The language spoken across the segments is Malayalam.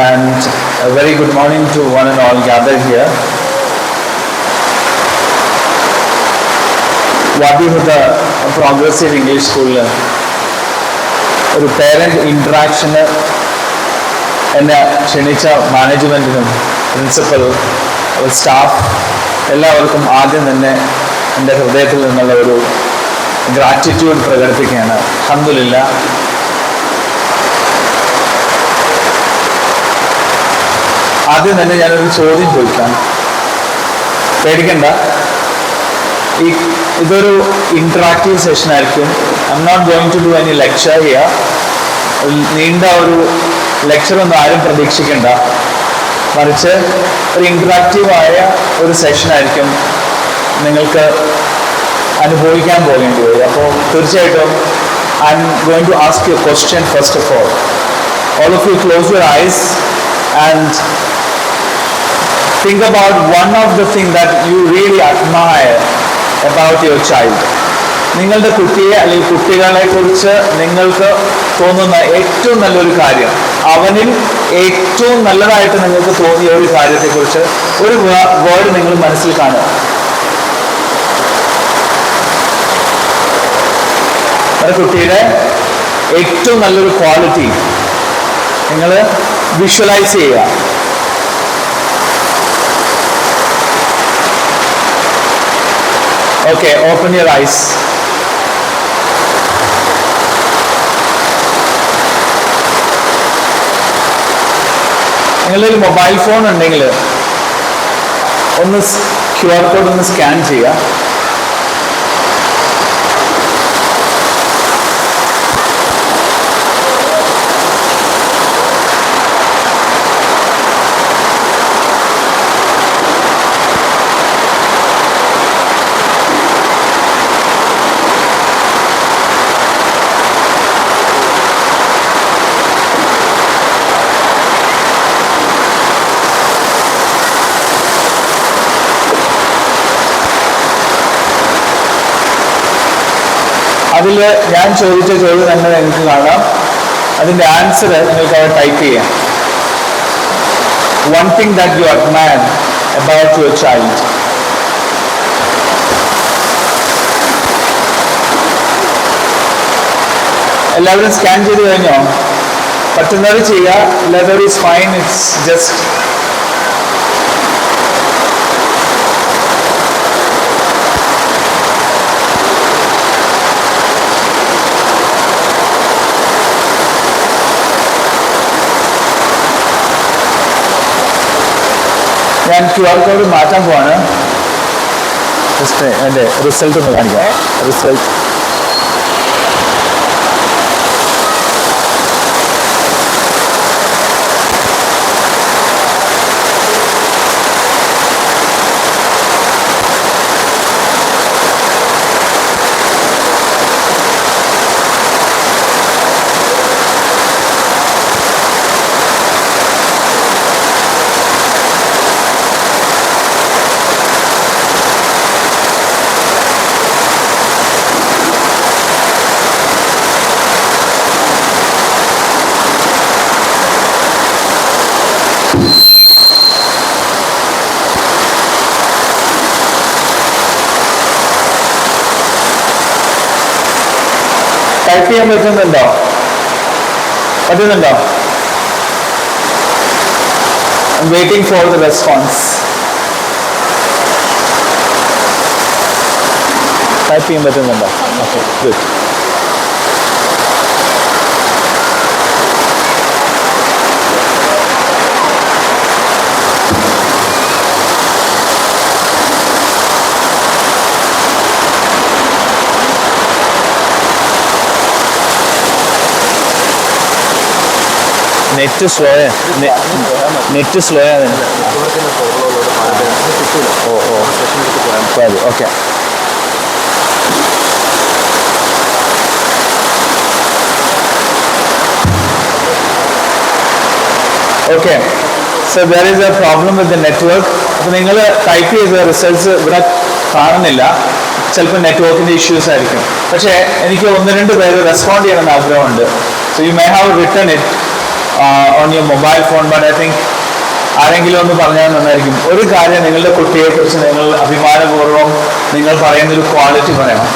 and a very good morning to one and all gathered here. Wadihuda progressive English സ്കൂളിൽ ഒരു പേരൻറ് ഇൻട്രാക്ഷന് എന്നെ ക്ഷണിച്ച മാനേജ്മെൻറ്റിനും പ്രിൻസിപ്പൽ, സ്റ്റാഫ് എല്ലാവർക്കും ആദ്യം തന്നെ എൻ്റെ ഹൃദയത്തിൽ നിന്നുള്ള ഒരു ഗ്രാറ്റിറ്റ്യൂഡ് പ്രകടിപ്പിക്കുകയാണ്. അൽഹംദുലില്ലാഹ്. ആദ്യം തന്നെ ഞാനൊരു ചോദ്യം ചോദിക്കാം, പേടിക്കണ്ട. ഇതൊരു ഇൻട്രാക്റ്റീവ് സെഷൻ ആയിരിക്കും. I'm not going to do any lecture here. നീണ്ട ഒരു ലെക്ചറൊന്നും ആരും പ്രതീക്ഷിക്കണ്ട, മറിച്ച് ഒരു ഇൻട്രാക്റ്റീവായ ഒരു സെഷൻ ആയിരിക്കും നിങ്ങൾക്ക് അനുഭവിക്കാൻ പോകേണ്ടി വരും. അപ്പോൾ തീർച്ചയായിട്ടും I'm going to ask you question first of all. All of you close your eyes and think about one of the things that you really admire about your child. നിങ്ങളുടെ കുട്ടിയെ അല്ലെങ്കിൽ കുട്ടികളെ കുറിച്ച് നിങ്ങൾക്ക് തോന്നുന്ന ഏറ്റവും നല്ലൊരു കാര്യം, അവനിൽ ഏറ്റവും നല്ലതായിട്ട് നിങ്ങൾക്ക് തോന്നിയ ഒരു കാര്യത്തെക്കുറിച്ച് ഒരു വേർഡ് നിങ്ങൾ മനസ്സിൽ കാണുക. നിങ്ങളുടെ കുട്ടിയുടെ ഏറ്റവും നല്ലൊരു ക്വാളിറ്റി നിങ്ങൾ വിഷ്വലൈസ് ചെയ്യുക. Okay, open your eyes. നിങ്ങളുടെ മൊബൈൽ ഫോൺ ഉണ്ടെങ്കിൽ ഒന്ന് QR കോഡ് ഒന്ന് സ്കാൻ ചെയ്യുക. അതിൽ ഞാൻ ചോദിച്ച ചോദ്യം തന്നെ നിങ്ങൾക്ക് കാണാം. അതിൻ്റെ ആൻസർ നിങ്ങൾക്ക് അവിടെ ടൈപ്പ് ചെയ്യാം. One thing that you admire about your child. എല്ലാവരും സ്കാൻ ചെയ്ത് കഴിഞ്ഞോ? പറ്റുന്നത് ചെയ്യുക. Leather is fine. It's just ഞാൻ QR കോഡ് മാറ്റാൻ പോവാണ്. ജസ്റ്റ് എൻ്റെ റിസൾട്ട് ഒന്ന് കാണിക്കാം. റിസൾട്ട് ടൈപ്പ് ചെയ്യാൻ പറ്റുന്നുണ്ടോ? I M waiting for the response. Type ചെയ്യാൻ പറ്റുന്നുണ്ടോ? Okay, good. നെറ്റ് സ്ലോ ആണ്. Okay. Okay, so there is A problem with the network. അപ്പോൾ നിങ്ങൾ ടൈപ്പ് ചെയ്ത റിസൾട്ട്സ് ഇവിടെ കാണുന്നില്ല. ചിലപ്പോൾ നെറ്റ്വർക്കിൻ്റെ ഇഷ്യൂസ് ആയിരിക്കും. പക്ഷേ എനിക്ക് 1-2 പേര് റെസ്പോണ്ട് ചെയ്യണമെന്ന് ആഗ്രഹമുണ്ട്. So you may have written it on your mobile phone. But I think ആരെങ്കിലും ഒന്ന് പറഞ്ഞാൽ നന്നായിരിക്കും. ഒരു കാര്യം നിങ്ങളുടെ കുട്ടിയെക്കുറിച്ച് നിങ്ങൾ അഭിമാനപൂർവ്വം നിങ്ങൾ പറയുന്നൊരു ക്വാളിറ്റി പറയണം.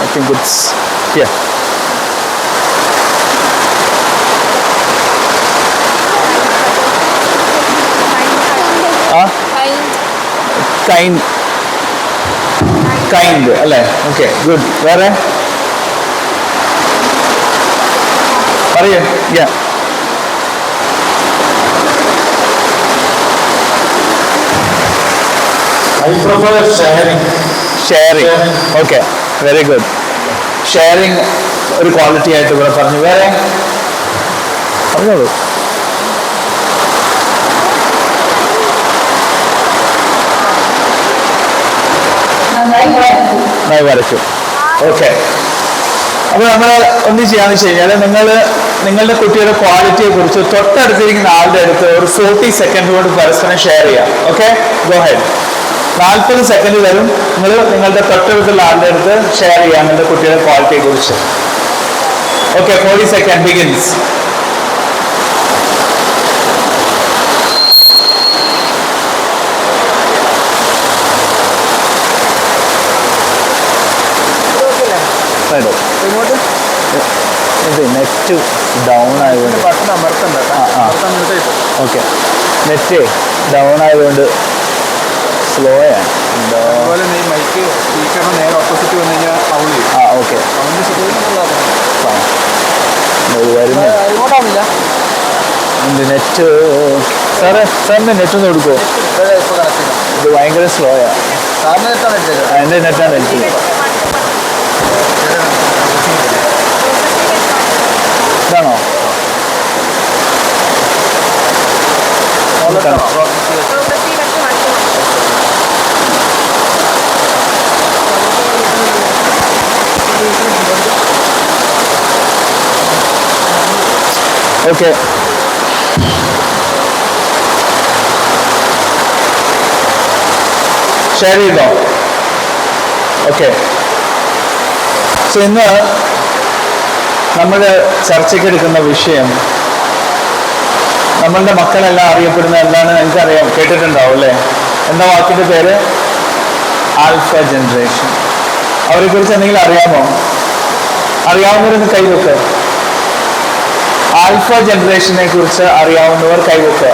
I think it's yeah. Kind അല്ലേ? Okay, good. വേറെ പറയൂ. Yeah, sharing. Okay, very good. Sharing ഒരു ക്വാളിറ്റി ആയിട്ട് ഇവിടെ പറഞ്ഞു. വേറെ പറഞ്ഞോളൂ. നന്നായി വരയ്ക്കും. ഓക്കെ, അപ്പോൾ നമ്മൾ എന്ത് ചെയ്യാന്ന് വെച്ച് കഴിഞ്ഞാൽ നിങ്ങളുടെ കുട്ടിയുടെ ക്വാളിറ്റിയെ കുറിച്ച് തൊട്ടടുത്തിരിക്കുന്ന ആളുടെ അടുത്ത് ഒരു 40 സെക്കൻഡ് കൊണ്ട് പരസ്പരം ഷെയർ ചെയ്യാം. Okay, go head. 40 സെക്കൻഡ് വരും നിങ്ങളുടെ തൊട്ടടുത്തുള്ള ആളുടെ അടുത്ത് ഷെയർ ചെയ്യാം നിങ്ങളുടെ കുട്ടിയുടെ ക്വാളിറ്റിയെ കുറിച്ച്. Okay, 40 second begins. Net down ആയതുകൊണ്ട് ഓക്കെ, നെറ്റ് ഡൗൺ ആയതുകൊണ്ട് സ്ലോ ആണ്. ഓക്കെ, നെറ്റ് സാറിന് നെറ്റ് ഒന്ന് കൊടുക്കുമോ? ഇത് ഭയങ്കര സ്ലോ ആണ്. എൻ്റെ നെറ്റാണ് എനിക്ക്. ഇതാണോ? ഓക്കെ, ഷെയർ ചെയ്തോ? ഓക്കെ, സോ ഇന്ന് നമ്മൾ ചർച്ചയ്ക്ക് എടുക്കുന്ന വിഷയം, നമ്മളുടെ മക്കളെല്ലാം അറിയപ്പെടുന്ന എന്താണെന്ന് എനിക്കറിയാം, കേട്ടിട്ടുണ്ടാവും അല്ലേ? എന്താ വാക്കിന്റെ പേര്? Alpha generation. അവരെ കുറിച്ച് എന്തെങ്കിലും അറിയാമോ? അറിയാവുന്നവരൊന്ന് കൈവെക്കുക. ആൽഫ ജനറേഷനെ കുറിച്ച് അറിയാവുന്നവർ കൈവെക്കുക.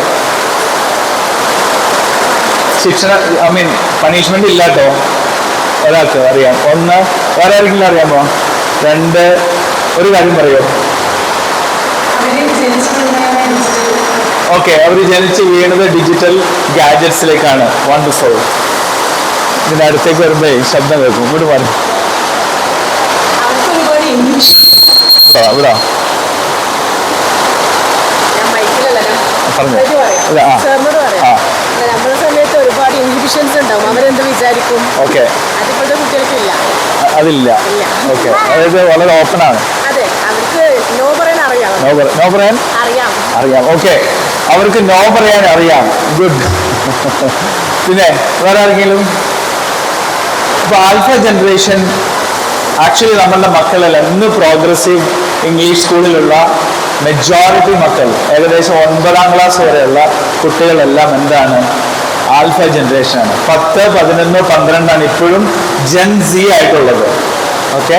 പണിഷ്മെന്റ് ഇല്ലാട്ടോ, ഒരാൾക്ക് അറിയാം. ഒന്ന്, വേറെ ആരെങ്കിലും അറിയാമോ? രണ്ട്, ഒരു കാര്യം പറയോ? ഓക്കെ, അവർ ജനിച്ച് വീണത് ഡിജിറ്റൽ ഗാഡ്ജറ്റ്സിലേക്കാണ്. വണ്ടർഫുൾ. ഇതിന്റെ അടുത്തേക്ക് വരുമ്പോ ശബ്ദം കേൾക്കും. ഇങ്ങോട്ട് പറഞ്ഞു ഇവിടെ പറഞ്ഞു. നമ്മുടെ സമയത്ത് ഒരുപാട് ഇൻഹിബിഷൻസ് ഉണ്ടാവും. അവരെന്ത് വിചാരിക്കും? ഓക്കെ, അതിപ്പോഴത്തെ കുട്ടികൾക്കില്ല. അതില്ല. ഓക്കെ, അതായത് വളരെ ഓപ്പൺ ആണ്. അതെ, അവർക്ക് നോ പറയാൻ അറിയാം. നോ പറയാൻ അറിയാം. ഓക്കെ, അവർക്ക് നോ പറയാൻ അറിയാം. ഗുഡ്. പിന്നെ വേറെ ആരെങ്കിലും? ഇപ്പൊ ആൽഫ ജനറേഷൻ ആക്ച്വലി നമ്മളുടെ മക്കളെല്ലാം ഇന്ന് പ്രോഗ്രസീവ് ഇംഗ്ലീഷ് സ്കൂളിലുള്ള മെജോറിറ്റി മക്കൾ, ഏകദേശം 9ാം ക്ലാസ് വരെയുള്ള കുട്ടികളെല്ലാം എന്താണ്? ആൽഫ ജനറേഷനാണ്. 10, 11, 12 ഇപ്പോഴും ജെൻ സി ആയിട്ടുള്ളത്. ഓക്കെ,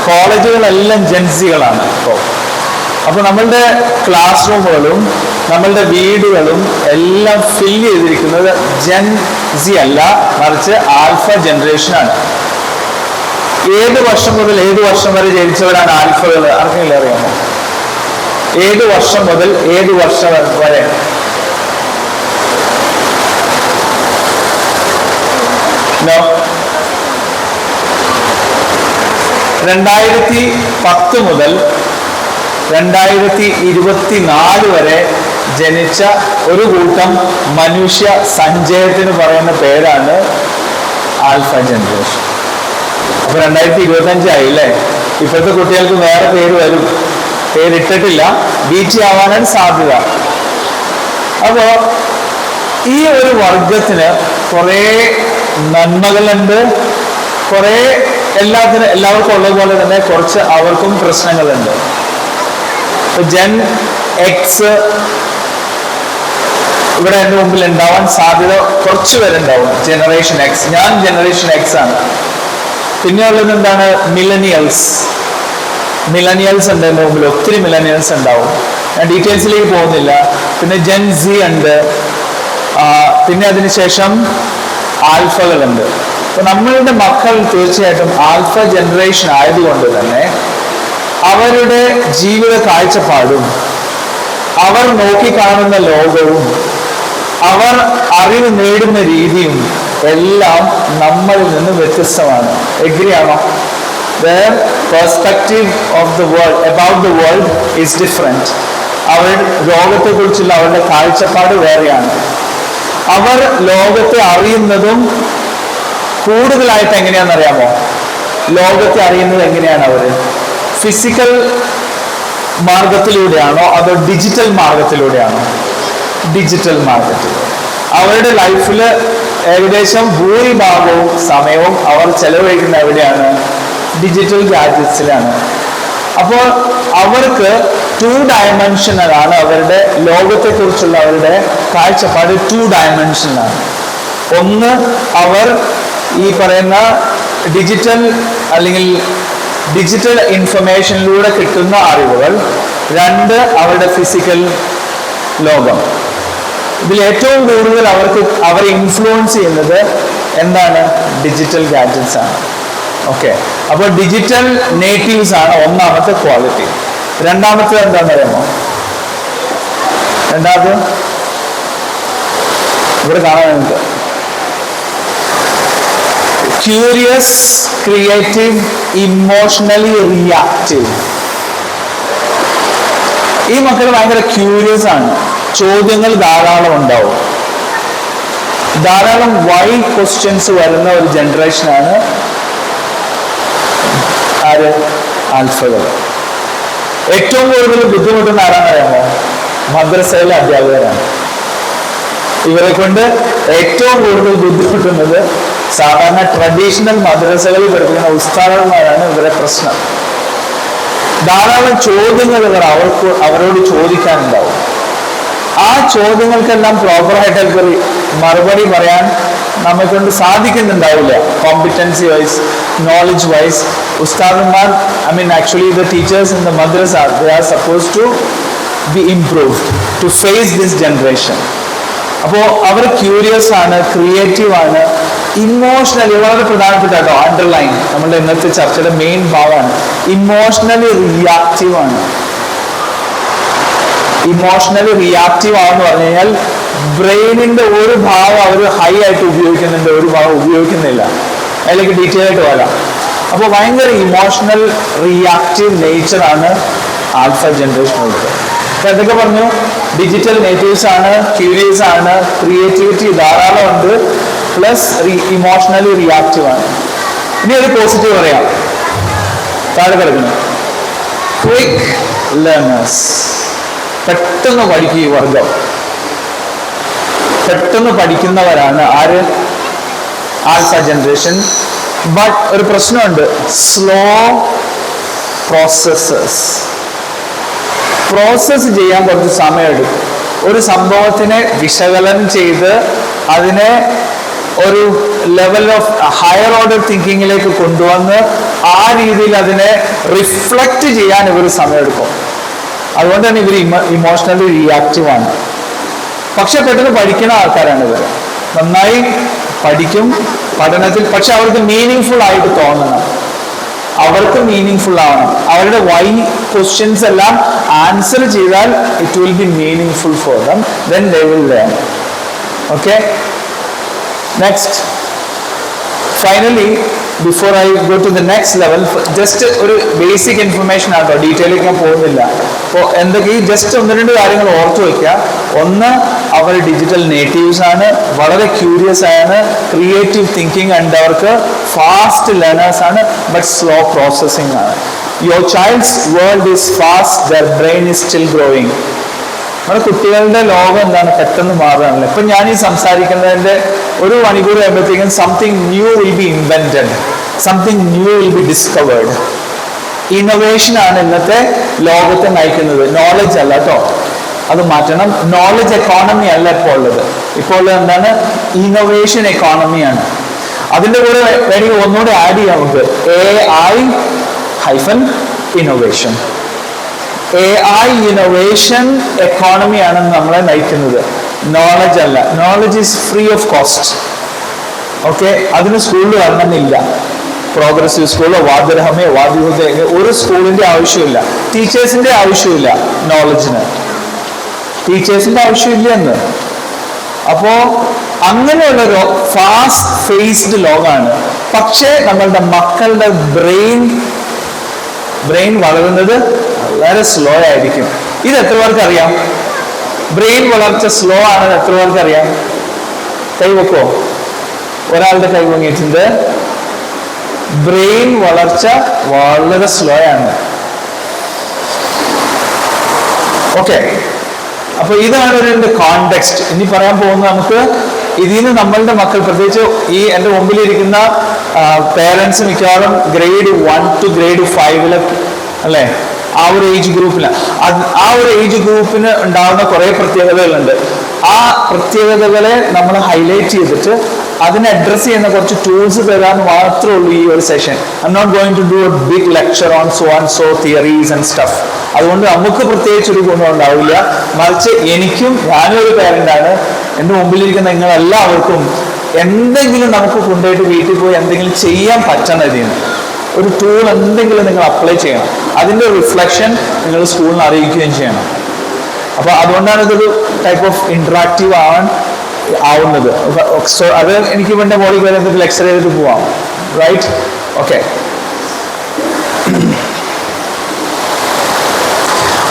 കോളേജുകളെല്ലാം ജെൻ സികളാണ് ഇപ്പോൾ. അപ്പോൾ നമ്മളുടെ ക്ലാസ് റൂമുകളും നമ്മളുടെ വീടുകളും എല്ലാം ഫിൽ ചെയ്തിരിക്കുന്നത് ജെൻ സി അല്ല, മറിച്ച് ആൽഫ ജനറേഷനാണ്. ഏത് വർഷം മുതൽ ഏത് വർഷം വരെ ജനിച്ചവരാണ് ആൽഫകൾ? ആർക്കെങ്കിലും അറിയാമോ? ഏത് വർഷം മുതൽ ഏത് വർഷം വരെ? നോ, 2010 മുതൽ 2024 വരെ ജനിച്ച ഒരു കൂട്ടം മനുഷ്യ സഞ്ചയത്തിന് പറയുന്ന പേരാണ് ആൽഫ ജനറേഷൻ. അപ്പൊ 2025 ആയില്ലേ? ഇപ്പോഴത്തെ കുട്ടികൾക്ക് വേറെ പേര് വരും. പേരിട്ടിട്ടില്ല, ബീച്ച് ആവാനാണ് സാധ്യത. അപ്പോ ഈ ഒരു വർഗത്തിന് കുറെ നന്മകളുണ്ട്, കുറെ എല്ലാവർക്കും ഉള്ളതുപോലെ തന്നെ കുറച്ച് അവർക്കും പ്രശ്നങ്ങളുണ്ട്. ജെൻ എക്സ് ഇവിടെ എൻ്റെ മുമ്പിൽ ഉണ്ടാവാൻ സാധ്യത കുറച്ച് പേരുണ്ടാവും. ജനറേഷൻ എക്സ്, ഞാൻ ജനറേഷൻ എക്സ് ആണ്. പിന്നെ ഉള്ളത് എന്താണ്? മില്ലനിയൽസ് ഉണ്ട് എൻ്റെ മുമ്പിൽ, ഒത്തിരി മില്ലനിയൽസ് ഉണ്ടാവും. ഞാൻ ഡീറ്റെയിൽസിലേക്ക് പോകുന്നില്ല. പിന്നെ ജെൻ സി ഉണ്ട്, പിന്നെ അതിനുശേഷം ആൽഫകളുണ്ട്. അപ്പൊ നമ്മളുടെ മക്കൾ തീർച്ചയായിട്ടും ആൽഫ ജനറേഷൻ ആയതുകൊണ്ട് തന്നെ അവരുടെ ജീവിത കാഴ്ചപ്പാടും അവർ നോക്കിക്കാണുന്ന ലോകവും അവർ അറിവ് നേടുന്ന രീതിയും എല്ലാം നമ്മളിൽ നിന്ന് വ്യത്യസ്തമാണ്. എഗ്രി ആണോ? Their perspective of the world, about the world is different. അവർ ലോകത്തെക്കുറിച്ചുള്ള അവരുടെ കാഴ്ചപ്പാട് വേറെയാണ്. അവർ ലോകത്തെ അറിയുന്നതും കൂടുതലായിട്ട് എങ്ങനെയാണെന്നറിയാമോ? ലോകത്തെ അറിയുന്നത് എങ്ങനെയാണ്? അവർ ഫിസിക്കൽ മാർഗത്തിലൂടെയാണോ അതോ ഡിജിറ്റൽ മാർഗത്തിലൂടെയാണോ? ഡിജിറ്റൽ മാർഗത്തിൽ. അവരുടെ ലൈഫിൽ ഏകദേശം ഭൂരിഭാഗവും സമയവും അവർ ചെലവഴിക്കുന്ന എവിടെയാണ്? ഡിജിറ്റൽ ഗാഡ്ജറ്റ്സിലാണ്. അപ്പോൾ അവർക്ക് 2 ഡയമെൻഷനലാണ് അവരുടെ ലോകത്തെക്കുറിച്ചുള്ള അവരുടെ കാഴ്ചപ്പാട്. 2 ഡയമെൻഷനാണ്. ഒന്ന്, അവർ ഈ പറയുന്ന ഡിജിറ്റൽ അല്ലെങ്കിൽ ഡിജിറ്റൽ ഇൻഫർമേഷനിലൂടെ കിട്ടുന്ന അറിവുകൾ. 2, അവരുടെ ഫിസിക്കൽ ലോകം. ഇതിൽ ഏറ്റവും കൂടുതൽ അവരെ ഇൻഫ്ലുവൻസ് ചെയ്യുന്നത് എന്താണ്? ഡിജിറ്റൽ ഗാഡ്ജറ്റ്സ് ആണ്. ഓക്കെ, അപ്പോൾ ഡിജിറ്റൽ നേറ്റീവ്സ് ആണ് ഒന്നാമത്തെ ക്വാളിറ്റി. രണ്ടാമത്തെ എന്താണെന്ന് അറിയാമോ? രണ്ടാമത് ഇവിടെ കാണാൻ നിങ്ങൾക്ക് ക്യൂരിയസ്, ക്രിയേറ്റീവ്, ഇമോഷണലി റിയാക്റ്റീവ്. ഈ മക്കൾ ഭയങ്കര ക്യൂരിയസ് ആണ്. ചോദ്യങ്ങൾ ധാരാളം ഉണ്ടാവും. ധാരാളം വൈ ക്വസ്റ്റ്യൻസ് വരുന്ന ഒരു ജനറേഷനാണ് ആര്? ആൽഫകൾ. ഏറ്റവും കൂടുതൽ ബുദ്ധിമുട്ടുന്ന ആരാണെന്നറിയാമോ? മദ്രസയിലെ അധ്യാപകരാണ്. ഇവരെ കൊണ്ട് ഏറ്റവും കൂടുതൽ ബുദ്ധിമുട്ടുന്നത് സാധാരണ ട്രഡീഷണൽ മദ്രസകളിൽ പഠിപ്പിക്കുന്ന ഉസ്താദന്മാരാണ്. ഇവരെ പ്രശ്നം. ധാരാളം ചോദ്യങ്ങൾ അവരോട് ചോദിക്കാനുണ്ടാവും. ആ ചോദ്യങ്ങൾക്കെല്ലാം പ്രോപ്പറായിട്ട് മറുപടി പറയാൻ നമ്മെ കൊണ്ട് സാധിക്കുന്നുണ്ടാവില്ല. കോമ്പിറ്റൻസി വൈസ്, നോളജ് വൈസ് ഉസ്താദന്മാർ, actually the teachers in the madrasa, they are supposed to be improved to face this generation. അപ്പോൾ അവർ ക്യൂരിയസ് ആണ്, ക്രിയേറ്റീവ് ആണ്, ഇമോഷണലി വളരെ പ്രധാനപ്പെട്ട കേട്ടോ, അണ്ടർലൈൻ നമ്മുടെ ഇന്നത്തെ ചർച്ചയുടെ മെയിൻ ഭാഗമാണ്. ഇമോഷണലി റിയാക്റ്റീവ് ആണ്. ഇമോഷണലി റിയാക്റ്റീവ് ആണെന്ന് പറഞ്ഞു കഴിഞ്ഞാൽ ബ്രെയിനിന്റെ ഒരു ഭാഗം അവർ ഹൈ ആയിട്ട് ഉപയോഗിക്കുന്നുണ്ട്, ഒരു ഭാഗം ഉപയോഗിക്കുന്നില്ല. അതിലേക്ക് ഡീറ്റെയിൽ ആയിട്ട് വരാം. അപ്പോൾ ഭയങ്കര ഇമോഷണൽ റിയാക്റ്റീവ് നേച്ചറാണ് ആൽഫ ജനറേഷനുള്ളത്. അപ്പൊ എന്തൊക്കെ പറഞ്ഞു? ഡിജിറ്റൽ നേറ്റീവ്സ് ആണ്, ക്യൂരിയസ് ആണ്, ക്രിയേറ്റിവിറ്റി ധാരാളം ഉണ്ട്, പ്ലസ് ഇമോഷണലി റിയാക്റ്റീവ് ആണ്. ഇനി ഒരു പോസിറ്റീവ് പറയാം. താഴെ കിടക്കുന്നു ക്വിക്ക് ലേണേഴ്സ്. പെട്ടെന്ന് പഠിക്കും ഈ വർഗം. പെട്ടെന്ന് പഠിക്കുന്നവരാണ് ആര്? Alpha generation. ബട്ട് ഒരു പ്രശ്നമുണ്ട്, സ്ലോ പ്രോസസ്സ് ചെയ്യാൻ കുറച്ച് സമയമെടുക്കും. ഒരു സംഭവത്തിനെ വിശകലനം ചെയ്ത് അതിനെ ഒരു ലെവൽ ഓഫ് ഹയർ ഓർഡർ തിങ്കിങ്ങിലേക്ക് കൊണ്ടുവന്ന് ആ രീതിയിൽ അതിനെ റിഫ്ലക്റ്റ് ചെയ്യാൻ ഇവർ സമയമെടുക്കും. അതുകൊണ്ട് തന്നെ ഇവർ ഇമോഷണലി റിയാക്റ്റീവ് ആണ്. പക്ഷെ പെട്ടെന്ന് പഠിക്കുന്ന ആൾക്കാരാണ് ഇവർ. നന്നായി പഠിക്കും പഠനത്തിൽ, പക്ഷെ അവർക്ക് മീനിങ് ആയിട്ട് തോന്നണം. അവർക്ക് മീനിങ് ആവണം. അവരുടെ വൈ ക്വസ്റ്റ്യൻസ് എല്ലാം ആൻസർ ചെയ്താൽ it will be meaning for them, then they will learn. Okay, next finally before I go to the next level, just ഒരു ബേസിക് ഇൻഫർമേഷൻ ആട്ടോ, ഡീറ്റെയിലേക്ക് ഞാൻ പോകുന്നില്ല. അപ്പോൾ എന്തൊക്കെ ഈ ജസ്റ്റ് 1-2 കാര്യങ്ങൾ ഓർത്തു വയ്ക്കുക. ഒന്ന്, അവർ ഡിജിറ്റൽ നേറ്റീവ്സ് ആണ്, വളരെ ക്യൂരിയസ് ആണ്, ക്രിയേറ്റീവ് തിങ്കിങ് ഉണ്ട്, അവർക്ക് ഫാസ്റ്റ് ലേണേഴ്സ് ആണ്, ബട്ട് സ്ലോ പ്രോസസ്സിംഗ് ആണ്. Your child's world is fast, there brain is still growing. നമ്മുടെ കുട്ടികളുടെ ലോകം എന്താണ്? പെട്ടെന്ന് മാറുകയാണല്ലോ. ഇപ്പം ഞാൻ ഈ സംസാരിക്കുന്നതിൻ്റെ 1 മണിക്കൂർ കഴിയുമ്പോഴത്തേക്കും something new will be invented. Something new will be discovered. Innovation ആണ് ഇന്നത്തെ ലോകത്തെ നയിക്കുന്നത്, നോളജ് അല്ല കേട്ടോ. അത് മാറ്റണം. നോളജ് എക്കോണമി അല്ല ഇപ്പോൾ ഉള്ളത്. ഇപ്പോൾ ഉള്ളത് എന്താണ്? ഇന്നോവേഷൻ എക്കോണമിയാണ്. അതിൻ്റെ കൂടെ വേണമെങ്കിൽ ഒന്നുകൂടെ ആഡ് ചെയ്യാം നമുക്ക്, AI-ഇന്നോവേഷൻ. AI-ഇന്നോവേഷൻ എക്കോണമിയാണ് നമ്മളെ നയിക്കുന്നത്, നോളജ് അല്ല. Knowledge is free of cost. Okay, അതിന് സ്കൂളിൽ വരണമെന്നില്ല. പ്രോഗ്രസീവ് സ്കൂളോ വാദ്യരഹമയോ വാദ്യഹുദയോ ഒരു സ്കൂളിന്റെ ആവശ്യമില്ല. ടീച്ചേഴ്സിന്റെ ആവശ്യമില്ല നോളജിന്, ടീച്ചേഴ്സിന്റെ ആവശ്യമില്ല എന്ന്. അപ്പോ അങ്ങനെയുള്ളൊരു ഫാസ്റ്റ് ഫേസ്ഡ് ലോകമാണ്. പക്ഷേ നമ്മളുടെ മക്കളുടെ ബ്രെയിൻ വളരുന്നത് വളരെ സ്ലോ ആയിരിക്കും. ഇത് എത്ര പേർക്ക് അറിയാം? ബ്രെയിൻ വളർച്ച സ്ലോ ആണെന്ന് എത്ര പേർക്ക് അറിയാം? കൈവെക്കോ? ഒരാളുടെ കൈ പൊങ്ങിയിട്ടുണ്ട്. ബ്രെയിൻ വളർച്ച വളരെ സ്ലോ ആണ്. ഓക്കെ, അപ്പൊ ഇതാണ് ഒരു കോണ്ടെക്സ്റ്റ്. ഇനി പറയാൻ പോകുന്ന നമുക്ക് ഇതിന് നമ്മളുടെ മക്കൾ, പ്രത്യേകിച്ച് ഈ എൻ്റെ മുമ്പിലിരിക്കുന്ന പേരൻസ് മിക്കവാറും ഗ്രേഡ് 1 to grade 5 അല്ലേ, ആ ഒരു ഏജ് ഗ്രൂപ്പിന്, ആ ഒരു ഏജ് ഗ്രൂപ്പിന് ഉണ്ടാകുന്ന കുറേ പ്രത്യേകതകളുണ്ട്. ആ പ്രത്യേകതകളെ നമ്മൾ ഹൈലൈറ്റ് ചെയ്തിട്ട് അതിനെ അഡ്രസ് ചെയ്യുന്ന കുറച്ച് ടൂൾസ് തരാൻ മാത്രമേ ഉള്ളൂ ഈ ഒരു session. I'm not going to do a big lecture on so and so theories and stuff. അതുകൊണ്ട് നമുക്ക് പ്രത്യേകിച്ച് ഒരു ഗുണം ഉണ്ടാവില്ല. മറിച്ച് ഞാനൊരു പേരൻ്റാണ്, എൻ്റെ മുമ്പിലിരിക്കുന്ന നിങ്ങളെല്ലാവർക്കും എന്തെങ്കിലും നമുക്ക് കൊണ്ടുപോയിട്ട് വീട്ടിൽ പോയി എന്തെങ്കിലും ചെയ്യാൻ പറ്റണതിന് ഒരു ടൂൾ എന്തെങ്കിലും നിങ്ങൾ അപ്ലൈ ചെയ്യണം. അതിൻ്റെ റിഫ്ലക്ഷൻ നിങ്ങൾ സ്കൂളിന് അറിയിക്കുകയും ചെയ്യണം. അപ്പൊ അതുകൊണ്ടാണ് ഇതൊരു ടൈപ്പ് ഓഫ് ഇന്ററാക്റ്റീവ് ആവുന്നത്. സോ അത് എനിക്ക് വേണ്ട മോളിൽ വരെ ലെക്ചർ ചെയ്തിട്ട് പോവാം. റൈറ്റ്? ഓക്കെ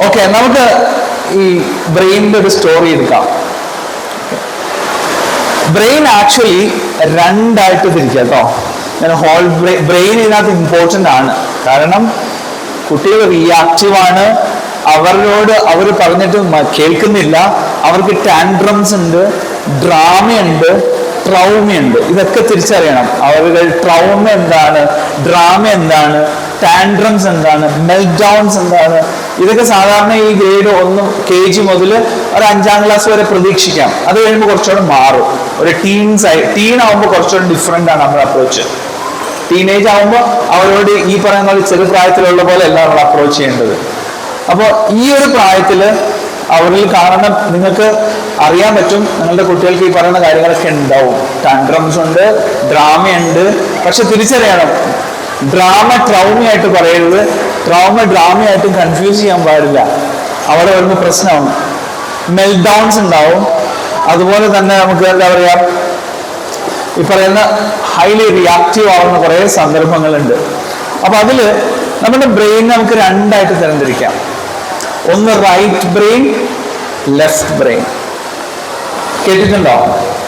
ഓക്കെ, നമുക്ക് ഈ ബ്രെയിനിന്റെ ഒരു സ്റ്റോറി എടുക്കാം. ബ്രെയിൻ ആക്ച്വലി രണ്ടായിട്ട് തിരിക്കുക കേട്ടോ. ഹോൾ ബ്രെയിൻ ഇതിനകത്ത് ഇമ്പോർട്ടൻ്റ് ആണ്. കാരണം കുട്ടികൾ റിയാക്റ്റീവാണ്, അവർ പറഞ്ഞിട്ട് കേൾക്കുന്നില്ല, അവർക്ക് ടാൻഡ്രംസ് ഉണ്ട്, ഡ്രാമയുണ്ട്, ട്രൗമയുണ്ട്. ഇതൊക്കെ തിരിച്ചറിയണം. അവരുടെ ട്രൗമ എന്താണ്, ഡ്രാമ എന്താണ്, ടാൻഡ്രംസ് എന്താണ്, മെൽറ്റ് ഡൗൺസ് എന്താണ്. ഇതൊക്കെ സാധാരണ ഈ ഗ്രേഡ് 1 KG മുതൽ ഒരു 5ാം ക്ലാസ് വരെ പ്രതീക്ഷിക്കാം. അത് കഴിയുമ്പോൾ കുറച്ചുകൂടെ മാറും. ഒരു ടീൻ ആവുമ്പോൾ കുറച്ചുകൂടെ ഡിഫറെൻ്റ് ആണ് നമ്മുടെ അപ്രോച്ച്. ടീനേജ് ആവുമ്പോൾ അവരോട് ഈ പറയുന്ന ചെറുപ്രായത്തിലുള്ള പോലെ അല്ല നമ്മൾ അപ്രോച്ച് ചെയ്യേണ്ടത്. അപ്പോൾ ഈ ഒരു പ്രായത്തിൽ അവരിൽ കാണുന്ന, നിങ്ങൾക്ക് അറിയാൻ പറ്റും നിങ്ങളുടെ കുട്ടികൾക്ക് ഈ പറയുന്ന കാര്യങ്ങളൊക്കെ ഉണ്ടാവും. ടാൻഡ്രംസ് ഉണ്ട്, ഡ്രാമയുണ്ട്. പക്ഷെ തിരിച്ചറിയണം, ഡ്രാമ ട്രൗമയായിട്ട് പറയരുത്, ട്രൗമ ഡ്രാമയായിട്ടും കൺഫ്യൂസ് ചെയ്യാൻ പാടില്ല. അവിടെ വരുന്ന പ്രശ്നമാണ്. മെൽറ്റ് ഡൗൺസ് ഉണ്ടാവും. അതുപോലെ തന്നെ നമുക്ക് എന്താ പറയുക, ഈ പറയുന്ന ഹൈലി റിയാക്റ്റീവ് ആവുന്ന കുറേ സന്ദർഭങ്ങളുണ്ട്. അപ്പൊ അതിൽ നമ്മുടെ ബ്രെയിൻ നമുക്ക് രണ്ടായിട്ട് തരംതിരിക്കാം. ഒന്ന് റൈറ്റ് ബ്രെയിൻ, ലെഫ്റ്റ് ബ്രെയിൻ. കേട്ടിട്ടുണ്ടോ?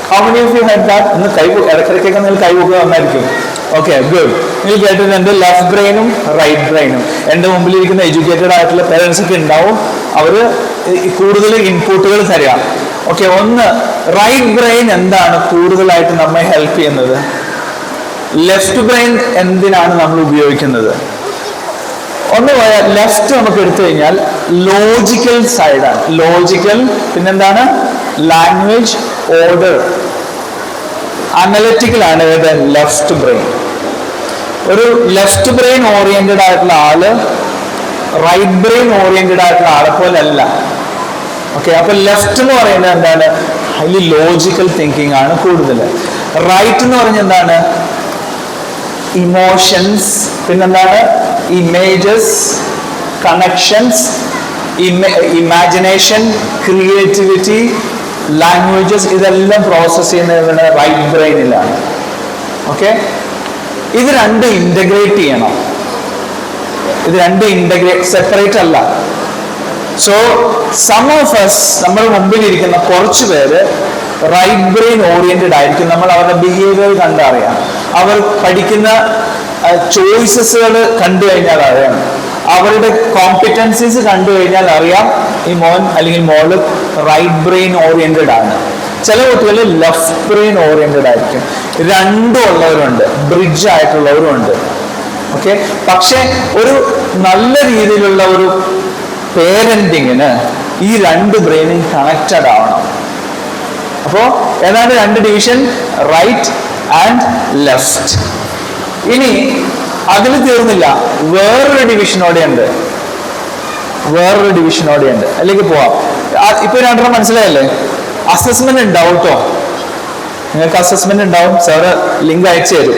How many of you had that? ഇന്ന് ഇടയ്ക്കിടയ്ക്കൊക്കെ നിങ്ങൾ കൈവക്കുക വന്നായിരിക്കും. Okay, good. നിങ്ങൾ കേട്ടിട്ടുണ്ട് ലെഫ്റ്റ് ബ്രെയിനും റൈറ്റ് ബ്രെയിനും. എൻ്റെ മുമ്പിലിരിക്കുന്ന എഡ്യൂക്കേറ്റഡ് ആയിട്ടുള്ള പേരൻസ് ഒക്കെ ഉണ്ടാവും. അവര് കൂടുതൽ ഇൻപുട്ടുകൾ തരിക. ഓക്കെ, ഒന്ന് റൈറ്റ് ബ്രെയിൻ എന്താണ് കൂടുതലായിട്ട് നമ്മെ ഹെൽപ്പ് ചെയ്യുന്നത്? ലെഫ്റ്റ് ബ്രെയിൻ എന്തിനാണ് നമ്മൾ ഉപയോഗിക്കുന്നത്? ഒന്ന് ലെഫ്റ്റ് നമുക്ക് എടുത്തു കഴിഞ്ഞാൽ ലോജിക്കൽ സൈഡാണ്. ലോജിക്കൽ, പിന്നെന്താണ്? ലാംഗ്വേജ്, ഓർഡർ, അനലിറ്റിക്കൽ ആണ് ഏത്? Left brain. ഒരു ലെഫ്റ്റ് ബ്രെയിൻ ഓറിയന്റഡ് ആയിട്ടുള്ള ആള് റൈറ്റ് ബ്രെയിൻ ഓറിയന്റഡ് ആയിട്ടുള്ള ആളെ പോലെ അല്ല. ഓക്കെ, അപ്പൊ ലെഫ്റ്റ് എന്ന് പറയുന്നത് എന്താണ്? ഹൈലി ലോജിക്കൽ തിങ്കിങ് ആണ് കൂടുതൽ. റൈറ്റ് എന്ന് പറഞ്ഞാൽ എന്താണ്? ഇമോഷൻസ്, പിന്നെന്താണ്? Images, connections, imagination, creativity, languages, ഇതെല്ലാം പ്രോസസ് ചെയ്യുന്നത് റൈറ്റ് ബ്രെയിനിലാണ്. ഓക്കെ, ഇത് രണ്ടും ഇന്റഗ്രേറ്റ് ചെയ്യണം. ഇത് രണ്ടും സെപ്പറേറ്റ് അല്ല. സോ സം ഓഫ് അസ്, നമ്മുടെ മുമ്പിലിരിക്കുന്ന കുറച്ച് പേര് റൈറ്റ് ബ്രെയിൻ ഓറിയന്റഡ് ആയിരിക്കും. നമ്മൾ അവരുടെ ബിഹേവിയർ കണ്ടറിയാം. അവർ പഠിക്കുന്ന ചോയ്സസുകൾ കണ്ടു കഴിഞ്ഞാൽ അറിയാം. അവരുടെ കോമ്പിറ്റൻസീസ് കണ്ടു കഴിഞ്ഞാൽ അറിയാം ഈ മോൻ അല്ലെങ്കിൽ മോള് റൈറ്റ് ബ്രെയിൻ ഓറിയന്റഡ് ആണ്. ചില കുട്ടികൾ ലെഫ്റ്റ് ബ്രെയിൻ ഓറിയന്റഡ് ആയിരിക്കും. രണ്ടും ഉള്ളവരുണ്ട്, ബ്രിഡ്ജ് ആയിട്ടുള്ളവരുണ്ട്. ഓക്കെ, പക്ഷെ ഒരു നല്ല രീതിയിലുള്ള ഒരു പേരന്റിങ്ങിന് ഈ രണ്ട് ബ്രെയിനും കണക്റ്റഡ് ആവണം. അപ്പോ ഏതാണ്ട് രണ്ട് ഡിവിഷൻ, റൈറ്റ് ആൻഡ് ലെഫ്റ്റ്. ഇനി അതിൽ തീർന്നില്ല, വേറൊരു ഡിവിഷനോടെയുണ്ട്. അതിലേക്ക് പോവാം. ഇപ്പൊ രണ്ടെണ്ണം മനസ്സിലായല്ലേ? അസസ്മെന്റ് ഉണ്ടാവും കേട്ടോ, നിങ്ങൾക്ക് അസസ്മെന്റ് ഉണ്ടാവും. സാറ് ലിങ്ക് അയച്ചു തരും,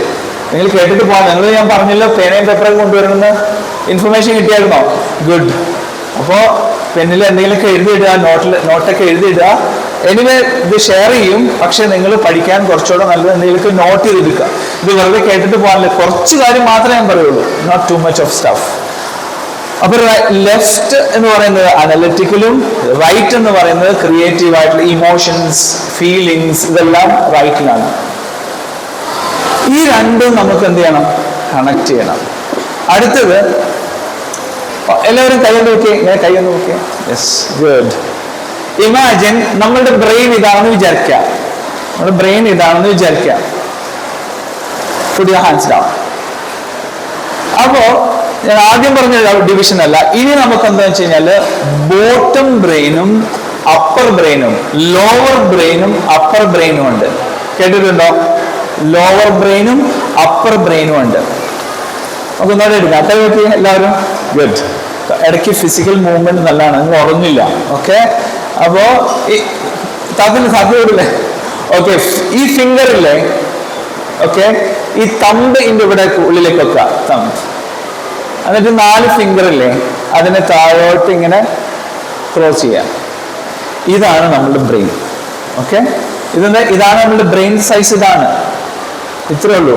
നിങ്ങൾ കേട്ടിട്ട് പോകാം. നിങ്ങൾ ഞാൻ പറഞ്ഞല്ലോ പേനയും പേപ്പറൊക്കെ കൊണ്ടുവരുന്ന ഇൻഫർമേഷൻ കിട്ടിയായിരുന്നോ? ഗുഡ്. അപ്പോ പെന്നിൽ എന്തെങ്കിലുമൊക്കെ എഴുതിയിടുക, നോട്ടൊക്കെ എഴുതിയിടുക. എനിവേ ഇത് ഷെയർ ചെയ്യും, പക്ഷെ നിങ്ങൾ പഠിക്കാൻ കുറച്ചുകൂടെ നല്ലത് എന്തെങ്കിലുമൊക്കെ നോട്ട് ചെയ്തെടുക്കുക. ഇത് വെറുതെ കേട്ടിട്ട് പോകാനില്ല, കുറച്ച് കാര്യം മാത്രമേ ഞാൻ പറയുള്ളൂ, not too much of stuff. അപ്പൊ ലെഫ്റ്റ് എന്ന് പറയുന്നത് അനലിറ്റിക്കലും, റൈറ്റ് എന്ന് പറയുന്നത് ക്രിയേറ്റീവ് ആയിട്ടുള്ള ഇമോഷൻസ്, ഫീലിങ്സ്, ഇതെല്ലാം റൈറ്റിലാണ്. ഈ രണ്ടും നമുക്ക് എന്ത് ചെയ്യണം? കണക്ട് ചെയ്യണം. അടുത്തത്, എല്ലാവരും കൈയൊന്ന് നോക്കിയേ, ഞാൻ കൈയൊന്ന് നോക്കിയേ. Yes, good. ഇമാജിൻ നമ്മളുടെ ബ്രെയിൻ ഇതാണെന്ന് വിചാരിക്കുക. നമ്മുടെ ബ്രെയിൻ ഇതാണെന്ന് വിചാരിക്കുക. Put your hands down. അപ്പോ ഞാൻ ആദ്യം പറഞ്ഞ ഡിവിഷൻ അല്ല, ഇനി നമുക്ക് എന്താ വെച്ച് കഴിഞ്ഞാല് ബോട്ടം ബ്രെയിനും അപ്പർ ബ്രെയിനും, ലോവർ ബ്രെയിനും അപ്പർ ബ്രെയിനും ഉണ്ട്. കേട്ടിട്ടുണ്ടോ? ലോവർ ബ്രെയിനും അപ്പർ ബ്രെയിനും ഉണ്ട്. നമുക്ക് ഒന്നോടെ എടുക്കാം. കൈ നോക്കി എല്ലാവരും. ഗുഡ്. ഇടയ്ക്ക് ഫിസിക്കൽ മൂവ്മെന്റ് നല്ലതാണ്, നിങ്ങൾ ഉറങ്ങില്ല. ഓക്കെ, അപ്പോ സാധ്യതയില്ലേ? ഓക്കെ, ഈ ഫിംഗർ ഇല്ലേ? ഓക്കെ, ഈ തമ്പ് ഇതിന്റെ ഇവിടെ ഉള്ളിലേക്ക് വെക്കുക, തമ്പ്. എന്നിട്ട് 4 ഫിംഗർ ഇല്ലേ, അതിനെ താഴോട്ട് ഇങ്ങനെ ക്രോസ് ചെയ്യാം. ഇതാണ് നമ്മളുടെ ബ്രെയിൻ. ഓക്കെ, ഇതാണ് നമ്മളുടെ ബ്രെയിൻ സൈസ്. ഇത്രേ ഉള്ളൂ.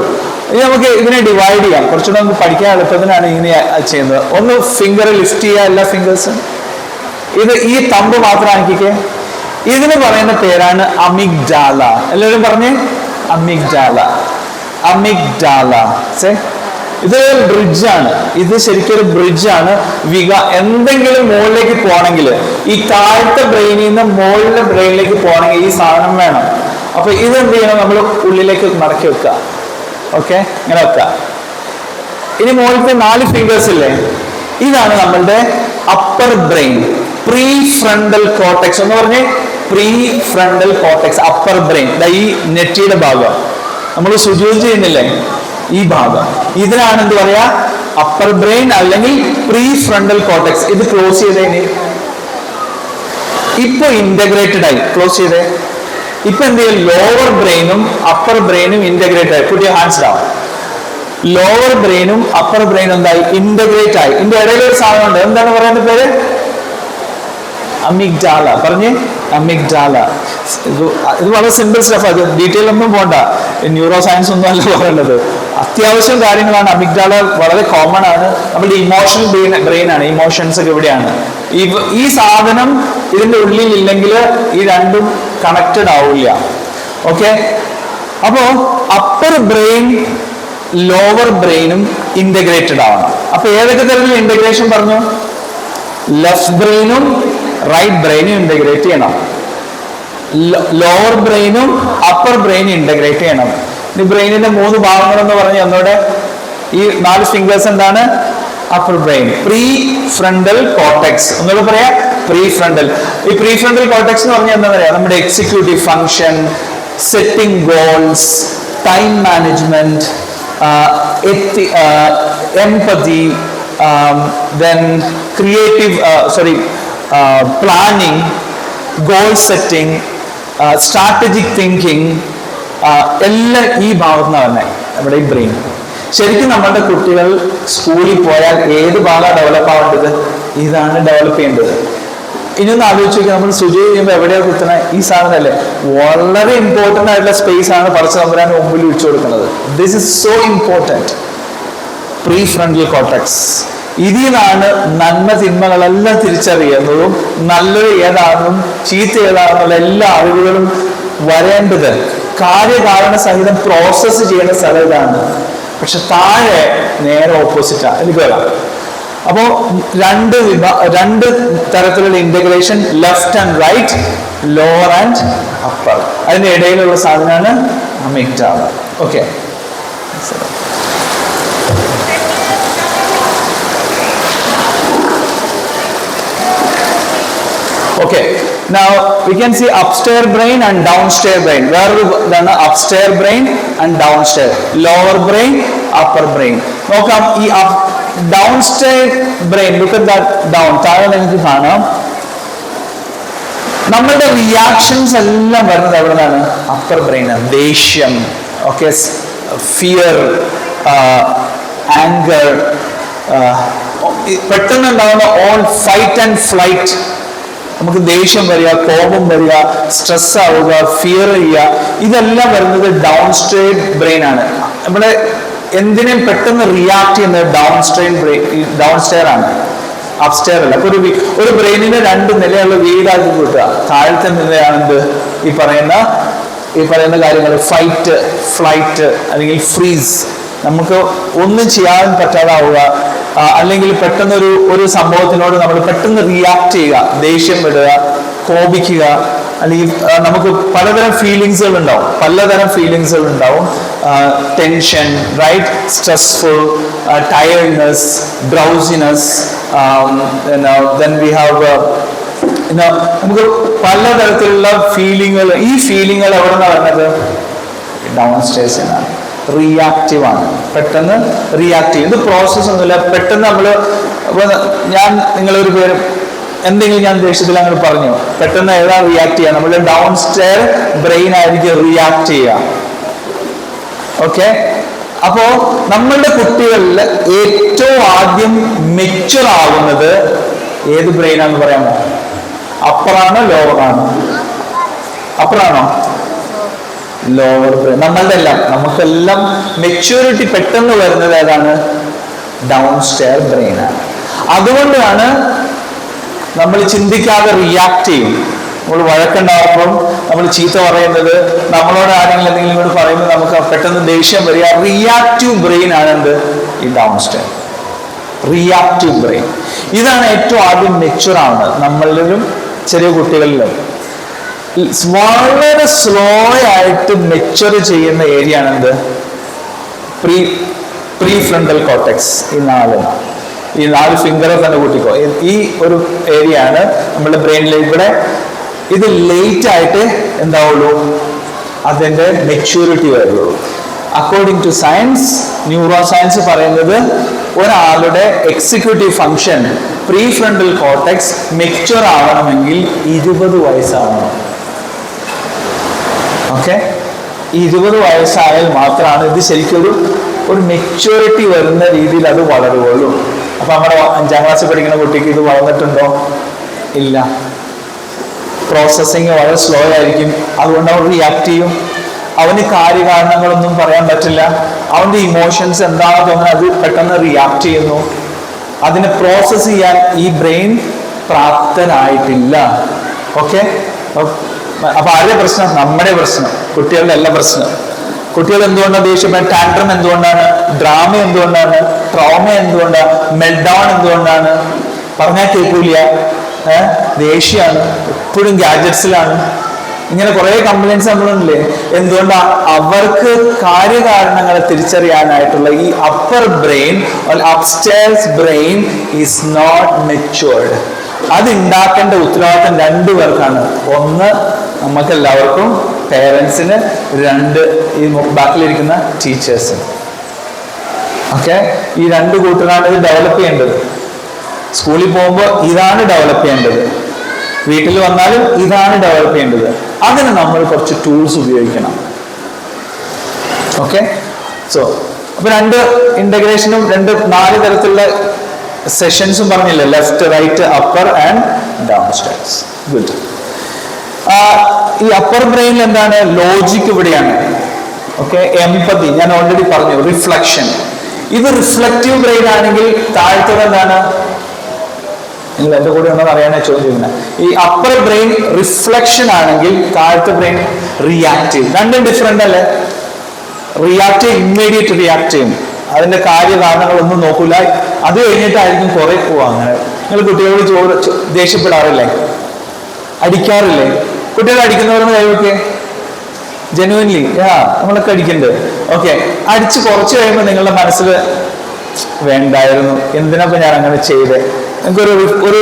ഇനി നമുക്ക് ഇതിനെ ഡിവൈഡ് ചെയ്യാം, കുറച്ചുകൂടെ നമുക്ക് പഠിക്കാൻ എളുപ്പത്തിനാണ് ഇങ്ങനെ ചെയ്യുന്നത്. ഒന്ന് ഫിംഗർ ലിഫ്റ്റ് ചെയ്യുക, എല്ലാ ഫിംഗേഴ്സും. ഈ തമ്പ് മാത്രം ആക്കിക്കേ. ഇതിന് പറയുന്ന പേരാണ് അമിഗ്ഡാല. എല്ലാവരും പറഞ്ഞേ, അമിഗ്ഡാല. ഇത് ബ്രിഡ്ജാണ്. ഇത് ശരിക്കും ഒരു ബ്രിഡ്ജാണ്. എന്തെങ്കിലും മുകളിലേക്ക് പോകണമെങ്കിൽ, ഈ താഴത്തെ ബ്രെയിനിൽ നിന്ന് മുകളിലെ ബ്രെയിനിലേക്ക് പോകണമെങ്കിൽ ഈ സാധനം വേണം. അപ്പൊ ഇതെന്ത് ചെയ്യണം? നമ്മൾ ഉള്ളിലേക്ക് മടക്കി വെക്കുക. ഓക്കെ, ഇങ്ങനെ വെക്കുക. ഇനി മുകളിലത്തെ 4 ഫിംഗേഴ്സ് ഇല്ലേ, ഇതാണ് നമ്മളുടെ upper brain, pre frontal cortex എന്ന് പറഞ്ഞ്. Pre frontal cortex, upper brain. ഈ നെറ്റിയുടെ ഭാഗം നമ്മൾ സുജൂദ് ചെയ്യുന്നില്ലേ, ഈ ഭാഗം, ഇതിനാണ് എന്ത് പറയാ? അപ്പർ ബ്രെയിൻ അല്ലെങ്കിൽ പ്രീ ഫ്രണ്ടൽ കോർട്ടെക്സ്. ഇത് ക്ലോസ് ചെയ്തേനി. ഇപ്പൊ ഇന്റഗ്രേറ്റഡ് ആയി. ക്ലോസ് ചെയ്തേ. ഇപ്പൊ എന്ത് ചെയ്യും? ലോവർ ബ്രെയിനും അപ്പർ ബ്രെയിനും ഇന്റഗ്രേറ്റ് ആയി. Put your hands down. Lower ബ്രെയിനും അപ്പർ ബ്രെയിനും എന്തായി? ഇന്റഗ്രേറ്റ് ആയി. ഇതിന്റെ ഇടയിൽ ഒരു സാധനം ഉണ്ട്, എന്താണ് പറയുന്ന പേര്? അമിഗ്ഡാല. പറഞ്ഞേ, അമിഗ്ഡാല. ഇത് വളരെ സിമ്പിൾ സ്റ്റഫ്. അത് ഡീറ്റെയിൽ ഒന്നും പോണ്ട, ന്യൂറോ സയൻസ് ഒന്നും അല്ല പറയുന്നത്. അത്യാവശ്യം കാര്യങ്ങളാണ്. അമിഗ്ഡാല വളരെ കോമൺ ആണ്. നമ്മുടെ ഇമോഷണൽ ബ്രെയിൻ ആണ്. ഇമോഷൻസ് ഒക്കെ ഇവിടെയാണ്. ഈ സാധനം ഇതിന്റെ ഉള്ളിൽ ഇല്ലെങ്കിൽ ഈ രണ്ടും കണക്റ്റഡ് ആവില്ല. ഓക്കെ, അപ്പോ അപ്പർ ബ്രെയിൻ ലോവർ ബ്രെയിനും ഇന്റഗ്രേറ്റഡ് ആവണം. അപ്പൊ ഏതൊക്കെ തരത്തിലുള്ള ഇന്റഗ്രേഷൻ പറഞ്ഞു? ലെഫ്റ്റ് ബ്രെയിനും റൈറ്റ് ബ്രെയിനും ഇന്റഗ്രേറ്റ് ചെയ്യണം. ലോവർ ബ്രെയിനും അപ്പർ ബ്രെയിനും ഇന്റഗ്രേറ്റ് ചെയ്യണം. ഈ ബ്രെയിനിന്റെ 3 ഭാഗങ്ങൾ എന്ന് പറഞ്ഞ് എന്നോടെ ഈ 4 ഫിംഗേഴ്സ് എന്താണ്? Upper brain, pre frontal cortex. ഒന്നുകൂടെ പറയാ, പ്രീ ഫ്രണ്ടൽ. ഈ പ്രീ ഫ്രണ്ടൽ കോർട്ടെക്സ് എന്ന് പറഞ്ഞാൽ എന്താ പറയാ? നമ്മുടെ executive function, setting goals, time management, empathy, then creative, planning, goal setting, strategic thinking, എല്ലാം ഈ ഭാഗത്ത് നിന്ന് തന്നെ നമ്മുടെ ഈ ബ്രെയിൻ. ശരിക്കും നമ്മളുടെ കുട്ടികൾ സ്കൂളിൽ പോയാൽ ഏത് ഭാഗമാണ് ഡെവലപ്പ് ആവേണ്ടത്? ഇതാണ് ഡെവലപ്പ് ചെയ്യേണ്ടത്. ഇനി ഒന്ന് ആലോചിച്ച് നോക്കിയാൽ, നമ്മൾ സുജയ് ചെയ്യുമ്പോൾ എവിടെയാണ് കുത്തുന്നത്? ഈ സാധനമല്ലേ? വളരെ ഇമ്പോർട്ടൻ്റ് ആയിട്ടുള്ള സ്പേസ് ആണ് പടച്ച തമ്പുരാൻ മുമ്പിൽ വെച്ചു കൊടുക്കുന്നത്. This is so important. Pre frontal cortex. ഇതിനാണ് നന്മ തിന്മകളെല്ലാം തിരിച്ചറിയുന്നതും നല്ലത് ഏതാണെന്നും ചീത്ത ഏതാണെന്നുള്ള എല്ലാ അറിവുകളും വരേണ്ടത്. കാര്യകാരണ സഹിതം പ്രോസസ്സ് ചെയ്യുന്ന സ്ഥലം ഇതാണ്. പക്ഷെ താഴെ നേരെ ഓപ്പോസിറ്റാണ്. എനിക്ക് വരാം. അപ്പോൾ രണ്ട് തരത്തിലുള്ള integration, left and right, lower and upper. അതിന്റെ ഇടയിലുള്ള സാധനമാണ് amygdala. Okay, okay, now we can see upstairs brain and downstairs brain. വേറൊരു ഇതാണ് upstairs brain and downstairs, lower brain, upper brain. നോക്കാം ഈ downstairs brain, look at that down, താഴെ നിങ്ങൾക്ക് കാണാം നമ്മളുടെ റിയാക്ഷൻസ് എല്ലാം വരുന്നത് എവിടെ നിന്നാണ്? Upper brain. ദേഷ്യം, ഓക്കെ, ഫിയർ, ആങ്കർ, പെട്ടെന്ന് ഉണ്ടാകുന്ന ഓൾ ഫൈറ്റ് ആൻഡ് ഫ്ലൈറ്റ്, നമുക്ക് ദേഷ്യം വരിക, കോപം വരിക, സ്ട്രെസ് ആവുക, ഫിയർ ചെയ്യുക, ഇതെല്ലാം വരുന്നത് ഡൗൺ സ്റ്റേർ ബ്രെയിൻ ആണ്. നമ്മുടെ എന്തിനേയും പെട്ടെന്ന് റിയാക്ട് ചെയ്യുന്നത് ഡൗൺ സ്റ്റെയർ ആണ്, അപ്സ്റ്റെയർ അല്ല. അപ്പൊ ഒരു ബ്രെയിനിന് 2 നിലയുള്ള വീടാക്കി കൂട്ടുക. താഴത്തെ നിലയാണെന്ത്? ഈ പറയുന്ന കാര്യങ്ങൾ, ഫൈറ്റ്, ഫ്ലൈറ്റ്, അല്ലെങ്കിൽ ഫ്രീസ്, നമുക്ക് ഒന്നും ചെയ്യാൻ പറ്റാതാവുക, അല്ലെങ്കിൽ പെട്ടെന്ന് ഒരു സംഭവത്തിനോട് നമ്മൾ പെട്ടെന്ന് റിയാക്ട് ചെയ്യുക, ദേഷ്യം വിടുക, കോപിക്കുക, അല്ലെങ്കിൽ നമുക്ക് പലതരം ഫീലിങ്സുകൾ ഉണ്ടാവും, tension, right, stressful, tiredness, drowsiness, then we have നമുക്ക് പലതരത്തിലുള്ള ഫീലിങ്ങുകൾ. ഈ ഫീലിങ്ങുകൾ എവിടെ നിന്നാണ് വരുന്നത്? ഡൗൺ സ്റ്റേഴ്സിനാണ്. റിയാക്റ്റീവ് ആണ്, പെട്ടെന്ന് റിയാക്ട് ചെയ്യും. ഇത് പ്രോസസ് ഒന്നുമില്ല, പെട്ടെന്ന് ഞാൻ നിങ്ങളൊരു പേര് എന്തെങ്കിലും ഞാൻ ദേഷ്യത്തിൽ അങ്ങനെ പറഞ്ഞു, പെട്ടെന്ന് ഏതാ റിയാക്ട് ചെയ്യുക? നമ്മുടെ ഡൗൺ സ്റ്റെയർ ബ്രെയിൻ ആയിരിക്കും റിയാക്ട് ചെയ്യുക. ഓക്കെ, അപ്പോ നമ്മളുടെ കുട്ടികളിൽ ഏറ്റവും ആദ്യം മെച്യൂർ ആവുന്നത് ഏത് ബ്രെയിനാന്ന് പറയാമോ? അപ്പറാണോ ലോവറാണോ? അപ്പറാണോ? Lower brain. നമുക്കെല്ലാം മെച്യൂരിറ്റി പെട്ടെന്ന് വരുന്നത് ഏതാണ്? ഡൗൺ സ്റ്റെയർ ബ്രെയിൻ ആണ്. അതുകൊണ്ടാണ് നമ്മൾ ചിന്തിക്കാതെ റിയാക്ട് ചെയ്യും. നമ്മൾ വഴക്കുണ്ടാകുമ്പോൾ, നമ്മൾ ചീത്ത പറയുന്നത്, നമ്മളോട് ആരെങ്കിലും എന്തെങ്കിലും കൂടി പറയുമ്പോൾ നമുക്ക് പെട്ടെന്ന് ദേഷ്യം വരിക. റിയാക്റ്റീവ് ബ്രെയിൻ ആണെന്ത്? ഈ ഡൗൺ സ്റ്റെയർ റിയാക്റ്റീവ് ബ്രെയിൻ. ഇതാണ് ഏറ്റവും ആദ്യം മെച്യൂർ ആവുന്നത് നമ്മളിലും ചെറിയ കുട്ടികളിലും. വളരെ സ്ലോ ആയിട്ട് മെച്യൂർ ചെയ്യുന്ന ഏരിയ ആണെന്ത്? Pre frontal cortex. ഈ 4 ഫിംഗറെ തന്നെ കൂട്ടിക്കോ. ഈ ഒരു ഏരിയ ആണ് നമ്മുടെ ബ്രെയിനിൽ. ഇവിടെ ഇത് ലേറ്റ് ആയിട്ട് എന്താവുള്ളൂ? അതിന്റെ മെച്യൂരിറ്റി വരുള്ളൂ. According two science, neuro science പറയുന്നത് ഒരാളുടെ executive function, pre frontal cortex mature ആവണമെങ്കിൽ 20 വയസ്സാവണം. ഓക്കെ, 20 വയസ്സായാൽ മാത്രമാണ് ഇത് ശരിക്കും ഒരു മെച്യൂരിറ്റി വരുന്ന രീതിയിൽ അത് വളരുകയുള്ളൂ. അപ്പൊ നമ്മുടെ 5ാം ക്ലാസ്സിൽ പഠിക്കുന്ന കുട്ടിക്ക് ഇത് വളർന്നിട്ടുണ്ടോ? ഇല്ല. പ്രോസസ്സിങ് വളരെ സ്ലോ ആയിരിക്കും. അതുകൊണ്ട് അവൻ റിയാക്ട് ചെയ്യും. അവന് കാര്യകാരണങ്ങളൊന്നും പറയാൻ പറ്റില്ല. അവന്റെ ഇമോഷൻസ് എന്താണോ തോന്നുന്നത് അത് പെട്ടെന്ന് റിയാക്ട് ചെയ്യുന്നു. അതിനെ പ്രോസസ് ചെയ്യാൻ ഈ ബ്രെയിൻ പ്രാപ്തനായിട്ടില്ല. ഓക്കെ, അപ്പൊ ആരുടെ പ്രശ്നം? നമ്മുടെ പ്രശ്നം, കുട്ടികളുടെ എല്ലാ പ്രശ്നം. കുട്ടികൾ എന്തുകൊണ്ടാണ് ദേഷ്യപ്പെടുന്നത്? ടാൻട്രം എന്തുകൊണ്ടാണ്? ഡ്രാമ എന്തുകൊണ്ടാണ്? ട്രോമ എന്തുകൊണ്ടാണ്? മെൽഡൗൺ എന്തുകൊണ്ടാണ്? പറഞ്ഞാൽ കേൾക്കൂല, ദേഷ്യമാണ്, എപ്പോഴും ഗാഡ്ജറ്റ്സിലാണ്. ഇങ്ങനെ കുറെ കംപ്ലൈൻറ്റ്സ് നമ്മളുണ്ടല്ലേ. എന്തുകൊണ്ടാണ്? അവർക്ക് കാര്യകാരണങ്ങളെ തിരിച്ചറിയാനായിട്ടുള്ള ഈ upper brain, upstairs brain is not matured. അത് ഉണ്ടാക്കേണ്ട ഉത്തരവാദിത്തം 2 പേർക്കാണ്. ഒന്ന് നമുക്ക് എല്ലാവർക്കും, പേരൻസിന്, 2 ഈ ബാക്കിലിരിക്കുന്ന ടീച്ചേഴ്സിന്. ഓക്കെ, ഈ 2 കൂട്ടരാണ് ഇത് ഡെവലപ്പ് ചെയ്യേണ്ടത്. സ്കൂളിൽ പോകുമ്പോൾ ഇതാണ് ഡെവലപ്പ് ചെയ്യേണ്ടത്, വീട്ടിൽ വന്നാലും ഇതാണ് ഡെവലപ്പ് ചെയ്യേണ്ടത്. അതിന് നമ്മൾ കുറച്ച് ടൂൾസ് ഉപയോഗിക്കണം. ഓക്കെ, സോ അപ്പൊ 2 ഇന്റഗ്രേഷനും 4 തരത്തിലുള്ള സെഷൻസും പറഞ്ഞില്ലേ? Left, right, upper and downstairs. Good. ഈ അപ്പർ ബ്രെയിനിൽ എന്താണ്? ലോജിക് ഇവിടെയാണ്. ഓക്കെ, എംപതി ഞാൻ ഓൾറെഡി പറഞ്ഞു, റിഫ്ലക്ഷൻ. ഇത് റിഫ്ലക്റ്റീവ് ബ്രെയിൻ ആണെങ്കിൽ താഴത്തത് എന്താണ്? നിങ്ങൾ എന്റെ കൂടെ ഒന്നും അറിയാനാ ചോദിക്കുന്നത്. ഈ അപ്പർ ബ്രെയിൻ റിഫ്ലക്ഷൻ ആണെങ്കിൽ താഴത്തെ ബ്രെയിൻ റിയാക്റ്റീവ്. 2 ഡിഫറെന്റ് അല്ലേ? റിയാക്റ്റീവ് ഇമ്മീഡിയറ്റ് റിയാക്ട് ചെയ്യും, അതിന്റെ കാര്യകാരണങ്ങളൊന്നും നോക്കൂല, അത് കഴിഞ്ഞിട്ടായിരിക്കും കുറെ പോവാ. അങ്ങനെ നിങ്ങൾ കുട്ടികളോട് ദേഷ്യപ്പെടാറില്ലേ, അടിക്കാറില്ലേ? കുട്ടികൾ അടിക്കുന്നവരെന്ന് കഴിവൊക്കെ ജെനുവൻലി നമ്മളൊക്കെ അടിക്കുന്നുണ്ട്. ഓക്കെ, അടിച്ച് കുറച്ച് കഴിയുമ്പോൾ നിങ്ങളുടെ മനസ്സിൽ വേണ്ടായിരുന്നു, എന്തിനപ്പോ ഞാൻ അങ്ങനെ ചെയ്തേ, നിങ്ങൾക്കൊരു ഒരു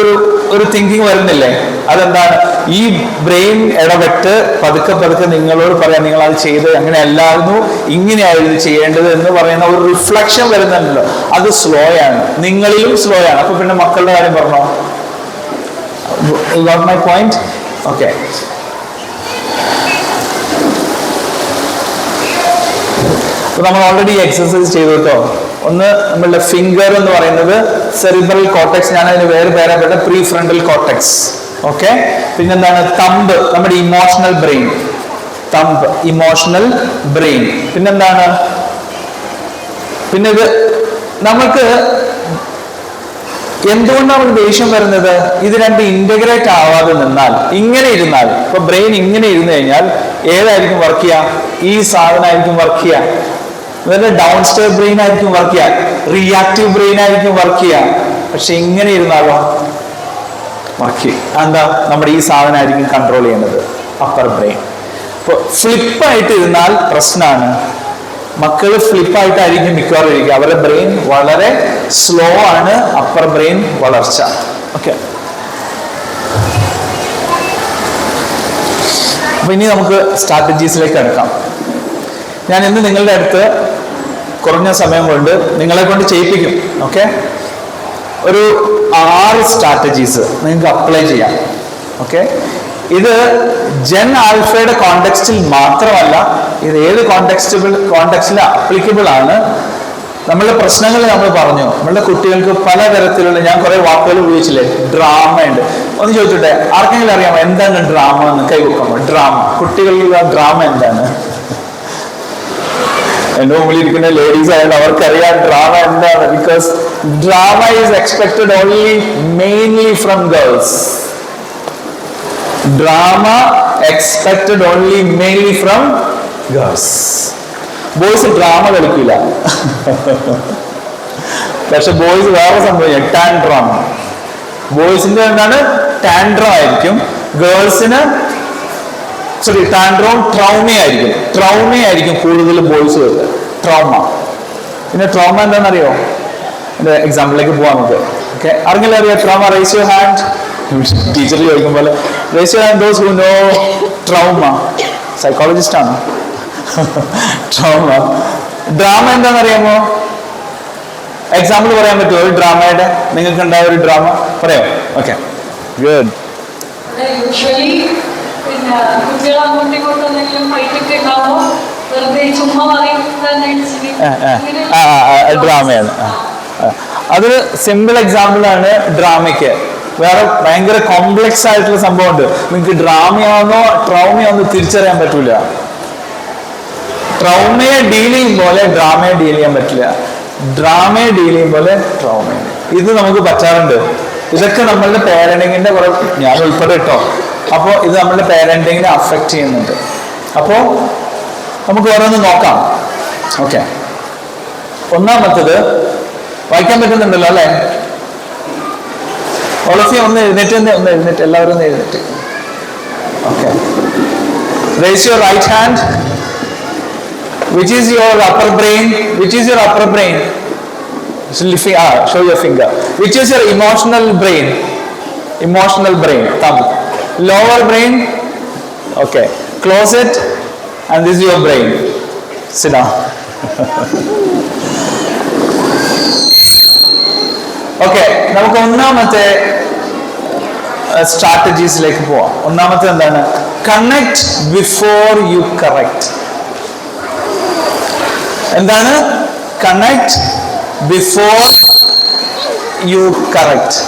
ഒരു തിങ്കിങ് വരുന്നില്ലേ? അതെന്താണ്? ഈ ബ്രെയിൻ ഇടപെട്ട് പതുക്കെ പതുക്കെ നിങ്ങളോട് പറയാം, നിങ്ങൾ അത് ചെയ്ത് അങ്ങനെയല്ലായിരുന്നു, ഇങ്ങനെയായിരുന്നു ചെയ്യേണ്ടത് എന്ന് പറയുന്ന ഒരു റിഫ്ലക്ഷൻ വരുന്നുണ്ടല്ലോ, അത് സ്ലോ ആണ്, നിങ്ങളിലും സ്ലോ ആണ്. അപ്പൊ പിന്നെ മക്കളുടെ കാര്യം പറഞ്ഞോ? Got my point? ഓക്കെ, അപ്പൊ നമ്മൾ ഓൾറെഡി എക്സസൈസ് ചെയ്തു കേട്ടോ. ഒന്ന് നമ്മളുടെ ഫിംഗർ എന്ന് പറയുന്നത് സെറിബ്രൽ കോർട്ടെക്സ്, ഞാൻ അതിന് വേറെ പേരപ്പെട്ട പ്രീ ഫ്രണ്ടൽ കോർട്ടെക്സ്. ഓക്കെ, പിന്നെന്താണ്? തമ്പ്, നമ്മുടെ emotional brain, thumb emotional brain. പിന്നെന്താണ്? പിന്നെ ഇത് നമുക്ക് എന്തുകൊണ്ടാണ് ദേഷ്യം വരുന്നത്? ഇത് രണ്ട് ഇന്റഗ്രേറ്റ് ആവാതെ നിന്നാൽ, ഇങ്ങനെ ഇരുന്നാൽ, ഇപ്പൊ ബ്രെയിൻ ഇങ്ങനെ ഇരുന്ന് കഴിഞ്ഞാൽ ഏതായിരിക്കും വർക്ക് ചെയ്യുക? ഈ സാധനമായിരിക്കും വർക്ക് ചെയ്യുക. ഡൗൺ സ്റ്റെയർ ബ്രെയിൻ ആയിരിക്കും വർക്ക് ചെയ്യുക, റിയാക്റ്റീവ് ബ്രെയിൻ ആയിരിക്കും വർക്ക് ചെയ്യുക. പക്ഷെ ഇങ്ങനെ ഇരുന്നാലോ വർക്ക് ചെയ്യും. എന്താ? നമ്മുടെ ഈ സാധനമായിരിക്കും കൺട്രോൾ ചെയ്യുന്നത്, അപ്പർ ബ്രെയിൻ. ഇപ്പൊ ഫ്ലിപ്പായിട്ട് ഇരുന്നാൽ പ്രശ്നമാണ്. മക്കള് ഫ്ലിപ്പായിട്ടായിരിക്കും മിക്കവാറും ഇരിക്കുക, അവരുടെ ബ്രെയിൻ വളരെ സ്ലോ ആണ്, അപ്പർ ബ്രെയിൻ വളർച്ച. ഓക്കെ, അപ്പൊ ഇനി നമുക്ക് സ്ട്രാറ്റജീസിലേക്ക് എടുക്കാം. ഞാൻ ഇന്ന് നിങ്ങളുടെ അടുത്ത് കുറഞ്ഞ സമയം കൊണ്ട് നിങ്ങളെ കൊണ്ട് ചെയ്യിപ്പിക്കും. ഓക്കെ, ഒരു 6 സ്ട്രാറ്റജീസ് നിങ്ങൾക്ക് അപ്ലൈ ചെയ്യാം. ഓക്കെ, ഇത് ജെൻ ആൽഫയുടെ കോണ്ടെക്സ്റ്റിൽ മാത്രമല്ല, ഇത് ഏത് കോണ്ടെക്സ്റ്റിൽ അപ്ലിക്കബിൾ ആണ്. നമ്മളുടെ പ്രശ്നങ്ങൾ നമ്മൾ പറഞ്ഞു, നമ്മളുടെ കുട്ടികൾക്ക് പലതരത്തിലുള്ള, ഞാൻ കുറെ വാക്കുകൾ ഉപയോഗിച്ചില്ലേ, ഡ്രാമ ഉണ്ട്. ഒന്ന് ചോദിച്ചോട്ടെ, ആർക്കെങ്കിലും അറിയാമോ എന്താണ് ഡ്രാമ എന്ന്? കൈവെക്കാമോ? ഡ്രാമ, കുട്ടികളുടെ ഡ്രാമ എന്താണ്? എന്റെ മുമ്പിൽ ഇരിക്കുന്ന ലേഡീസ് ആയാലും അവർക്കറിയാം ഡ്രാമ എന്താണ്. Because drama is expected only mainly from girls. Drama expected only mainly from girls. Boys drama കളിക്കില്ല. പക്ഷെ ബോയ്സ് വേറെ സംഭവിക്കാം, ടാൻഡ്രം. ബോയ്സിന്റെ എന്താണ്? ടാൻഡ്രം ആയിരിക്കും. ഗേൾസിന് ടാൻഡ്രോം ട്രൗമയായിരിക്കും. ട്രൗമയായിരിക്കും കൂടുതൽ ബോയ്സ് വരുന്നത്, ട്രോമ. പിന്നെ ട്രോമ എന്താണെന്നറിയോ? എന്റെ എക്സാമ്പിളിലേക്ക് പോവാം നമുക്ക്. ഓക്കെ, ആർക്കെങ്കിലും അറിയാം trauma? Raise your hand. Teacher ചോദിക്കും പോലെ raise your hand those who know trauma. Psychologist ആണ്. ട്രോമ. ഡ്രാമ എന്താണെന്നറിയാമോ? എക്സാമ്പിൾ പറയാൻ പറ്റുമോ ഒരു ഡ്രാമയുടെ? നിങ്ങൾക്ക് ഉണ്ടായ ഒരു ഡ്രാമ പറയാമോ? Okay, good. പിന്നെ കുട്ടികൾ അങ്ങോട്ടും ഇങ്ങോട്ടും എന്തെങ്കിലും ഫൈറ്റൊക്കെ ഉണ്ടാവുമ്പോൾ വെറുതെ ചുമ്മാ ഡ്രാമയാണ്. അതൊരു സിമ്പിൾ എക്സാമ്പിൾ ആണ് ഡ്രാമയ്ക്ക്. വേറെ ഭയങ്കര കോംപ്ലക്സ് ആയിട്ടുള്ള സംഭവം ഉണ്ട്. നിങ്ങൾക്ക് ഡ്രാമയാണോ ട്രൗമയാണോ തിരിച്ചറിയാൻ പറ്റൂല. ട്രൗമയെ ഡീൽ ചെയ്യും പോലെ ഡ്രാമയെ ഡീൽ ചെയ്യാൻ പറ്റില്ല. ഡ്രാമയെ ഡീൽ ചെയ്യും പോലെ ട്രൗമയെ. ഇത് നമുക്ക് പറ്റാറുണ്ട്. ഇതൊക്കെ നമ്മളുടെ പേരന്റിങ്ങിന്റെ കുറെ, ഞാൻ ഉൾപ്പെടെ കേട്ടോ. അപ്പോൾ ഇത് നമ്മളുടെ പേരന്റിങ്ങിനെ അഫക്റ്റ് ചെയ്യുന്നുണ്ട്. അപ്പോൾ നമുക്ക് ഓരോന്ന് നോക്കാം. ഓക്കെ, ഒന്നാമത്തത് വായിക്കാൻ പറ്റുന്നുണ്ടല്ലോ അല്ലെ? ഓളഫി ഒന്ന് എഴുന്നേറ്റ് എല്ലാവരും ഒന്ന് എഴുന്നേറ്റ്. Okay, raise your right hand. Which is your upper brain? Which is your upper brain? Show your finger. Which is your emotional brain? Emotional brain, thumb. Lower brain. Okay, close it, and this is your brain. Sit down. Okay, നമുക്ക് ഒന്നാമത്തെ സ്ട്രാറ്റജീസിലേക്ക് പോവാം. ഒന്നാമത്തെ എന്താണ്? Connect before you correct. എന്താണ്? Connect before you correct.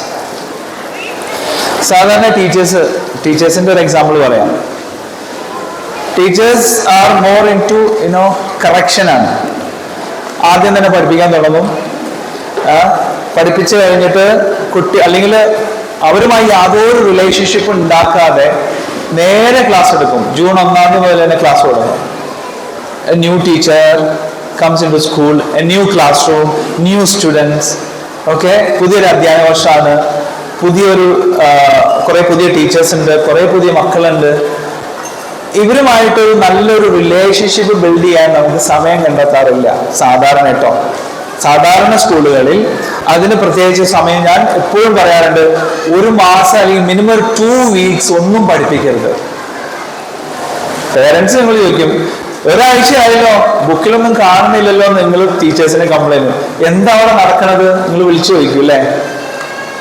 സാധാരണ ടീച്ചേഴ്സിന്റെ ഒരു എക്സാമ്പിൾ പറയാം. Teachers are more into correction ആണ്. ആദ്യം തന്നെ പഠിപ്പിക്കാൻ തുടങ്ങും. പഠിപ്പിച്ചു കഴിഞ്ഞിട്ട് കുട്ടി അല്ലെങ്കിൽ അവരുമായി യാതൊരു റിലേഷൻഷിപ്പ് ഉണ്ടാക്കാതെ നേരെ ക്ലാസ് എടുക്കും. ജൂൺ 1 മുതൽ തന്നെ ക്ലാസ് തുടങ്ങും. A new teacher comes into school, a new classroom, new students. Okay, പുതിയൊരു അധ്യയന വർഷമാണ്, കുറെ പുതിയ ടീച്ചേഴ്സ് ഉണ്ട്, കുറെ പുതിയ മക്കളുണ്ട്. ഇവരുമായിട്ടൊരു നല്ലൊരു റിലേഷൻഷിപ്പ് ബിൽഡ് ചെയ്യാൻ നമുക്ക് സമയം കണ്ടെത്താറില്ല സാധാരണ കേട്ടോ. സാധാരണ സ്കൂളുകളിൽ അതിന് പ്രത്യേകിച്ച് സമയം, ഞാൻ എപ്പോഴും പറയാറുണ്ട്, ഒരു മാസം അല്ലെങ്കിൽ മിനിമം 2 വീക്സ് ഒന്നും പഠിപ്പിക്കരുത്. പേരൻസ് നിങ്ങൾ ചോദിക്കും, ഒരാഴ്ച ആയല്ലോ ബുക്കിലൊന്നും കാണുന്നില്ലല്ലോ എന്ന് നിങ്ങൾ ടീച്ചേഴ്സിനെ കംപ്ലൈന്റ്, എന്താ അവിടെ നടക്കണത് നിങ്ങൾ വിളിച്ചു ചോദിക്കും അല്ലേ?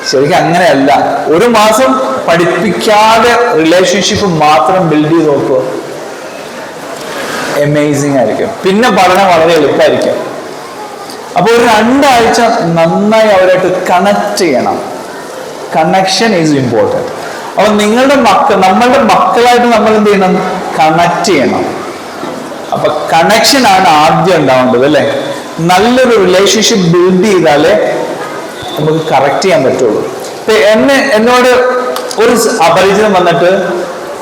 ശരിക്കും അങ്ങനെയല്ല. ഒരു മാസം പഠിപ്പിക്കാതെ റിലേഷൻഷിപ്പ് മാത്രം ബിൽഡ് ചെയ്ത് നോക്കുക, അമേസിങ് ആയിരിക്കും. പിന്നെ പഠനം വളരെ എളുപ്പമായിരിക്കും. അപ്പൊ ഒരു 2 ആഴ്ച നന്നായി അവരായിട്ട് കണക്ട് ചെയ്യണം. Connection is important. അപ്പൊ നമ്മളുടെ മക്കളായിട്ട് നമ്മൾ എന്ത് ചെയ്യണം? കണക്ട് ചെയ്യണം. അപ്പൊ കണക്ഷൻ ആണ് ആദ്യം ഉണ്ടാവേണ്ടത് അല്ലെ? നല്ലൊരു റിലേഷൻഷിപ്പ് ബിൽഡ് ചെയ്താലേ നമുക്ക് കറക്റ്റ് ചെയ്യാൻ പറ്റുള്ളൂ. ഇപ്പൊ എന്നോട് ഒരു അപരിചിതം വന്നിട്ട്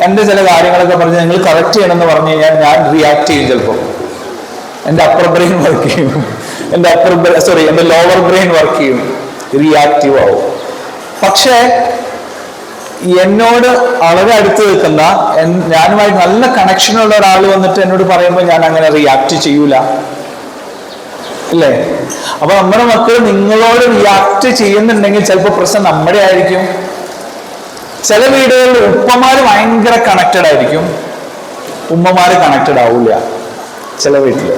എൻ്റെ ചില കാര്യങ്ങളൊക്കെ പറഞ്ഞ് നിങ്ങൾ കറക്റ്റ് ചെയ്യണമെന്ന് പറഞ്ഞു കഴിഞ്ഞാൽ ഞാൻ റിയാക്ട് ചെയ്യും. ചിലപ്പോൾ എൻ്റെ അപ്പർ ബ്രെയിൻ വർക്ക് ചെയ്യും, എൻ്റെ ലോവർ ബ്രെയിൻ വർക്ക് ചെയ്യും, റിയാക്റ്റീവ് ആവും. പക്ഷേ എന്നോട് വളരെ അടുത്ത് നിൽക്കുന്ന ഞാനുമായി നല്ല കണക്ഷനുള്ള ഒരാൾ വന്നിട്ട് എന്നോട് പറയുമ്പോൾ ഞാൻ അങ്ങനെ റിയാക്ട് ചെയ്യൂല അല്ലേ? അപ്പൊ നമ്മുടെ മക്കൾ നിങ്ങളോട് റിയാക്ട് ചെയ്യുന്നുണ്ടെങ്കിൽ ചിലപ്പോൾ പ്രശ്നം നമ്മുടെ ആയിരിക്കും. ചില വീടുകളിൽ ഉപ്പമാര് ഭയങ്കര കണക്റ്റഡ് ആയിരിക്കും, ഉമ്മമാര് കണക്റ്റഡ് ആവില്ല ചില വീട്ടില്.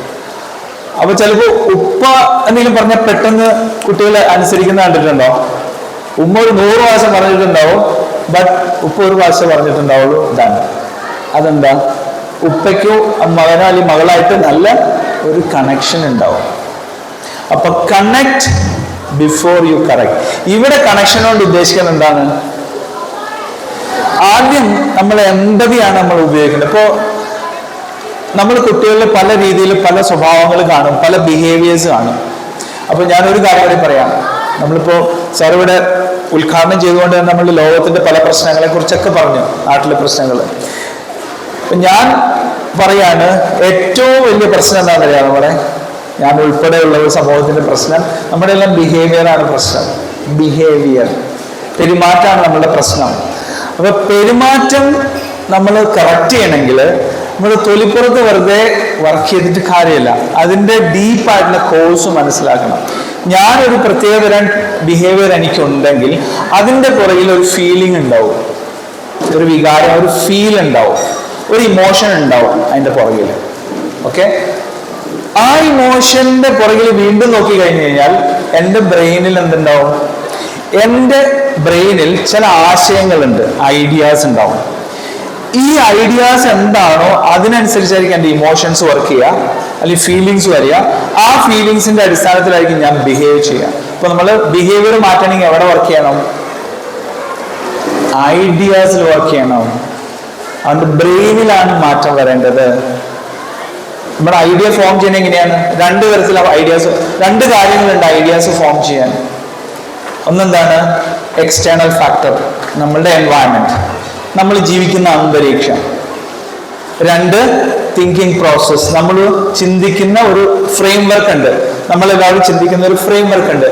അപ്പൊ ചിലപ്പോ ഉപ്പ എന്തെങ്കിലും പറഞ്ഞാൽ പെട്ടെന്ന് കുട്ടികളെ അനുസരിക്കുന്ന കണ്ടിട്ടുണ്ടോ? ഉമ്മ ഒരു 100 പ്രാവശ്യം പറഞ്ഞിട്ടുണ്ടാവും, ബട്ട് ഉപ്പ ഒരു പ്രാവശ്യം പറഞ്ഞിട്ടുണ്ടാവുള്ളൂ. ഇതാണ് അതെന്താ? ഉപ്പയ്ക്കോ മകനോ അല്ലെങ്കിൽ മകളായിട്ട് നല്ല ഒരു കണക്ഷൻ ഉണ്ടാവും. അപ്പൊ കണക്ട് ബിഫോർ യു കറക്റ്റ്. ഇവിടെ കണക്ഷൻ കൊണ്ട് ഉദ്ദേശിക്കുന്നത് എന്താണ്? ആദ്യം നമ്മൾ എമ്പതിയാണ് നമ്മൾ ഉപയോഗിക്കുന്നത്. ഇപ്പോ നമ്മൾ കുട്ടികളിൽ പല രീതിയിൽ പല സ്വഭാവങ്ങൾ കാണും, പല ബിഹേവിയേഴ്സ് കാണും. അപ്പൊ ഞാനൊരു കാര്യം കൂടി പറയാം. നമ്മളിപ്പോ സാർ ഇവിടെ ഉദ്ഘാടനം ചെയ്തുകൊണ്ട് നമ്മൾ ലോകത്തിന്റെ പല പ്രശ്നങ്ങളെ കുറിച്ചൊക്കെ പറഞ്ഞു, നാട്ടിലെ പ്രശ്നങ്ങൾ. ഞാൻ പറയാണ്, ഏറ്റവും വലിയ പ്രശ്നം എന്താണെന്ന് അറിയാം? ഞാൻ ഉൾപ്പെടെയുള്ള ഒരു സമൂഹത്തിന്റെ പ്രശ്നം നമ്മുടെ എല്ലാം ബിഹേവിയറാണ് പ്രശ്നം. ബിഹേവിയർ, പെരുമാറ്റമാണ് നമ്മുടെ പ്രശ്നം. അപ്പൊ പെരുമാറ്റം നമ്മൾ കറക്റ്റ് ചെയ്യണമെങ്കിൽ നമ്മൾ തൊലിപ്പുറത്ത് വെറുതെ വർക്ക് ചെയ്തിട്ട് കാര്യമില്ല, അതിന്റെ ഡീപ്പായിട്ടുള്ള കോഴ്സ് മനസ്സിലാക്കണം. ഞാനൊരു പ്രത്യേക തരം ബിഹേവിയർ എനിക്കുണ്ടെങ്കിൽ അതിന്റെ പുറകിൽ ഒരു ഫീലിംഗ് ഉണ്ടാവും, ഒരു വികാരം, ഒരു ഫീൽ ഉണ്ടാവും, ഒരു ഇമോഷൻ ഉണ്ടാവും അതിന്റെ പുറകിൽ. ഓക്കെ, ആ ഇമോഷന്റെ പുറകിൽ വീണ്ടും നോക്കി കഴിഞ്ഞു കഴിഞ്ഞാൽ എൻ്റെ ബ്രെയിനിൽ എന്തുണ്ടാവും? എൻ്റെ ബ്രെയിനിൽ ചില ആശയങ്ങളുണ്ട്, ഐഡിയാസ് ഉണ്ടാവും. ഈ ഐഡിയാസ് എന്താണോ അതിനനുസരിച്ചായിരിക്കും എൻ്റെ ഇമോഷൻസ് വർക്ക് ചെയ്യുക, അല്ലെങ്കിൽ ഫീലിങ്സ് വരിക. ആ ഫീലിങ്സിന്റെ അടിസ്ഥാനത്തിലായിരിക്കും ഞാൻ ബിഹേവ് ചെയ്യുക. അപ്പൊ നമ്മൾ ബിഹേവിയർ മാറ്റണമെങ്കിൽ എവിടെ വർക്ക് ചെയ്യണം? ഐഡിയാസിൽ വർക്ക് ചെയ്യണം. അതുകൊണ്ട് ബ്രെയിനിലാണ് മാറ്റം വരേണ്ടത്. നമ്മുടെ ഐഡിയ ഫോം ചെയ്യുന്നത് എങ്ങനെയാണ്? 2 തരത്തിലുള്ള ഐഡിയാസ്, 2 കാര്യങ്ങളുണ്ട് ഐഡിയാസ് ഫോം ചെയ്യാൻ. ഒന്നെന്താണ്? എക്സ്റ്റേണൽ ഫാക്ടർ, നമ്മളുടെ എൻവയൺമെന്റ്, നമ്മൾ ജീവിക്കുന്ന അന്തരീക്ഷം. 2, തിങ്കിങ് പ്രോസസ്, നമ്മൾ ചിന്തിക്കുന്ന ഒരു ഫ്രെയിം വർക്ക് ഉണ്ട്. നമ്മളെല്ലാവരും ചിന്തിക്കുന്ന ഒരു ഫ്രെയിം വർക്ക് ഉണ്ട്.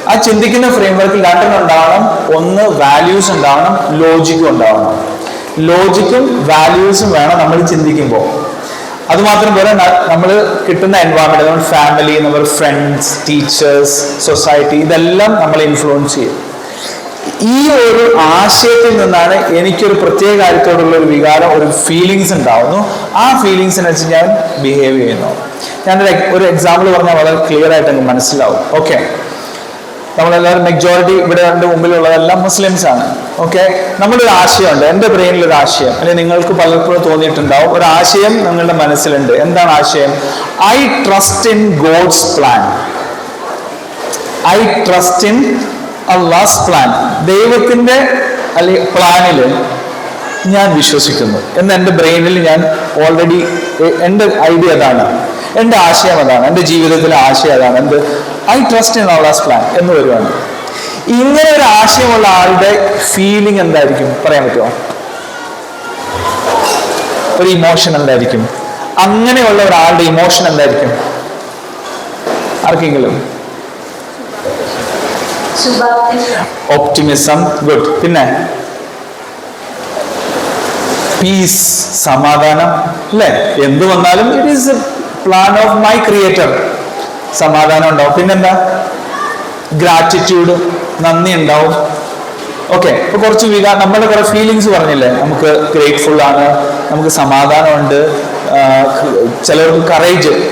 ആ ചിന്തിക്കുന്ന ഫ്രെയിം വർക്കിൽ 2 ഉണ്ടാവണം. ഒന്ന് വാല്യൂസ് ഉണ്ടാവണം, ലോജിക്കും ഉണ്ടാവണം. ലോജിക്കും വാല്യൂസും വേണം നമ്മൾ ചിന്തിക്കുമ്പോൾ. അതുമാത്രം പോലെ നമ്മൾ കിട്ടുന്ന എൻവയൺമെന്റ്, നമ്മൾ ഫാമിലി, നമ്മുടെ ഫ്രണ്ട്സ്, ടീച്ചേഴ്സ്, സൊസൈറ്റി, ഇതെല്ലാം നമ്മളെ ഇൻഫ്ലുവൻസ് ചെയ്യും. ഈ ഒരു ആശയത്തിൽ നിന്നാണ് എനിക്കൊരു പ്രത്യേക കാര്യത്തോടുള്ള ഒരു വികാരം, ഒരു ഫീലിങ്സ് ഉണ്ടാവുന്നു. ആ ഫീലിങ്സിനനുസരിച്ച് ഞാൻ ബിഹേവ് ചെയ്യുന്നു. ഞാനൊരു എക്സാമ്പിൾ പറഞ്ഞാൽ വളരെ ക്ലിയർ ആയിട്ട് അങ്ങ് മനസ്സിലാവും. ഓക്കെ, നമ്മളെല്ലാവരും മെജോറിറ്റി ഇവിടെ എൻ്റെ മുമ്പിലുള്ളതെല്ലാം മുസ്ലിംസ് ആണ്. ഓക്കെ, നമ്മുടെ ഒരു ആശയമുണ്ട്, എൻ്റെ ബ്രെയിനിൽ ഒരു ആശയം, അല്ലെങ്കിൽ നിങ്ങൾക്ക് പലപ്പോഴും തോന്നിയിട്ടുണ്ടാവും ഒരു ആശയം നിങ്ങളുടെ മനസ്സിലുണ്ട്. എന്താണ് ആശയം? I trust in God's plan. I trust in Allah's plan. ദൈവത്തിന്റെ അല്ലെങ്കിൽ പ്ലാനിൽ ഞാൻ വിശ്വസിക്കുന്നു എന്ന് എൻ്റെ ബ്രെയിനിൽ ഞാൻ ഓൾറെഡി, എൻ്റെ ഐഡിയ അതാണ്, എൻ്റെ ആശയം അതാണ്, എൻ്റെ ജീവിതത്തിലെ ആശയം അതാണ്. എന്ത്? I trust in Allah's plan എന്ന് വരുവാണ്. ഇങ്ങനെ ഒരു ആശയമുള്ള ആളുടെ ഫീലിംഗ് എന്തായിരിക്കും പറയാൻ പറ്റുമോ? ഒരു ഇമോഷൻ എന്തായിരിക്കും? അങ്ങനെയുള്ള ഒരാളുടെ ഇമോഷൻ എന്തായിരിക്കും? ആർക്കെങ്കിലും ഓപ്റ്റിമിസം, ഗുഡ്. പിന്നെ പീസ്, സമാധാനം, അല്ലേ? എന്ത് വന്നാലും it is plan of my creator, സമാധാനം ഉണ്ടാവും. പിന്നെന്താ? ഗ്രാറ്റിറ്റ്യൂഡ്, നന്ദി ഉണ്ടാവും. ഓക്കെ, ഇപ്പൊ കുറച്ച് നമ്മുടെ കുറെ ഫീലിങ്സ് പറഞ്ഞില്ലേ? നമുക്ക് ഗ്രേറ്റ്ഫുൾ ആണ്, നമുക്ക് സമാധാനമുണ്ട്, ചിലർക്ക്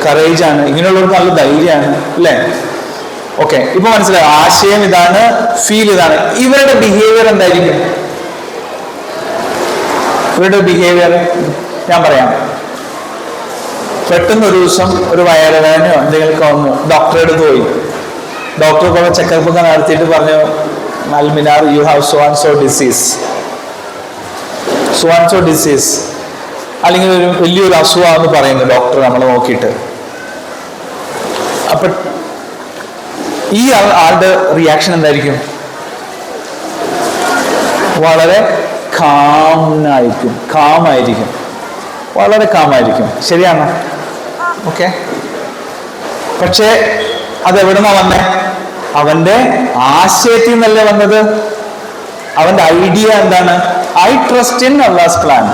കറേജ് ആണ്, ഇങ്ങനെയുള്ളവർക്ക് നല്ല ധൈര്യമാണ്, അല്ലേ? ഓക്കെ, ഇപ്പൊ മനസ്സിലായി. ആശയം ഇതാണ്, ഫീൽ ഇതാണ്. ഇവരുടെ ബിഹേവിയർ എന്തായിരിക്കും? ഇവരുടെ ബിഹേവിയർ ഞാൻ പറയാം. പെട്ടെന്ന് ഒരു ദിവസം ഒരു വയറുവേദനയോ എന്തെങ്കിലുമൊക്കെ വന്നു, ഡോക്ടറെ അടുത്ത് പോയി. ഡോക്ടർ കുറെ ചെക്കപ്പ് ഒക്കെ നടത്തിയിട്ട് പറഞ്ഞു, അൽമിനാർ, you have so and so disease, അല്ലെങ്കിൽ ഒരു വലിയൊരു അസുഖമാണെന്ന് പറയുന്നു ഡോക്ടർ നമ്മളെ നോക്കിയിട്ട്. അപ്പൊ ഈ ആളുടെ റിയാക്ഷൻ എന്തായിരിക്കും? വളരെ കാമായിരിക്കും, വളരെ കാമായിരിക്കും. ശരിയാണോ? ഓക്കെ. പക്ഷേ അതെവിടുന്നാ വന്നേ? അവന്റെ ആശയത്തിൽ നിന്നല്ലേ വന്നത്. അവന്റെ ഐഡിയ എന്താണ്? ഐ ട്രസ്റ്റ് ഇൻ അല്ലാഹ്സ് പ്ലാൻ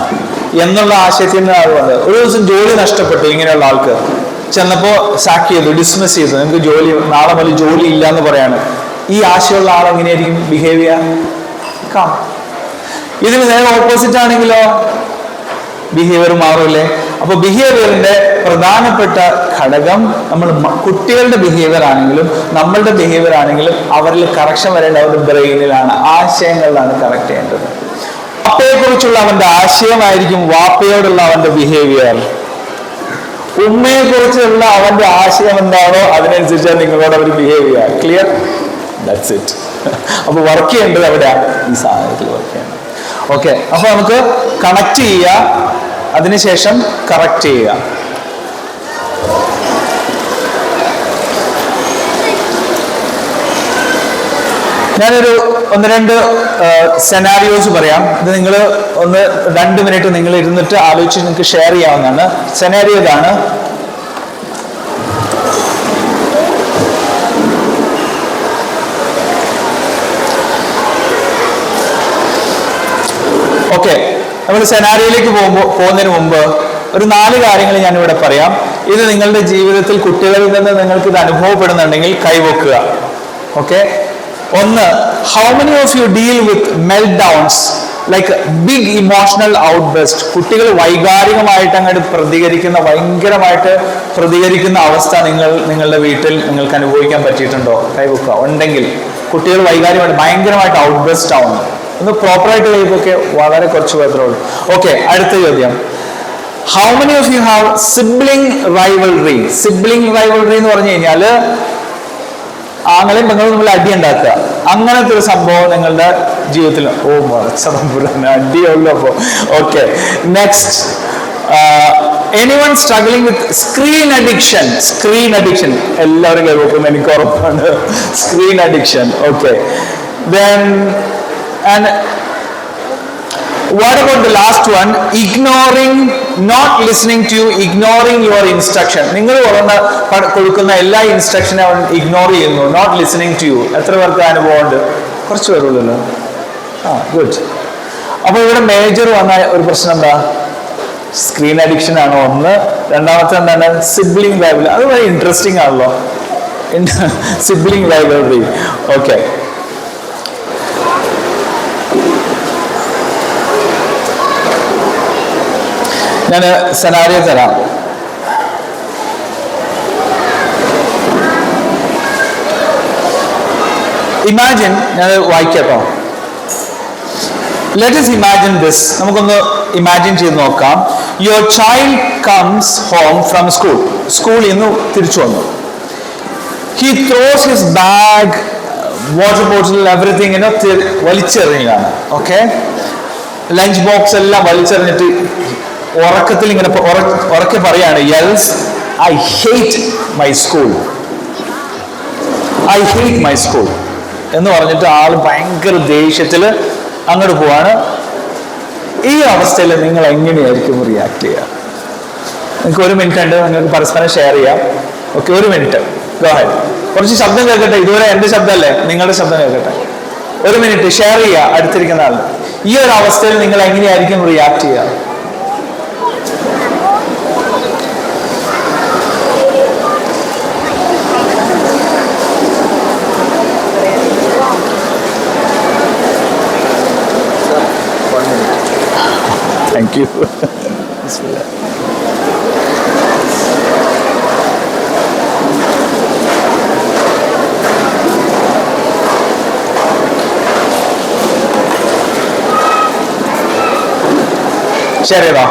എന്നുള്ള ആശയത്തിൽ നിന്നാണ് വന്നത്. ഒരു ദിവസം ജോലി നഷ്ടപ്പെട്ടു ഇങ്ങനെയുള്ള ആൾക്ക്. ചെന്നപ്പോ സാക്ക് ചെയ്തു, ഡിസ്മിസ് ചെയ്തു. നിങ്ങൾക്ക് ജോലി, നാളെ മുതൽ ജോലി ഇല്ല എന്ന് പറയാണ്. ഈ ആശയമുള്ള ആൾ എങ്ങനെയായിരിക്കും ബിഹേവ് ചെയ്യാൻ? ഇതിന് നേരെ ഓപ്പോസിറ്റ് ആണെങ്കിലോ ബിഹേവിയർ മാറൂലേ? അപ്പൊ ബിഹേവിയറിന്റെ പ്രധാനപ്പെട്ട ഘടകം നമ്മൾ കുട്ടികളുടെ ബിഹേവിയർ ആണെങ്കിലും നമ്മളുടെ ബിഹേവിയർ ആണെങ്കിലും അവരിൽ കറക്ഷൻ വരേണ്ട അവരുടെ ബ്രെയിനിലാണ്, ആശയങ്ങളിലാണ് കറക്റ്റ് ചെയ്യേണ്ടത്. വാപ്പയെ കുറിച്ചുള്ള അവന്റെ ആശയമായിരിക്കും വാപ്പയോടുള്ള അവന്റെ ബിഹേവിയർ. ഉമ്മയെ കുറിച്ചുള്ള അവന്റെ ആശയം എന്താണോ അതിനനുസരിച്ചാണ് നിങ്ങളോട് അവർ ബിഹേവ് ചെയ്യുക. ക്ലിയർ? That's it. അപ്പൊ വർക്ക് ചെയ്യേണ്ടത് എവിടെയാ? ഈ സാധനത്തിൽ വർക്ക് ചെയ്യണം. ഓക്കെ, അപ്പൊ നമുക്ക് കണക്ട് ചെയ്യുക, അതിനുശേഷം കറക്റ്റ് ചെയ്യുക. ഞാനൊരു 1-2 സെനാരിയോസ് പറയാം. ഇത് നിങ്ങൾ 1-2 മിനിറ്റ് നിങ്ങൾ ഇരുന്നിട്ട് ആലോചിച്ച് നിങ്ങൾക്ക് ഷെയർ ചെയ്യാവുന്നതാണ്. സെനാരിയോ ഇതാണ്. ഓക്കെ, നമ്മൾ സെനാരിയോയിലേക്ക് പോകുന്നതിന് മുമ്പ് ഒരു 4 കാര്യങ്ങൾ ഞാനിവിടെ പറയാം. ഇത് നിങ്ങളുടെ ജീവിതത്തിൽ കുട്ടികളിൽ നിന്ന് നിങ്ങൾക്ക് ഇത് അനുഭവപ്പെടുന്നുണ്ടെങ്കിൽ കൈവെക്കുക. Okay, 1, how many of you deal with meltdowns, like big emotional outburst? കുട്ടികൾ വൈകാരികമായിട്ട് അങ്ങോട്ട് ഭയങ്കരമായിട്ട് പ്രതികരിക്കുന്ന അവസ്ഥ നിങ്ങളുടെ വീട്ടിൽ നിങ്ങൾക്ക് അനുഭവിക്കാൻ പറ്റിയിട്ടുണ്ടോ? കൈവെക്കുക. ഉണ്ടെങ്കിൽ കുട്ടികൾ വൈകാരികമായിട്ട് ഭയങ്കരമായിട്ട് ഔട്ട്ബസ്റ്റ് ആവുന്നു. ഒന്ന് പ്രോപ്പറായിട്ട് കൈവെക്കെ വളരെ കുറച്ച് പേർക്കുള്ളൂ. ഓക്കെ, അടുത്ത ചോദ്യം. How many of you have sibling rivalry? Sibling rivalry എന്ന് പറഞ്ഞു കഴിഞ്ഞാൽ ആങ്ങളെയും പെങ്ങളും തമ്മിൽ അടി ഉണ്ടാക്കുക, അങ്ങനത്തെ ഒരു സംഭവം നിങ്ങളുടെ ജീവിതത്തിൽ? ഓ മറച്ചതമ്പുരാൻ, അടിയുള്ളൂ. അപ്പോ ഓക്കെ, നെക്സ്റ്റ്. എനിവൺ സ്ട്രഗ്ലിംഗ് വിത്ത് സ്ക്രീൻ അഡിക്ഷൻ? സ്ക്രീൻ അഡിക്ഷൻ എല്ലാവരും കേൾക്കും, എനിക്ക് ഉറപ്പാണ്. Screen addiction. Okay, then and what about the last one? Ignoring, not listening to you, ignoring your instruction. നിങ്ങൾ കൊടുക്കുന്ന എല്ലാ ഇൻസ്ട്രക്ഷനും അവൻ ഇഗ്നോർ ചെയ്യുന്നു, നോട്ട് ലിസണിങ് ടു യു. എത്ര പേർക്ക് അനുഭവമുണ്ട്? കുറച്ച് പേരുള്ളൂ. ഗുഡ്. അപ്പൊ ഇവിടെ മേജർ വന്ന ഒരു പ്രശ്നം എന്താ? സ്ക്രീൻ അഡിക്ഷൻ ആണ് ഒന്ന്. രണ്ടാമത്തെ എന്താണ്? Sibling rivalry. അത് വളരെ ഇൻട്രസ്റ്റിംഗ് ആണല്ലോ, സിബ്ലിംഗ് റൈവലറി. ഓക്കെ, ഞാൻ സെനാരിയോ തരാം. ഇമാജിൻ, ഞാൻ വായിക്കട്ടോ. Let us imagine this. നമുക്കൊന്ന് ഇമാജിൻ ചെയ്ത് നോക്കാം. Your child comes home from school. സ്കൂളിൽ നിന്ന് തിരിച്ചു വന്നു. He throws his bag, water bottle, everything വലിച്ചെറിയുകയാണ്. ഓക്കെ, ലഞ്ച് ബോക്സ് എല്ലാം വലിച്ചെറിഞ്ഞിട്ട് ഉറക്കത്തിൽ ഇങ്ങനെ ഉറക്കെ പറയാണ്, yells, I hate my school, I hate my school എന്ന് പറഞ്ഞിട്ട് ആള് ഭയങ്കര ദേഷ്യത്തിൽ അങ്ങോട്ട് പോവാണ്. ഈ അവസ്ഥയിൽ നിങ്ങൾ എങ്ങനെയായിരിക്കും റിയാക്ട് ചെയ്യുക? നിങ്ങൾക്ക് 1 മിനിറ്റ് ഉണ്ട്, നിങ്ങൾക്ക് പരസ്പരം ഷെയർ ചെയ്യാം. Okay, 1 minute. Go ahead. കുറച്ച് ശബ്ദം കേൾക്കട്ടെ. ഇതുവരെ എന്റെ ശബ്ദമല്ലേ, നിങ്ങളുടെ ശബ്ദം കേൾക്കട്ടെ. ഒരു മിനിറ്റ് ഷെയർ ചെയ്യുക അടുത്തിരിക്കുന്ന ആൾ. ഈ ഒരു അവസ്ഥയിൽ നിങ്ങൾ എങ്ങനെയായിരിക്കും റിയാക്ട് ചെയ്യുക? Thank you. ശരിടാ,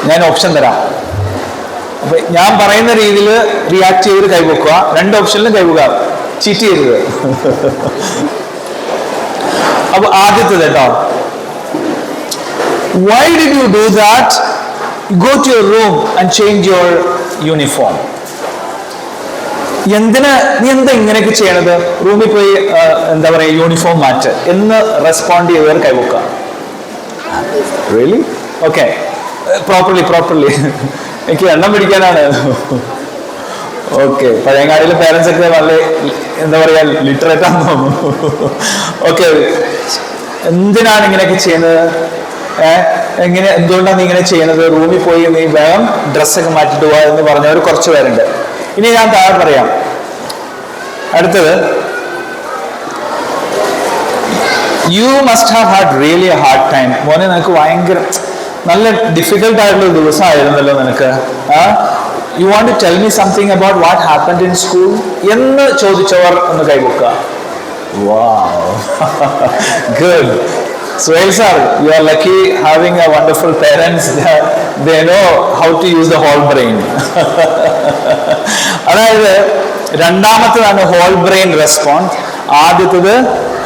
ഞാൻ ഓപ്ഷൻ തരാം. അപ്പൊ ഞാൻ പറയുന്ന രീതിയിൽ റിയാക്ട് ചെയ്ത് കൈവെക്കുക. 2 ഓപ്ഷനിലും കൈവെക്കുക, ചീറ്റ് ചെയ്യരുത്. അപ്പൊ ആദ്യത്തേത് കേട്ടോ, why did you do that? Go to your room and change your uniform. എന്തിനാ നീ എന്താ ഇങ്ങനെയൊക്കെ ചെയ്യണത്? റൂമിൽ പോയി എന്താ പറയുക, യൂണിഫോം മാറ്റ് എന്ന് റെസ്പോണ്ട് ചെയ്തവർ കൈവെക്കുക. റിയലി? ഓക്കെ, പ്രോപ്പർലി എനിക്ക് എണ്ണം പിടിക്കാനാണ്. ഓക്കെ, പഴയങ്ങാടിയിലെ പേരൻസ് ഒക്കെ വളരെ എന്താ പറയുക, ലിറ്ററേറ്റ് ആണെന്ന് തോന്നുന്നു. ഓക്കെ, എന്തിനാണ് ഇങ്ങനെയൊക്കെ ചെയ്യുന്നത്? എന്തുകൊണ്ടാണ് നീ ഇങ്ങനെ ചെയ്യുന്നത്? റൂമിൽ പോയി നീ വേഗം ഡ്രസ്സൊക്കെ മാറ്റിട്ട് പോവാ എന്ന് പറഞ്ഞവർ കുറച്ച് പേരുണ്ട്. ഇനി ഞാൻ താഴെ പറയാം. അടുത്തത്, you must have had really a hard time. മോനെ, നിനക്ക് ഭയങ്കര നല്ല ഡിഫിക്കൽട്ട് ആയിട്ടുള്ള ദിവസമായിരുന്നല്ലോ നിനക്ക്. You want to tell me something about what happened in school എന്ന് ചോദിച്ചവർ ഒന്ന് കൈവെക്കുക. Wow, good. Suhail sir, you are lucky having a wonderful parents. They know how to use the whole brain. അതായത് രണ്ടാമത്തേതാണ് ഹോൾ ബ്രെയിൻ റെസ്പോൺസ്. ആദ്യത്തേത്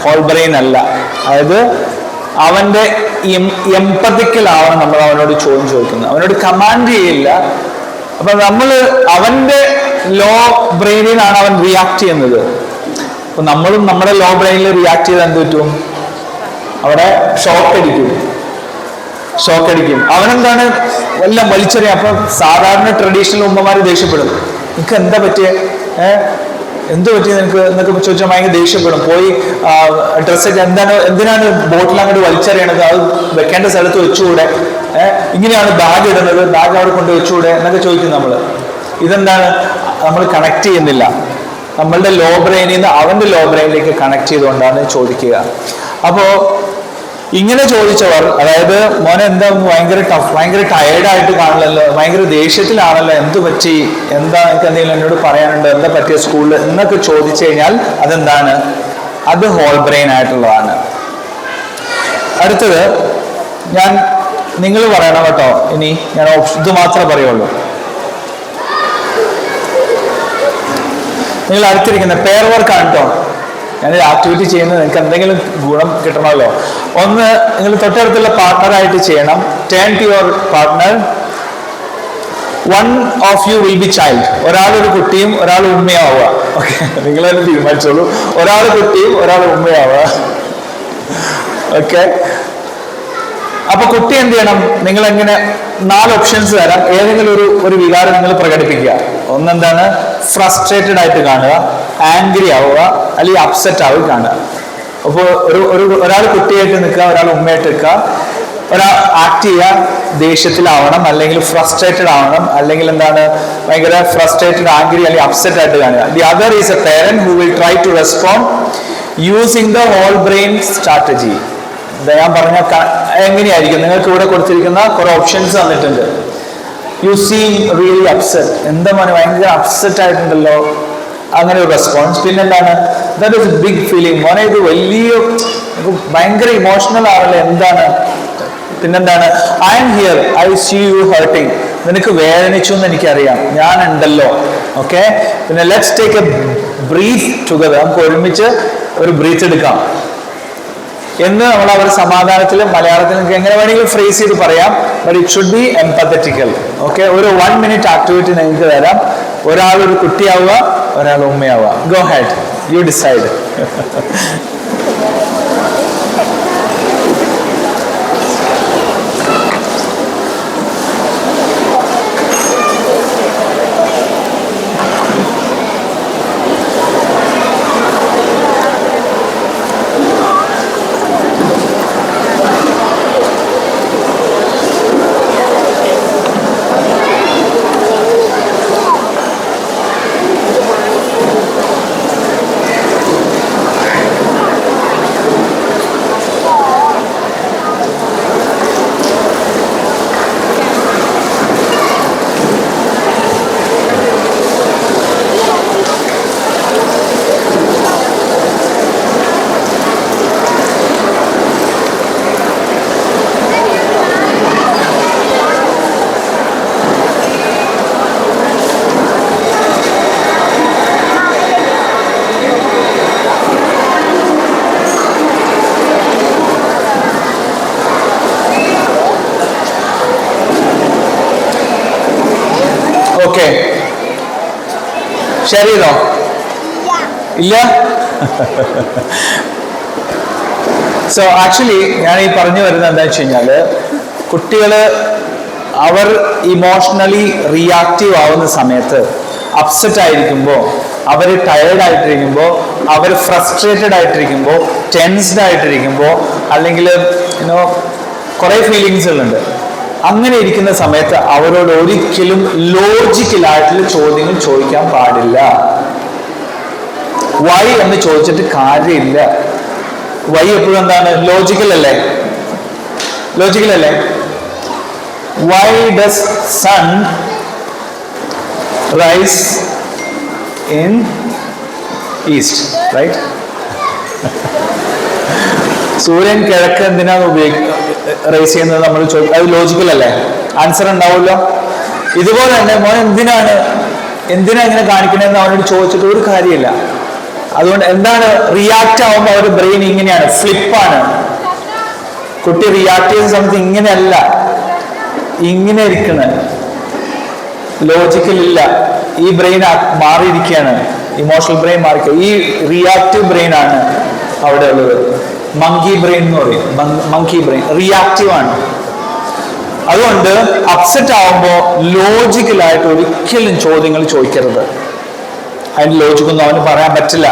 ഹോൾ ബ്രെയിൻ അല്ല. അതായത് അവന്റെ എംപതിക്കലാവണം നമ്മൾ അവനോട് ചോദ്യം ചോദിക്കുന്നത്. അവനോട് കമാൻഡ് ചെയ്യില്ല. അപ്പൊ നമ്മൾ അവന്റെ ലോ ബ്രെയിനിലാണ് അവൻ റിയാക്ട് ചെയ്യുന്നത്. അപ്പൊ നമ്മളും നമ്മുടെ ലോ ബ്രെയിനിൽ റിയാക്ട് ചെയ്ത് എന്ത് പറ്റും? അവിടെ ഷോക്ക് അടിക്കും. അവനെന്താണ് എല്ലാം വലിച്ചെറിയാം. അപ്പൊ സാധാരണ ട്രഡീഷണൽ ഉമ്മമാര് ദേഷ്യപ്പെടും. നിനക്ക് എന്താ പറ്റിയ എന്ത് പറ്റി നിനക്ക് എന്നൊക്കെ ചോദിച്ചാൽ ഭയങ്കര ദേഷ്യപ്പെടും. പോയി ഡ്രസ്സൊക്കെ എന്തിനാണ് ബോട്ടിൽ അങ്ങോട്ട് വലിച്ചെറിയണത്? അത് വെക്കേണ്ട സ്ഥലത്ത് വെച്ചുകൂടെ? ഇങ്ങനെയാണ് ബാഗ് ഇടുന്നത്, ബാഗ് അവിടെ കൊണ്ട് വെച്ചുകൂടെ എന്നൊക്കെ ചോദിക്കും നമ്മള്. ഇതെന്താണ്? നമ്മൾ കണക്ട് ചെയ്യുന്നില്ല. നമ്മളുടെ ലോ ബ്രെയിനിൽ നിന്ന് അവന്റെ ലോ ബ്രെയിനിലേക്ക് കണക്ട് ചെയ്തുകൊണ്ടാണ് ചോദിക്കുക. അപ്പോ ഇങ്ങനെ ചോദിച്ചവർ, അതായത് മോനെ എന്താ ഭയങ്കര ടഫ്, ഭയങ്കര ടയേർഡായിട്ട് കാണണല്ലോ, ഭയങ്കര ദേഷ്യത്തിലാണല്ലോ, എന്ത് പറ്റി, എന്താ എനിക്ക് എന്തെങ്കിലും എന്നോട് പറയാനുണ്ടോ, എന്താ പറ്റിയ സ്കൂളിൽ എന്നൊക്കെ ചോദിച്ചു കഴിഞ്ഞാൽ അതെന്താണ്? അത് ഹോൾ ബ്രെയിൻ ആയിട്ടുള്ളതാണ്. അടുത്തത് നിങ്ങൾ പറയണം കേട്ടോ. ഇനി ഞാൻ ഇത് മാത്രമേ പറയുള്ളൂ. നിങ്ങൾ അടുത്തിരിക്കുന്ന പെയർ വർക്കാണ് കേട്ടോ. ഞാനൊരു ആക്ടിവിറ്റി ചെയ്യുന്നത് നിങ്ങൾക്ക് എന്തെങ്കിലും ഗുണം കിട്ടണമല്ലോ. ഒന്ന്, നിങ്ങൾ തൊട്ടടുത്തുള്ള പാർട്ട്ണറായിട്ട് ചെയ്യണം. Turn to your partner. One of you will be child. ഒരാളൊരു കുട്ടിയും ഒരാൾ ഉമ്മയാവുക. ഓക്കെ, നിങ്ങൾ തന്നെ തീരുമാനിച്ചോളൂ. ഒരാൾ കുട്ടിയും ഒരാൾ ഉമ്മയാവുക. ഓക്കെ, അപ്പൊ കുട്ടി എന്ത് ചെയ്യണം? നിങ്ങൾ എങ്ങനെ 4 ഓപ്ഷൻസ് തരാം. ഏതെങ്കിലും ഒരു വികാരം നിങ്ങൾ പ്രകടിപ്പിക്കുക. ഒന്നെന്താണ്? ഫ്രസ്ട്രേറ്റഡ് ആയിട്ട് കാണുക, ആംഗ്രി ആവുക, അല്ലെങ്കിൽ അപ്സെറ്റ് ആവുക കാണുക. അപ്പോൾ ഒരാൾ കുട്ടിയായിട്ട് നിൽക്കുക, ഒരാൾ ഉമ്മയായിട്ട് നിൽക്കുക. ഒരാൾ ആക്ട് ചെയ്യുക ദേഷ്യത്തിലാവണം, അല്ലെങ്കിൽ ഫ്രസ്ട്രേറ്റഡ് ആവണം, അല്ലെങ്കിൽ എന്താണ് ഭയങ്കര ഫ്രസ്ട്രേറ്റഡ്, ആംഗ്രി, അല്ലെങ്കിൽ അപ്സെറ്റ് ആയിട്ട് കാണുക. The other is a parent who will try to respond using the whole brain strategy. ഞാൻ പറഞ്ഞ എങ്ങനെയായിരിക്കും? നിങ്ങൾക്ക് ഇവിടെ കൊടുത്തിരിക്കുന്ന കുറെ ഓപ്ഷൻസ് തന്നിട്ടുണ്ട്. You seem really upset. എന്താ മോനെ ഭയങ്കര അപ്സെറ്റ് ആയിട്ടുണ്ടല്ലോ, അങ്ങനെ ഒരു റെസ്പോൺസ്. പിന്നെന്താണ്? That is big feeling. മോനെ ഇത് വലിയ ഭയങ്കര ഇമോഷണൽ ആണല്ലോ, എന്താണ്? പിന്നെന്താണ്? I'm here, I see you hurting. നിനക്ക് വേദനിച്ചു എന്ന് എനിക്കറിയാം, ഞാൻ ഉണ്ടല്ലോ. ഓക്കെ, പിന്നെ let's take A breath together. നമുക്ക് ഒരുമിച്ച് ഒരു ബ്രീത്ത് എടുക്കാം എന്ന് നമ്മൾ അവർ സമാധാനത്തിൽ മലയാളത്തിൽ എങ്ങനെ വേണമെങ്കിലും ഫ്രേസ് ചെയ്ത് പറയാം. But it should be empathetical. Okay, ഒരു 1 മിനിറ്റ് ആക്ടിവിറ്റി നിങ്ങൾക്ക് തരാം. ഒരാൾ ഒരു കുട്ടിയാവുക, ഒരാൾ ഉമ്മയാവുക. Go head, you decide. Share ചെയ്തോ? ഇല്ല. സോ ആക്ച്വലി ഞാൻ ഈ പറഞ്ഞു വരുന്നത് എന്താ വെച്ച് കഴിഞ്ഞാല്, കുട്ടികള് അവർ ഇമോഷണലി റിയാക്റ്റീവ് ആവുന്ന സമയത്ത്, അപ്സെറ്റ് ആയിരിക്കുമ്പോൾ, അവർ ടയേർഡ് ആയിട്ടിരിക്കുമ്പോൾ, അവർ ഫ്രസ്ട്രേറ്റഡ് ആയിട്ടിരിക്കുമ്പോൾ, ടെൻസ്ഡ് ആയിട്ടിരിക്കുമ്പോൾ, അല്ലെങ്കിൽ കുറേ ഫീലിങ്സുകളുണ്ട്. അങ്ങനെ ഇരിക്കുന്ന സമയത്ത് അവരോട് ഒരിക്കലും ലോജിക്കലായിട്ടുള്ള ചോദ്യങ്ങൾ ചോദിക്കാൻ പാടില്ല. വൈ എന്ന് ചോദിച്ചിട്ട് കാര്യമില്ല. വൈ എപ്പോഴും എന്താണ്? ലോജിക്കൽ അല്ലേ? ലോജിക്കൽ അല്ലേ? Why does sun rise in east, right? സൂര്യൻ കിഴക്ക് എന്തിനാണ് റൈസ് ചെയ്യുന്നത് നമ്മൾ ചോദിക്കും. അത് ലോജിക്കൽ അല്ലേ? ആൻസർ ഉണ്ടാവുമല്ലോ. ഇതുപോലെ തന്നെ മോൻ എന്തിനാ ഇങ്ങനെ കാണിക്കണമെന്ന് അവനോട് ചോദിച്ചിട്ട് ഒരു കാര്യമില്ല. അതുകൊണ്ട് എന്താണ് റിയാക്ട് ആവുമ്പോൾ അവരുടെ ബ്രെയിൻ ഇങ്ങനെയാണ്, ഫ്ലിപ്പാണ്. കുട്ടി റിയാക്ട് ചെയ്യുന്ന സമയത്ത് ഇങ്ങനെയല്ല, ഇങ്ങനെ ഇരിക്കണ, ലോജിക്കൽ ഇല്ല. ഈ ബ്രെയിൻ മാറിയിരിക്കുകയാണ്, ഇമോഷണൽ ബ്രെയിൻ മാറിക്കുക. ഈ റിയാക്റ്റീവ് ബ്രെയിൻ ആണ് അവിടെ ഉള്ളത്. മങ്കി ബ്രെയിൻ എന്ന് പറയും. മങ്കി ബ്രെയിൻ റിയാക്റ്റീവ് ആണ്. അതുകൊണ്ട് അപ്സെറ്റ് ആവുമ്പോൾ ലോജിക്കലായിട്ട് ഒരിക്കലും ചോദ്യങ്ങൾ ചോദിക്കരുത്. അതിന്റെ ലോജിക്കൊന്നും അവന് പറയാൻ പറ്റില്ല.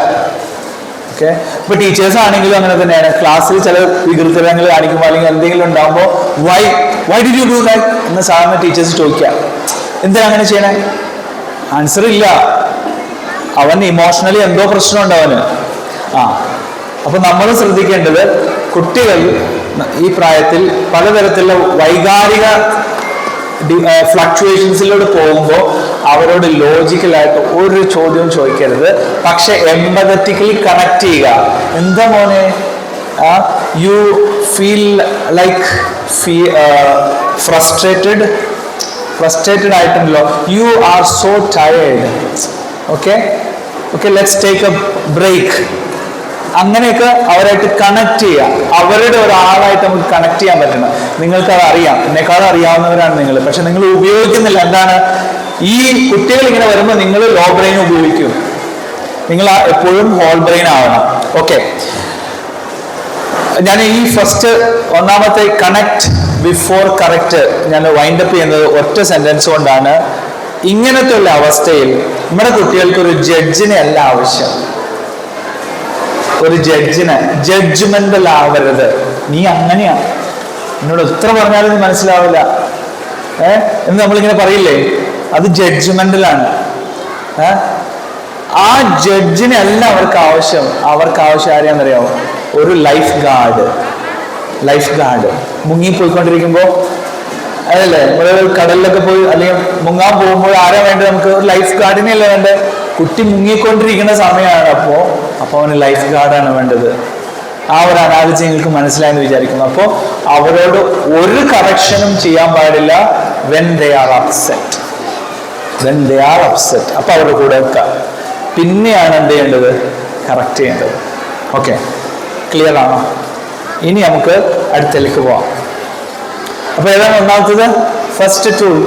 ഓക്കെ. ഇപ്പൊ ടീച്ചേഴ്സ് ആണെങ്കിലും അങ്ങനെ തന്നെയാണ്. ക്ലാസ്സിൽ ചില വികൃതങ്ങൾ കാണിക്കുമ്പോൾ അല്ലെങ്കിൽ എന്തെങ്കിലും ഉണ്ടാകുമ്പോൾ why did you do that എന്ന് സാധാരണ ടീച്ചേഴ്സ് ചോദിക്കുക. എന്തിനാ അങ്ങനെ ചെയ്യണേ? ആൻസർ ഇല്ല. അവൻ ഇമോഷണലി എന്തോ പ്രശ്നമുണ്ട് അവന്. അപ്പൊ നമ്മൾ ശ്രദ്ധിക്കേണ്ടത്, കുട്ടികൾ ഈ പ്രായത്തിൽ പലതരത്തിലുള്ള വൈകാരിക ഫ്ലക്ച്വേഷൻസിലൂടെ പോകുമ്പോൾ അവരോട് ലോജിക്കലായിട്ട് ഒരു ചോദ്യവും ചോദിക്കരുത്. പക്ഷെ എംപതറ്റിക്കലി കണക്ട് ചെയ്യുക. എന്താ മോനെ, യു ഫീൽ ലൈക്ക് ഫ്രസ്ട്രേറ്റഡ് ആയിട്ടുണ്ടല്ലോ, you are so tired, okay, let's take a break. അങ്ങനെയൊക്കെ അവരായിട്ട് കണക്ട് ചെയ്യുക. അവരുടെ ഒരാളായിട്ട് നമുക്ക് കണക്ട് ചെയ്യാൻ പറ്റണം. നിങ്ങൾക്കത് അറിയാം, എന്നെക്കാളും അറിയാവുന്നവരാണ് നിങ്ങൾ. പക്ഷെ നിങ്ങൾ ഉപയോഗിക്കുന്നില്ല. എന്താണ്? ഈ കുട്ടികൾ ഇങ്ങനെ വരുമ്പോൾ നിങ്ങൾ ലോ ബ്രെയിൻ ഉപയോഗിക്കും. നിങ്ങൾ എപ്പോഴും ഹോൾ ബ്രെയിൻ ആവണം. ഓക്കെ. ഞാൻ ഈ ഒന്നാമത്തെ കണക്ട് ബിഫോർ കറക്റ്റ് ഞാൻ വൈൻഡപ്പ് ചെയ്യുന്നത് ഒറ്റ സെന്റൻസ് കൊണ്ടാണ്. ഇങ്ങനത്തെ ഉള്ള അവസ്ഥയിൽ നമ്മുടെ കുട്ടികൾക്ക് ഒരു ജഡ്ജിനെ അല്ല ആവശ്യം. ഒരു ജഡ്ജിനെ, ജഡ്ജ്മെന്റൽ ആവരുത്. നീ അങ്ങനെയാ, എന്നോട് എത്ര പറഞ്ഞാലും നീ മനസ്സിലാവില്ല എന്ന് നമ്മളിങ്ങനെ പറയില്ലേ, അത് ജഡ്ജ്മെന്റലാണ്. ആ ജഡ്ജിനെ അല്ല അവർക്ക് ആവശ്യം. അവർക്ക് ആവശ്യം ആരെയാണെന്നറിയാമോ? ഒരു ലൈഫ് ഗാർഡ്. മുങ്ങിപ്പോയിക്കൊണ്ടിരിക്കുമ്പോൾ അതല്ലേ, നമ്മൾ കടലിലൊക്കെ പോയി അല്ലെങ്കിൽ മുങ്ങാൻ പോകുമ്പോൾ ആരാ വേണ്ടത്? നമുക്ക് ഒരു ലൈഫ് ഗാർഡിനെ അല്ലേ വേണ്ടത്? കുട്ടി മുങ്ങിക്കൊണ്ടിരിക്കുന്ന സമയമാണ്. അപ്പോൾ അവന് ലൈഫ് ഗാർഡാണ് വേണ്ടത്. ആ ഒരു അനാലിസിസ് നിങ്ങൾക്ക് മനസ്സിലായെന്ന് വിചാരിക്കുന്നു. അപ്പോൾ അവരോട് ഒരു കറക്ഷനും ചെയ്യാൻ പാടില്ല. When they are upset. അപ്പൊ അവരുടെ കൂടെ വെക്കുക. പിന്നെയാണ് എന്ത് ചെയ്യേണ്ടത്? കറക്റ്റ് ചെയ്യേണ്ടത്. ഓക്കെ, ക്ലിയർ ആണോ? ഇനി നമുക്ക് അടുത്തേക്ക് പോവാം. അപ്പൊ ഏതാണ് ഒന്നാമത്തത്? First tool,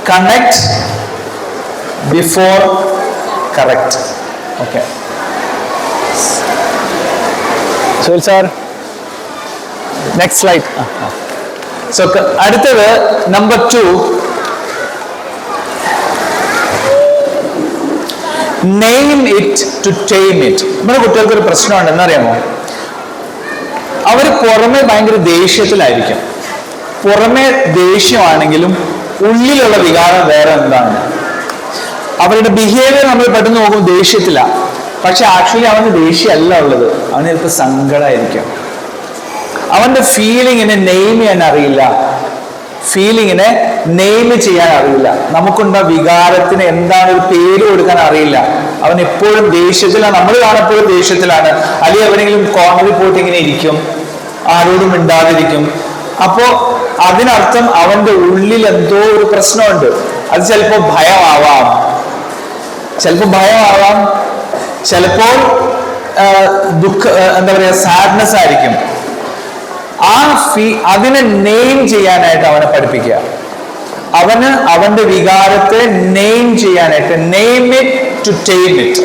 connect before correct. Okay, Sunil sir, next slide. So അടുത്തത് number 2, name it to tame it. നമ്മുടെ കുട്ടികൾക്ക് ഒരു പ്രശ്നമുണ്ട്, എന്നറിയാമോ? അവർ പുറമെ ഭയങ്കര ദേഷ്യത്തിലായിരിക്കും. പുറമെ ദേഷ്യമാണെങ്കിലും ഉള്ളിലുള്ള വികാരം വേറെ എന്താണ്. അവരുടെ ബിഹേവിയർ നമ്മൾ പെട്ടെന്ന് നോക്കും ദേഷ്യത്തില, പക്ഷെ ആക്ച്വലി അവന് ദേഷ്യമല്ല ഉള്ളത്. അവന് ചിലപ്പോൾ സങ്കടമായിരിക്കും. അവന്റെ ഫീലിങ്ങിനെ നെയിം ചെയ്യാൻ അറിയില്ല. നമുക്കുണ്ട വികാരത്തിന് എന്താണ് ഒരു പേര് കൊടുക്കാൻ അറിയില്ല. അവൻ എപ്പോഴും ദേഷ്യത്തിലാണ്. നമ്മൾ കാണപ്പോഴും ദേഷ്യത്തിലാണ്. അല്ലെങ്കിൽ എവിടെയെങ്കിലും കോർണറിൽ പോയിട്ട് ഇങ്ങനെ ഇരിക്കും, ആരോടും മിണ്ടാതിരിക്കും. അപ്പോ അതിനർത്ഥം അവന്റെ ഉള്ളിൽ എന്തോ ഒരു പ്രശ്നമുണ്ട്. അത് ചിലപ്പോൾ ഭയമാവാം, ചിലപ്പോൾ എന്താ പറയാ, സാഡ്നെസ് ആയിരിക്കും. അതിനെ നെയിം ചെയ്യാനായിട്ട് അവനെ പഠിപ്പിക്കുക. അവന്റെ വികാരത്തെ നെയിം ചെയ്യാനായിട്ട്, name it to tame it.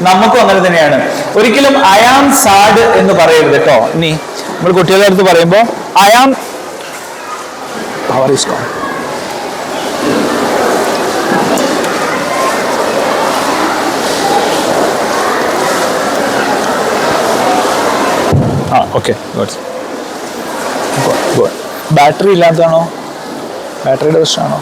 നമുക്കും അങ്ങനെ തന്നെയാണ്. ഒരിക്കലും ഐ ആം സാഡ് എന്ന് പറയരുത് കേട്ടോ. ഇനി നമ്മൾ കുട്ടികളുടെ അടുത്ത് പറയുമ്പോൾ I am power is gone. Okay, battery ഇല്ലാത്തതാണോ? ബാറ്ററിയുടെ പ്രശ്നമാണോ?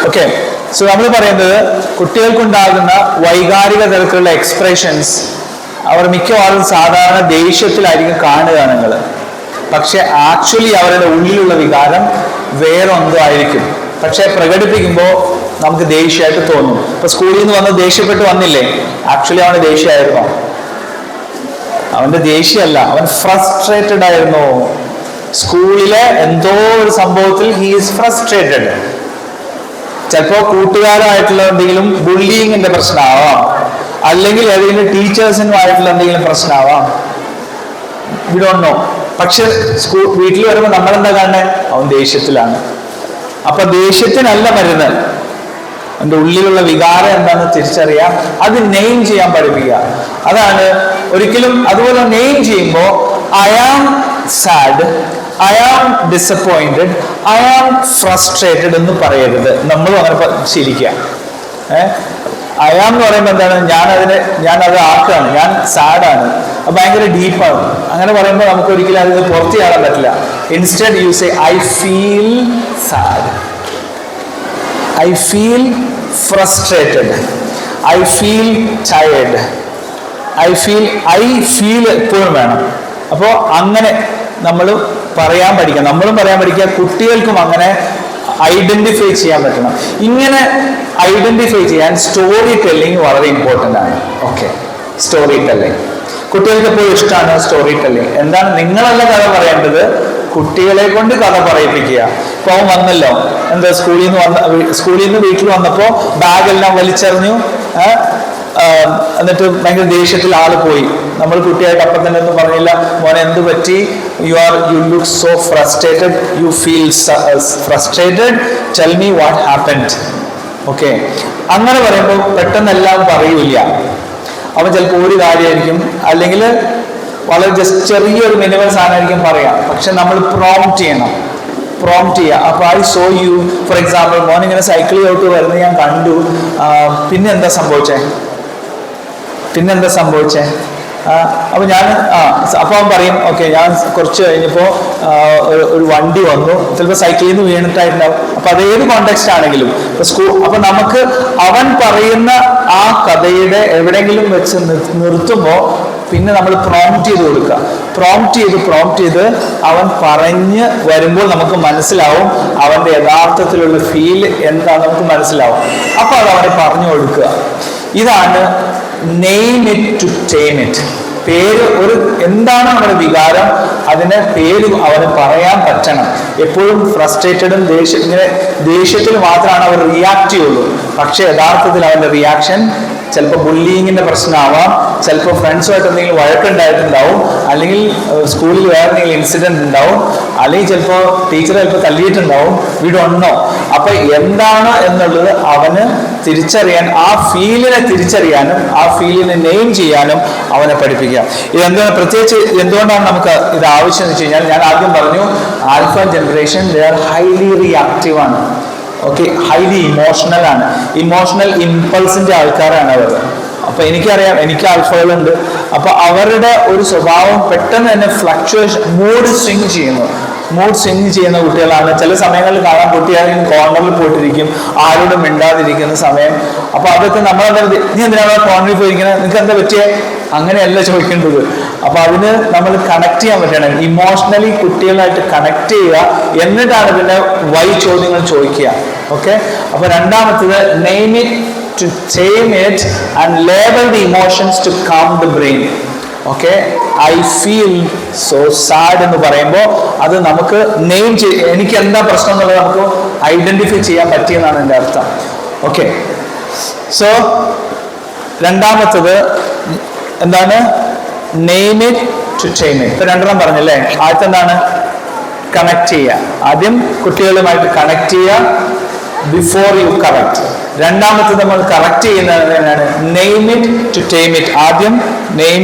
ഓക്കെ, സോ നമ്മൾ പറയുന്നത് കുട്ടികൾക്കുണ്ടാകുന്ന വൈകാരിക തരത്തിലുള്ള എക്സ്പ്രഷൻസ് അവർ മിക്കവാറും സാധാരണ ദേഷ്യത്തിലായിരിക്കും കാണുക നിങ്ങൾ. പക്ഷെ ആക്ച്വലി അവരുടെ ഉള്ളിലുള്ള വികാരം വേറെ എന്തോ ആയിരിക്കും. പക്ഷെ പ്രകടിപ്പിക്കുമ്പോൾ നമുക്ക് ദേഷ്യമായിട്ട് തോന്നും. ഇപ്പൊ സ്കൂളിൽ നിന്ന് വന്ന് ദേഷ്യപ്പെട്ട് വന്നില്ലേ, ആക്ച്വലി അവന് ദേഷ്യമായിരുന്നോ? അവന്റെ ദേഷ്യമല്ല, അവൻ ഫ്രസ്ട്രേറ്റഡ് ആയിരുന്നു. സ്കൂളിലെ എന്തോ ഒരു സംഭവത്തിൽ ഹി ഈസ് ഫ്രസ്ട്രേറ്റഡ്. ചിലപ്പോൾ കൂട്ടുകാരുമായിട്ടുള്ള എന്തെങ്കിലും ബുള്ളിങ്ങിന്റെ പ്രശ്നമാവാം, അല്ലെങ്കിൽ ഏതെങ്കിലും ടീച്ചേഴ്സിനുമായിട്ടുള്ള എന്തെങ്കിലും പ്രശ്നമാവാം, വി ഡോണ്ട് നോ. പക്ഷെ വീട്ടിൽ വരുമ്പോൾ നമ്മളെന്താ കാണുന്നത്? അവൻ ദേഷ്യത്തിലാണ്. അപ്പൊ ദേഷ്യത്തിനല്ല മരുന്ന്, അവന്റെ ഉള്ളിലുള്ള വികാരം എന്താണെന്ന് തിരിച്ചറിയാം, അത് നെയിം ചെയ്യാൻ പഠിപ്പിക്കുക. അതാണ് ഒരിക്കലും അതുപോലെ നെയിം ചെയ്യുമ്പോൾ I am sad, I am disappointed, I am frustrated എന്ന് പറയരുത്. നമ്മളും അങ്ങനെ ശീലിക്കുക. ഐ ആം എന്ന് പറയുമ്പോൾ എന്താണ്? ഞാനത് ആക്കുകയാണ്, ഞാൻ സാഡാണ്, ഭയങ്കര ഡീപ്പാണ്. അങ്ങനെ പറയുമ്പോൾ നമുക്ക് ഒരിക്കലും അതിന് പുറത്ത് ചെയ്യാൻ പറ്റില്ല. Instead you say I feel sad, I feel frustrated, I feel tired, I feel എപ്പോഴും വേണം. അപ്പോൾ അങ്ങനെ നമ്മൾ പറയാൻ പഠിക്കുക, നമ്മളും പറയാൻ പഠിക്കുക, കുട്ടികൾക്കും അങ്ങനെ ഐഡന്റിഫൈ ചെയ്യാൻ പറ്റണം. ഇങ്ങനെ ഐഡന്റിഫൈ ചെയ്യാൻ സ്റ്റോറി ടെല്ലിങ് വളരെ ഇമ്പോർട്ടൻ്റ് ആണ്. ഓക്കെ, സ്റ്റോറി ടെല്ലിങ് കുട്ടികൾക്ക് എപ്പോഴും ഇഷ്ടമാണ്. സ്റ്റോറി ടെല്ലിങ് എന്താണ്? നിങ്ങളല്ല കഥ പറയേണ്ടത്, കുട്ടികളെ കൊണ്ട് കഥ പറയിപ്പിക്കുക. ഇപ്പൊ അവൻ വന്നല്ലോ, എന്താ സ്കൂളിൽ നിന്ന് വീട്ടിൽ വന്നപ്പോൾ ബാഗെല്ലാം വലിച്ചെറിഞ്ഞു, എന്നിട്ട് ഭയങ്കര ദേഷ്യത്തിൽ ആള് പോയി. നമ്മൾ കുട്ടിയായിട്ട് അപ്പം തന്നെ ഒന്നും പറഞ്ഞില്ല, മോനെ എന്ത് പറ്റി? You look so frustrated, you feel frustrated, tell me what happened. Okay, അങ്ങനെ പറയുമ്പോൾ പെട്ടെന്നെല്ലാം പറയൂല. അവൻ ചിലപ്പോൾ ഒരു കാര്യമായിരിക്കും, അല്ലെങ്കിൽ വളരെ ജസ്റ്റ് ചെറിയൊരു മിനിമം സാധനമായിരിക്കും പറയാം. പക്ഷെ നമ്മൾ പ്രോംപ്റ്റ് ചെയ്യണം, പ്രോംപ്റ്റ് ചെയ്യുക. അപ്പൊ I so you, for example, മോൻ ഇങ്ങനെ സൈക്കിൾ ചവിട്ട് വരുന്നത് ഞാൻ കണ്ടു, പിന്നെന്താ സംഭവിച്ചേ? അപ്പൊ ഞാൻ അപ്പൊ അവൻ പറയും, ഓക്കെ, ഞാൻ കുറച്ച് കഴിഞ്ഞപ്പോ ഒരു വണ്ടി വന്നു, ചിലപ്പോൾ സൈക്കിളിൽ നിന്ന് വീണിട്ടായിട്ടുണ്ടാവും. അപ്പൊ അതേത് കോണ്ടെക്സ്റ്റ് ആണെങ്കിലും അപ്പൊ നമുക്ക് അവൻ പറയുന്ന ആ കഥയുടെ എവിടെയെങ്കിലും വെച്ച് നിർത്തുമ്പോൾ പിന്നെ നമ്മൾ പ്രോംപ്റ്റ് ചെയ്ത് കൊടുക്കുക. പ്രോംപ്റ്റ് ചെയ്ത് അവൻ പറഞ്ഞ് വരുമ്പോൾ നമുക്ക് മനസ്സിലാവും അവന്റെ യഥാർത്ഥത്തിലുള്ള ഫീൽ എന്താണെന്ന് നമുക്ക് മനസ്സിലാവും. അപ്പൊ അത് അവനെ പറഞ്ഞു കൊടുക്കുക. ഇതാണ് name it to tame it. പേര് എന്താണ് അവരുടെ വികാരം, അതിന് പേര് അവന് പറയാൻ പറ്റണം. എപ്പോഴും ഫ്രസ്ട്രേറ്റഡും ദേഷ്യത്തിൽ മാത്രമാണ് അവർ റിയാക്ട് ചെയ്യുള്ളൂ. പക്ഷെ യഥാർത്ഥത്തിൽ അവന്റെ റിയാക്ഷൻ ചിലപ്പോൾ ബുള്ളിങ്ങിന്റെ പ്രശ്നമാവാം, ചിലപ്പോൾ ഫ്രണ്ട്സുമായിട്ട് എന്തെങ്കിലും വഴക്കുണ്ടായിട്ടുണ്ടാവും, അല്ലെങ്കിൽ സ്കൂളിൽ വേറെ എന്തെങ്കിലും ഇൻസിഡന്റ് ഉണ്ടാവും, അല്ലെങ്കിൽ ചിലപ്പോൾ ടീച്ചർ ചിലപ്പോൾ തല്ലിയിട്ടുണ്ടാവും. We don't know. അപ്പൊ എന്താണ് എന്നുള്ളത് അവന് തിരിച്ചറിയാൻ, ആ ഫീലിനെ തിരിച്ചറിയാനും ആ ഫീലിനെ നെയിം ചെയ്യാനും അവനെ പഠിപ്പിക്കുക. പ്രത്യേകിച്ച് എന്തുകൊണ്ടാണ് നമുക്ക് ഇത് ആവശ്യം എന്ന് വെച്ച് കഴിഞ്ഞാൽ, ഞാൻ ആദ്യം പറഞ്ഞു alpha generation they are highly reactive ആണ്. ഓക്കെ, ഹൈലി ഇമോഷണൽ ആണ്, ഇമോഷണൽ ഇമ്പൾസിന്റെ ആൾക്കാരാണ് അവർ. അപ്പൊ എനിക്കറിയാം, എനിക്ക് ആൽഫകളുണ്ട്. അപ്പൊ അവരുടെ ഒരു സ്വഭാവം പെട്ടെന്ന് തന്നെ ഫ്ലക്ച്വേഷൻ, മൂഡ് സ്വിങ് ചെയ്യുന്ന കുട്ടികളാണ്. ചില സമയങ്ങളിൽ കാണാൻ കുട്ടിയാണെങ്കിൽ കോർണറിൽ പോയിട്ടിരിക്കും, ആരോടും മിണ്ടാതിരിക്കുന്ന സമയം. അപ്പൊ അതൊക്കെ നമ്മളെന്താ, നീ എന്തിനാണ് കോർണറിൽ പോയിരിക്കുന്നത്, നിങ്ങൾക്ക് എന്താ പറ്റിയേ, അങ്ങനെയല്ല ചോദിക്കേണ്ടത്. അപ്പൊ അതിന് നമ്മൾ കണക്ട് ചെയ്യാൻ പറ്റണം, ഇമോഷണലി കുട്ടികളായിട്ട് കണക്ട് ചെയ്യുക, എന്നിട്ടാണ് പിന്നെ വൈ ചോദ്യങ്ങൾ ചോദിക്കുക. ഓക്കെ, അപ്പൊ രണ്ടാമത്തത് name it to tame it and label the emotions to calm the brain. Okay, I feel so sad എന്ന് പറയുമ്പോൾ അത് നമുക്ക് നെയിം എനിക്ക് എന്താ പ്രശ്നം എന്നുള്ളത് നമുക്ക് ഐഡന്റിഫൈ ചെയ്യാൻ പറ്റിയെന്നാണ് എൻ്റെ അർത്ഥം. ഓക്കെ, സോ രണ്ടാമത്തത് എന്താണ്? Name it to tame it. ഇപ്പൊ രണ്ടെണ്ണം പറഞ്ഞല്ലേ. ആദ്യത്തെ എന്താണ്? കണക്ട് ചെയ്യുക. ആദ്യം കുട്ടികളുമായിട്ട് കണക്ട് ചെയ്യുക ബിഫോർ യു കറക്റ്റ്. രണ്ടാമത്തത് നമ്മൾ കറക്റ്റ് ചെയ്യുന്നത് എന്താണ്? Name it to tame it. ആദ്യം നെയിം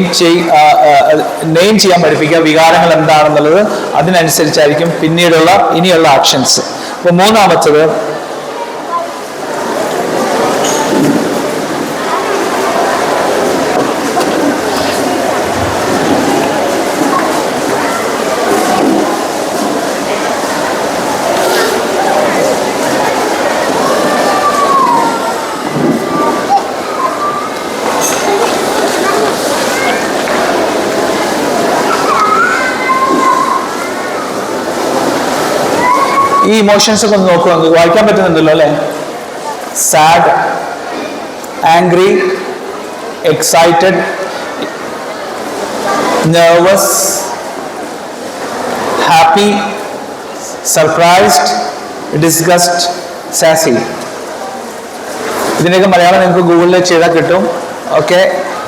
ചെയ്യാൻ പഠിപ്പിക്കുക, വികാരങ്ങൾ എന്താണെന്നുള്ളത്. അതിനനുസരിച്ചായിരിക്കും പിന്നീടുള്ള ഇനിയുള്ള ആക്ഷൻസ്. അപ്പൊ മൂന്നാമത്തത് ഈ ഇമോഷൻസ് ഒക്കെ ഒന്ന് നോക്കുക, വായിക്കാൻ പറ്റുന്നുണ്ടല്ലോ അല്ലെ? Sad, angry, excited, nervous, happy, surprised, disgust, sassy. ഇതിനൊക്കെ മലയാളം നിങ്ങൾക്ക് ഗൂഗിളിൽ ചെയ്താൽ കിട്ടും. ഓക്കെ,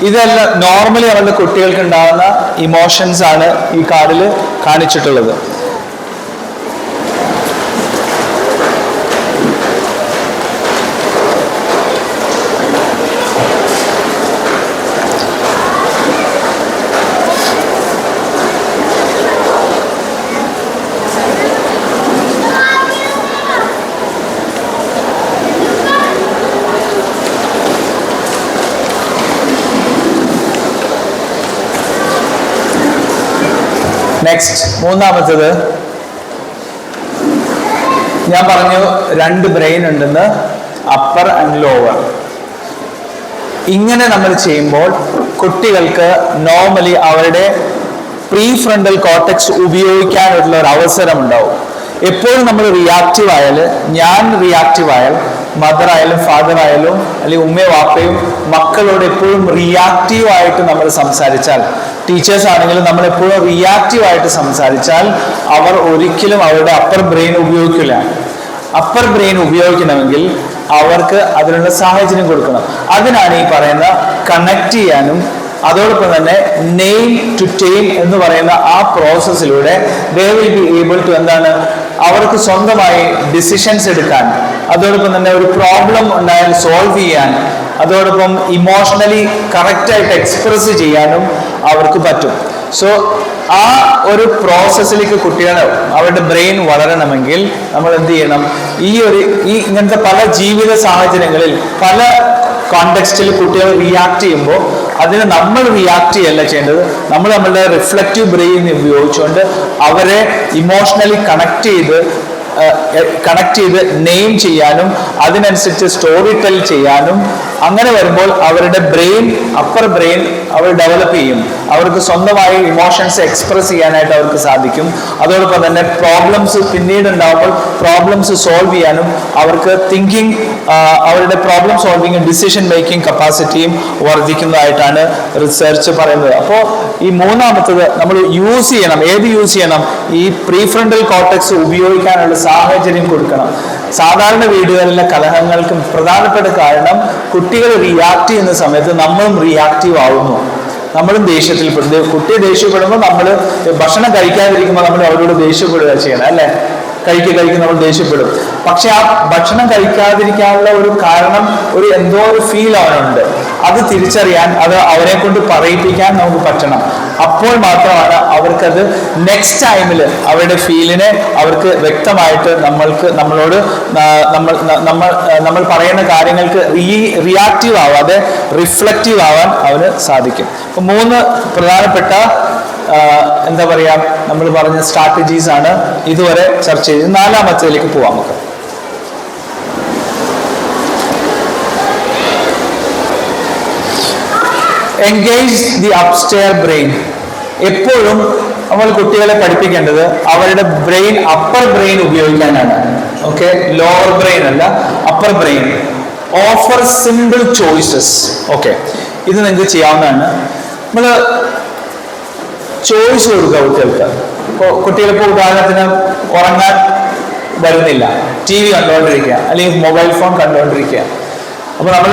ഇതെല്ലാം നോർമലി അവരുടെ കുട്ടികൾക്ക് ഉണ്ടാകുന്ന ഇമോഷൻസ് ആണ് ഈ കാർഡിൽ കാണിച്ചിട്ടുള്ളത്. നെക്സ്റ്റ്, മൂന്നാമത്തത് ഞാൻ പറഞ്ഞു രണ്ട് ബ്രെയിൻ ഉണ്ടെന്ന്, അപ്പർ ആൻഡ് ലോവർ. ഇങ്ങനെ നമ്മൾ ചെയ്യുമ്പോൾ കുട്ടികൾക്ക് നോർമലി അവരുടെ പ്രീ ഫ്രണ്ടൽ കോർട്ടെക്സ് ഉപയോഗിക്കാനുള്ള ഒരു അവസരം ഉണ്ടാവും. എപ്പോഴും നമ്മൾ റിയാക്റ്റീവ് ആയാൽ, ഞാൻ റിയാക്റ്റീവ് ആയാൽ, മദർ ആയാലും ഫാദർ ആയാലും അല്ലെങ്കിൽ ഉമ്മയും വാപ്പയും മക്കളോട് എപ്പോഴും റിയാക്റ്റീവ് ആയിട്ട് നമ്മൾ സംസാരിച്ചാൽ, ടീച്ചേഴ്സ് ആണെങ്കിലും നമ്മൾ എപ്പോഴും റിയാക്റ്റീവ് ആയിട്ട് സംസാരിച്ചാൽ അവർ ഒരിക്കലും അവരുടെ അപ്പർ ബ്രെയിൻ ഉപയോഗിക്കില്ല. അപ്പർ ബ്രെയിൻ ഉപയോഗിക്കണമെങ്കിൽ അവർക്ക് അതിനുള്ള സാഹചര്യം കൊടുക്കണം. അതിനാണ് ഈ പറയുന്ന കണക്ട് ചെയ്യാനും അതോടൊപ്പം തന്നെ നെയിം ടു ടൈം എന്ന് പറയുന്ന ആ പ്രോസസ്സിലൂടെ they will be able to എന്താണ്, അവർക്ക് സ്വന്തമായി ഡിസിഷൻസ് എടുക്കാൻ, അതോടൊപ്പം തന്നെ ഒരു പ്രോബ്ലം ഉണ്ടായാൽ സോൾവ് ചെയ്യാൻ, അതോടൊപ്പം ഇമോഷണലി കറക്റ്റായിട്ട് എക്സ്പ്രസ് ചെയ്യാനും അവർക്ക് പറ്റും. സോ ആ ഒരു പ്രോസസ്സിലേക്ക് കുട്ടികൾ അവരുടെ ബ്രെയിൻ വളരണമെങ്കിൽ നമ്മൾ എന്ത് ചെയ്യണം? ഇങ്ങനത്തെ പല ജീവിത സാഹചര്യങ്ങളിൽ പല കോണ്ടെക്സ്റ്റിൽ കുട്ടികൾ റിയാക്ട് ചെയ്യുമ്പോൾ അതിന് നമ്മൾ റിയാക്ട് ചെയ്യല്ല ചെയ്യേണ്ടത്. നമ്മൾ നമ്മളുടെ റിഫ്ലക്റ്റീവ് ബ്രെയിൻ ഉപയോഗിച്ചുകൊണ്ട് അവരെ ഇമോഷണലി കണക്ട് ചെയ്ത് നെയിം ചെയ്യാനും അതിനനുസരിച്ച് സ്റ്റോറി ടെൽ ചെയ്യാനും, അങ്ങനെ വരുമ്പോൾ അവരുടെ ബ്രെയിൻ, അപ്പർ ബ്രെയിൻ അവർ ഡെവലപ്പ് ചെയ്യും. അവർക്ക് സ്വന്തമായി ഇമോഷൻസ് എക്സ്പ്രസ് ചെയ്യാനായിട്ട് അവർക്ക് സാധിക്കും. അതോടൊപ്പം തന്നെ പ്രോബ്ലംസ് പിന്നീട് ഉണ്ടാകുമ്പോൾ പ്രോബ്ലംസ് സോൾവ് ചെയ്യാനും അവർക്ക് തിങ്കിങ്, അവരുടെ പ്രോബ്ലം സോൾവിങ്, ഡിസിഷൻ മേക്കിംഗ് കപ്പാസിറ്റിയും വർദ്ധിക്കുന്നതായിട്ടാണ് റിസർച്ച് പറയുന്നത്. അപ്പോൾ ഈ മൂന്നാമത്തത് നമ്മൾ യൂസ് ചെയ്യണം. ഏത് യൂസ് ചെയ്യണം? ഈ പ്രീഫ്രണ്ടൽ കോർട്ടെക്സ് ഉപയോഗിക്കാനുള്ള സാഹചര്യം കൊടുക്കണം. സാധാരണ വീടുകളിലെ കലഹങ്ങൾക്ക് പ്രധാനപ്പെട്ട കാരണം കുട്ടികൾ റിയാക്ട് ചെയ്യുന്ന സമയത്ത് നമ്മളും റിയാക്റ്റീവ് ആവുന്നു. നമ്മളും ദേഷ്യത്തിൽപ്പെടുന്നു. കുട്ടി ദേഷ്യപ്പെടുമ്പോൾ നമ്മൾ ഭക്ഷണം കഴിക്കാതിരിക്കുമ്പോൾ നമ്മൾ അവരോട് ദേഷ്യപ്പെടുക ചെയ്യണം അല്ലേ? കഴിക്കും നമ്മൾ ദേഷ്യപ്പെടും. പക്ഷെ ആ ഭക്ഷണം കഴിക്കാതിരിക്കാനുള്ള ഒരു കാരണം, എന്തോ ഒരു ഫീൽ അവനുണ്ട്. അത് തിരിച്ചറിയാൻ, അത് അവരെ കൊണ്ട് പറയിപ്പിക്കാൻ നമുക്ക് പറ്റണം. അപ്പോൾ മാത്രമാണ് അവർക്കത് നെക്സ്റ്റ് ടൈമിൽ അവരുടെ ഫീലിനെ അവർക്ക് വ്യക്തമായിട്ട് നമ്മൾ പറയുന്ന കാര്യങ്ങൾക്ക് റിയാക്റ്റീവ് ആവാതെ റിഫ്ലക്റ്റീവ് ആവാൻ അവന് സാധിക്കും. അപ്പൊ 3 പ്രധാനപ്പെട്ട എന്താ പറയാ, നമ്മൾ പറഞ്ഞ സ്ട്രാറ്റജീസ് ആണ് ഇതുവരെ ചർച്ച ചെയ്ത്. 4ാമത്തേലേക്ക് പോവാം നമുക്ക്. Engage the upstair brain. എപ്പോഴും നമ്മൾ കുട്ടികളെ പഠിപ്പിക്കേണ്ടത് അവരുടെ ബ്രെയിൻ, അപ്പർ ബ്രെയിൻ ഉപയോഗിക്കാനാണ്. ഓക്കെ, ലോവർ ബ്രെയിൻ അല്ല, upper brain. Offer simple choices. Okay, ഇത് നിങ്ങൾക്ക് ചെയ്യാവുന്നതാണ്. നമ്മൾ ചോയ്സ് കൊടുക്കുക കുട്ടികൾക്ക്. ഇപ്പോൾ കുട്ടികളിപ്പോൾ ഉദാഹരണത്തിന് ഉറങ്ങാൻ വരുന്നില്ല, ടി വി കണ്ടുകൊണ്ടിരിക്കുക അല്ലെങ്കിൽ മൊബൈൽ ഫോൺ കണ്ടുകൊണ്ടിരിക്കുക. അപ്പോൾ നമ്മൾ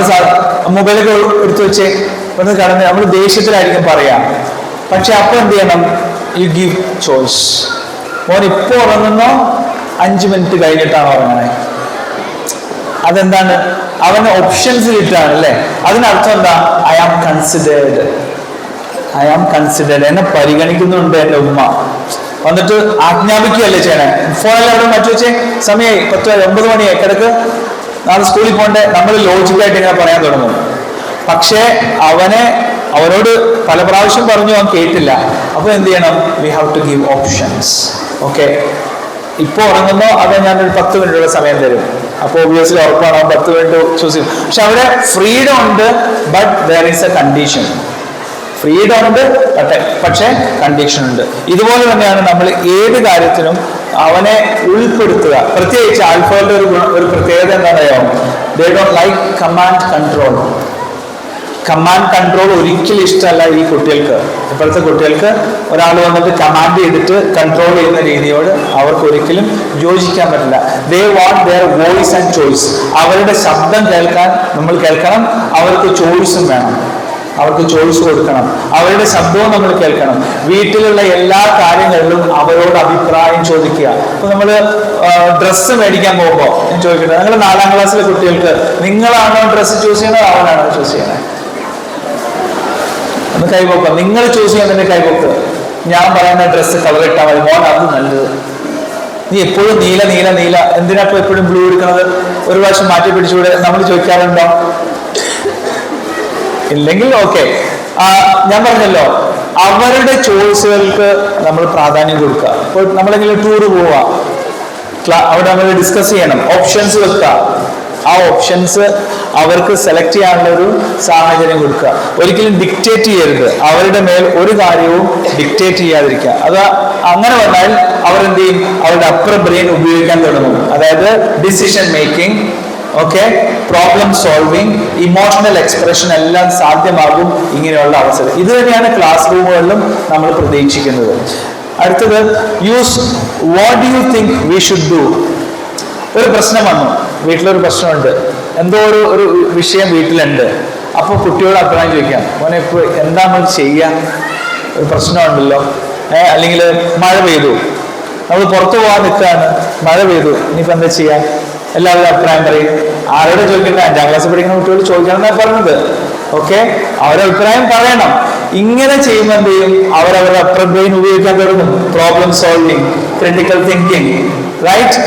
മൊബൈലൊക്കെ എടുത്തു വെച്ച് ഒന്ന് കടന്ന് നമ്മൾ ദേഷ്യത്തിലായിരിക്കും പറയാം. പക്ഷെ അപ്പോൾ എന്ത് ചെയ്യണം? You give choice. മോൻ ഇപ്പോൾ ഉറങ്ങുന്നോ 5 മിനിറ്റ് കഴിഞ്ഞിട്ടാണ് ഉറങ്ങണേ? അതെന്താണ്? അവന് ഓപ്ഷൻസ് കിട്ടുകയാണ് അല്ലേ? അതിനർത്ഥം എന്താ? I am considered. I am considered. എന്നെ പരിഗണിക്കുന്നുണ്ട് എൻ്റെ ഉമ്മ. വന്നിട്ട് ആജ്ഞാപിക്കുകയല്ലേ ചെയ്യണേ. ഫോണിൽ അവിടെ മറ്റു വെച്ചേ, സമയമായി 10 9 മണിയായി, കിടക്ക്, നാളെ സ്കൂളിൽ പോകണ്ടേ. നമ്മൾ ലോജിക്കായിട്ട് ഇങ്ങനെ പറയാൻ തുടങ്ങും. പക്ഷേ അവനോട് പല പ്രാവശ്യം പറഞ്ഞു, അവൻ കേട്ടില്ല. അപ്പോൾ എന്ത് ചെയ്യണം? We have to give options. Okay, ഇപ്പോൾ ഉറങ്ങുന്നോ അതോ ഞാനൊരു 10 മിനിറ്റുള്ള സമയം തരും? അപ്പോൾ ഒബ്വിയസ്ലി ഉറപ്പാണ് അവൻ 10 മിനിറ്റ് ചൂസ് ചെയ്യും. പക്ഷെ അവിടെ ഫ്രീഡം ഉണ്ട്, but there is A condition. Freedom ഉണ്ട്, പക്ഷേ കണ്ടീഷൻ ഉണ്ട്. ഇതുപോലെ തന്നെയാണ് നമ്മൾ ഏത് കാര്യത്തിനും അവനെ ഉൾപ്പെടുത്തുക. പ്രത്യേകിച്ച് ആൽഫയുടെ ഒരു പ്രത്യേകത എന്താണെന്നറിയോ? They don't like command control. Command control ഒരിക്കലും ഇഷ്ടമല്ല ഈ കുട്ടികൾക്ക്. ഇപ്പോഴത്തെ കുട്ടികൾക്ക് ഒരാൾ വന്നിട്ട് കമാൻഡ് ചെയ്തിട്ട് കൺട്രോൾ ചെയ്യുന്ന രീതിയോട് അവർക്ക് ഒരിക്കലും യോജിക്കാൻ പറ്റില്ല. They want there voice and choice. അവരുടെ ശബ്ദം കേൾക്കാൻ നമ്മൾ കേൾക്കണം, അവർക്ക് ചോയ്സും വേണം. അവർക്ക് ചോയ്സ് കൊടുക്കണം, അവരുടെ ശബ്ദവും നമ്മൾ കേൾക്കണം. വീട്ടിലുള്ള എല്ലാ കാര്യങ്ങളിലും അവരോട് അഭിപ്രായം ചോദിക്കുക. ഇപ്പൊ നമ്മൾ ഡ്രസ്സ് മേടിക്കാൻ പോകുമ്പോൾ ഞാൻ ചോദിക്കട്ടെ, നിങ്ങൾ 4ാം ക്ലാസ്സിലെ കുട്ടികൾക്ക് നിങ്ങളാണോ ഡ്രസ്സ് ചൂസ് ചെയ്യണത്, അവനാണോ ചൂസ് ചെയ്യണേ? ഒന്ന് കൈപോക്കുക. നിങ്ങൾ ചൂസ് ചെയ്യുന്നതിന്റെ കൈപോക്ക്. ഞാൻ പറയുന്ന ഡ്രസ്സ് കളർ ഇട്ടാൽ മതി, മോൻ അത് നല്ലത്. നീ എപ്പോഴും നീല നീല നീല, എന്തിനാ ഇപ്പൊ എപ്പോഴും ബ്ലൂ എടുക്കണത്? ഒരു പ്രാവശ്യം മാറ്റി പിടിച്ചുകൂടെ? നമ്മൾ ചോദിക്കാറുണ്ടോ? ഇല്ലെങ്കിൽ ഓക്കെ. ഞാൻ പറഞ്ഞല്ലോ, അവരുടെ ചോയ്സുകൾക്ക് നമ്മൾ പ്രാധാന്യം കൊടുക്കുക. ഇപ്പോൾ നമ്മളെങ്കിലും ടൂറ് പോവുക, അവിടെ നമ്മൾ ഡിസ്കസ് ചെയ്യണം, ഓപ്ഷൻസ് വെക്കുക. ആ ഓപ്ഷൻസ് അവർക്ക് സെലക്ട് ചെയ്യാനുള്ള ഒരു സാഹചര്യം കൊടുക്കുക. ഒരിക്കലും ഡിക്റ്റേറ്റ് ചെയ്യരുത്. അവരുടെ മേൽ ഒരു കാര്യവും ഡിക്റ്റേറ്റ് ചെയ്യാതിരിക്കുക. അത് അങ്ങനെ വന്നാൽ അവരെന്ത് ചെയ്യും? അവരുടെ അപ്പർ ബ്രെയിൻ ഉപയോഗിക്കാൻ തുടങ്ങും. അതായത് decision making, okay, problem solving, emotional expression എല്ലാം സാധ്യമാകും ഇങ്ങനെയുള്ള അവസരം. ഇത് തന്നെയാണ് ക്ലാസ് റൂമുകളിലും നമ്മൾ പ്രതീക്ഷിക്കുന്നത്. അടുത്തത്, use what do you think we should do. ഒരു പ്രശ്നം വന്നു, വീട്ടിലൊരു പ്രശ്നമുണ്ട്, എന്തോ ഒരു വിഷയം വീട്ടിലുണ്ട്. അപ്പോൾ കുട്ടിയോട് അഭിപ്രായം ചോദിക്കാം, മോനെ ഇപ്പോൾ എന്താ നമ്മൾ ചെയ്യുക? ഒരു പ്രശ്നമുണ്ടല്ലോ, അല്ലെങ്കിൽ മഴ പെയ്തു, നമ്മൾ പുറത്തു പോകാൻ നിൽക്കുകയാണ്, മഴ പെയ്തു, ഇനിയിപ്പോൾ എന്താ ചെയ്യാൻ? എല്ലാവരും അഭിപ്രായം പറയും. ആരോട് ചോദിക്കണ്ട? 5ാം ക്ലാസ്സിൽ പഠിക്കുന്ന കുട്ടിയോട് ചോദിക്കണം എന്നാണ് പറഞ്ഞത്. ഓക്കെ, അവരുടെ അഭിപ്രായം പറയണം. ഇങ്ങനെ ചെയ്യുമ്പോൾ എന്ത് ചെയ്യും? അവരവരുടെ അപ്പർ ബ്രെയിൻ ഉപയോഗിക്കാൻ തുടങ്ങും. Problem solving, critical thinking, right?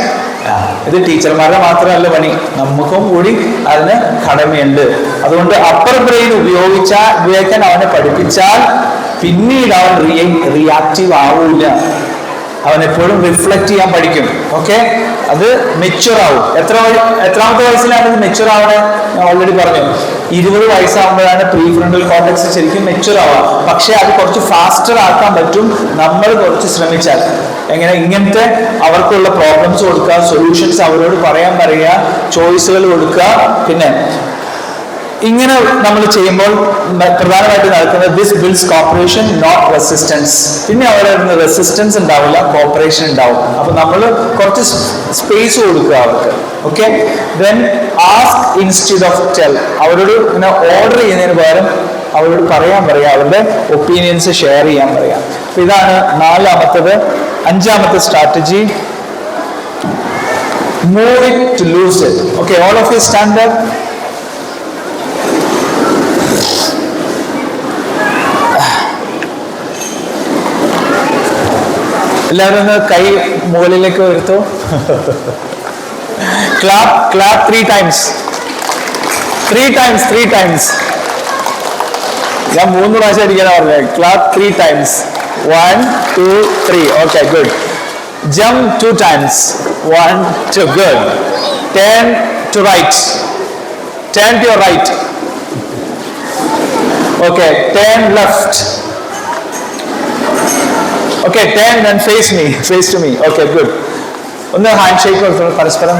ഇത് ടീച്ചർമാരുടെ മാത്രമല്ല പണി, നമുക്കും കൂടി അതിന് കടമയുണ്ട്. അതുകൊണ്ട് അപ്പർ ബ്രെയിൻ ഉപയോഗിക്കാൻ അവനെ പഠിപ്പിച്ചാൽ പിന്നീട് അവൻ റിയാക്റ്റീവ് ആവൂല. അവൻ എപ്പോഴും റിഫ്ലക്ട് ചെയ്യാൻ പഠിക്കും. ഓക്കെ, അത് മെച്യൂർ ആവും. എത്രാമത്തെ വയസ്സിലാണ് ഇത് മെച്യൂർ ആവണേ? ഞാൻ ഓൾറെഡി പറഞ്ഞു, 20 വയസ്സാകുമ്പോഴാണ് പ്രീ ഫ്രണ്ടൽ കോർട്ടെക്സ് ശരിക്കും മെച്യൂർ ആവുക. പക്ഷെ അത് കുറച്ച് ഫാസ്റ്റർ ആക്കാൻ പറ്റും നമ്മൾ കുറച്ച് ശ്രമിച്ചാൽ. എങ്ങനെ? ഇങ്ങനത്തെ അവർക്കുള്ള പ്രോബ്ലംസ് കൊടുക്കുക, സൊല്യൂഷൻസ് അവരോട് പറയാൻ പറയുക, ചോയ്സുകൾ കൊടുക്കുക. പിന്നെ ഇങ്ങനെ നമ്മൾ ചെയ്യുമ്പോൾ പ്രധാനമായിട്ട് നടക്കുന്നത് this builds cooperation not resistance. പിന്നെ അവിടെ റെസിസ്റ്റൻസ് ഉണ്ടാവില്ല, കോപ്പറേഷൻ ഉണ്ടാവും. അപ്പൊ നമ്മൾ കുറച്ച് സ്പേസ് കൊടുക്കുക അവർക്ക്. Okay, then ask instead of tell. അവരോട് ഇങ്ങനെ ഓർഡർ ചെയ്യുന്നതിന് പകരം അവരോട് പറയാൻ പറയാം, അവരുടെ ഒപ്പീനിയൻസ് ഷെയർ ചെയ്യാൻ പറയാം. അപ്പൊ ഇതാണ് 4ാമത്തത്. 5ാമത്തെ strategy, move it to lose it. Okay, all of you stand up. എല്ലാവരും ഒന്ന് കൈ മുകളിലേക്ക് വരുത്തോ. Clap 3 times. 3 times. ഞാൻ 3 പ്രാവശ്യം അടിക്കാനാ പറഞ്ഞത്. Clap 3 times. 1 2 3. Okay, good. Jump 2 times. 1 2. Good. Turn to right. Turn to your right. Okay, turn left. Okay, turn and face me. Face to me. Okay, good. ഒന്ന് ഹാൻഡ് ഷേക്ക് കൊടുത്തോളൂ പരസ്പരം.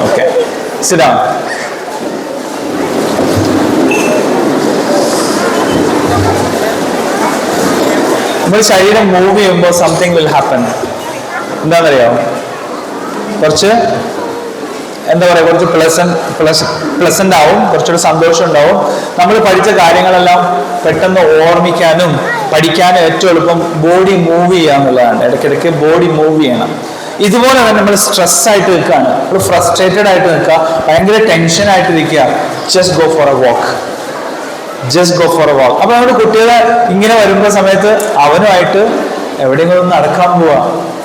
Okay, sit down. നമ്മൾ ശരീരം മൂവ് ചെയ്യുമ്പോൾ സംതിങ് വിൽ ഹാപ്പൻ. എന്താണെന്നറിയോ? കുറച്ച് എന്താ പറയുക, കുറച്ച് പ്ലസന്റ് ആവും, കുറച്ചൊരു സന്തോഷം ഉണ്ടാവും. നമ്മൾ പഠിച്ച കാര്യങ്ങളെല്ലാം പെട്ടെന്ന് ഓർമ്മിക്കാനും പഠിക്കാനും ഏറ്റവും എളുപ്പം ബോഡി മൂവ് ചെയ്യുക എന്നുള്ളതാണ്. ഇടയ്ക്കിടയ്ക്ക് ബോഡി മൂവ് ചെയ്യണം. ഇതുപോലെ തന്നെ നമ്മൾ സ്ട്രെസ് ആയിട്ട് നിൽക്കുകയാണ്, നമ്മൾ ഫ്രസ്ട്രേറ്റഡ് ആയിട്ട് നിൽക്കുക, ഭയങ്കര ടെൻഷൻ ആയിട്ട് ഇരിക്കുക, just go for a walk. അപ്പൊ നമ്മുടെ കുട്ടികളെ ഇങ്ങനെ വരുമ്പോൾ സമയത്ത് അവനുമായിട്ട് എവിടെയെങ്കിലും നടക്കാൻ പോവാ,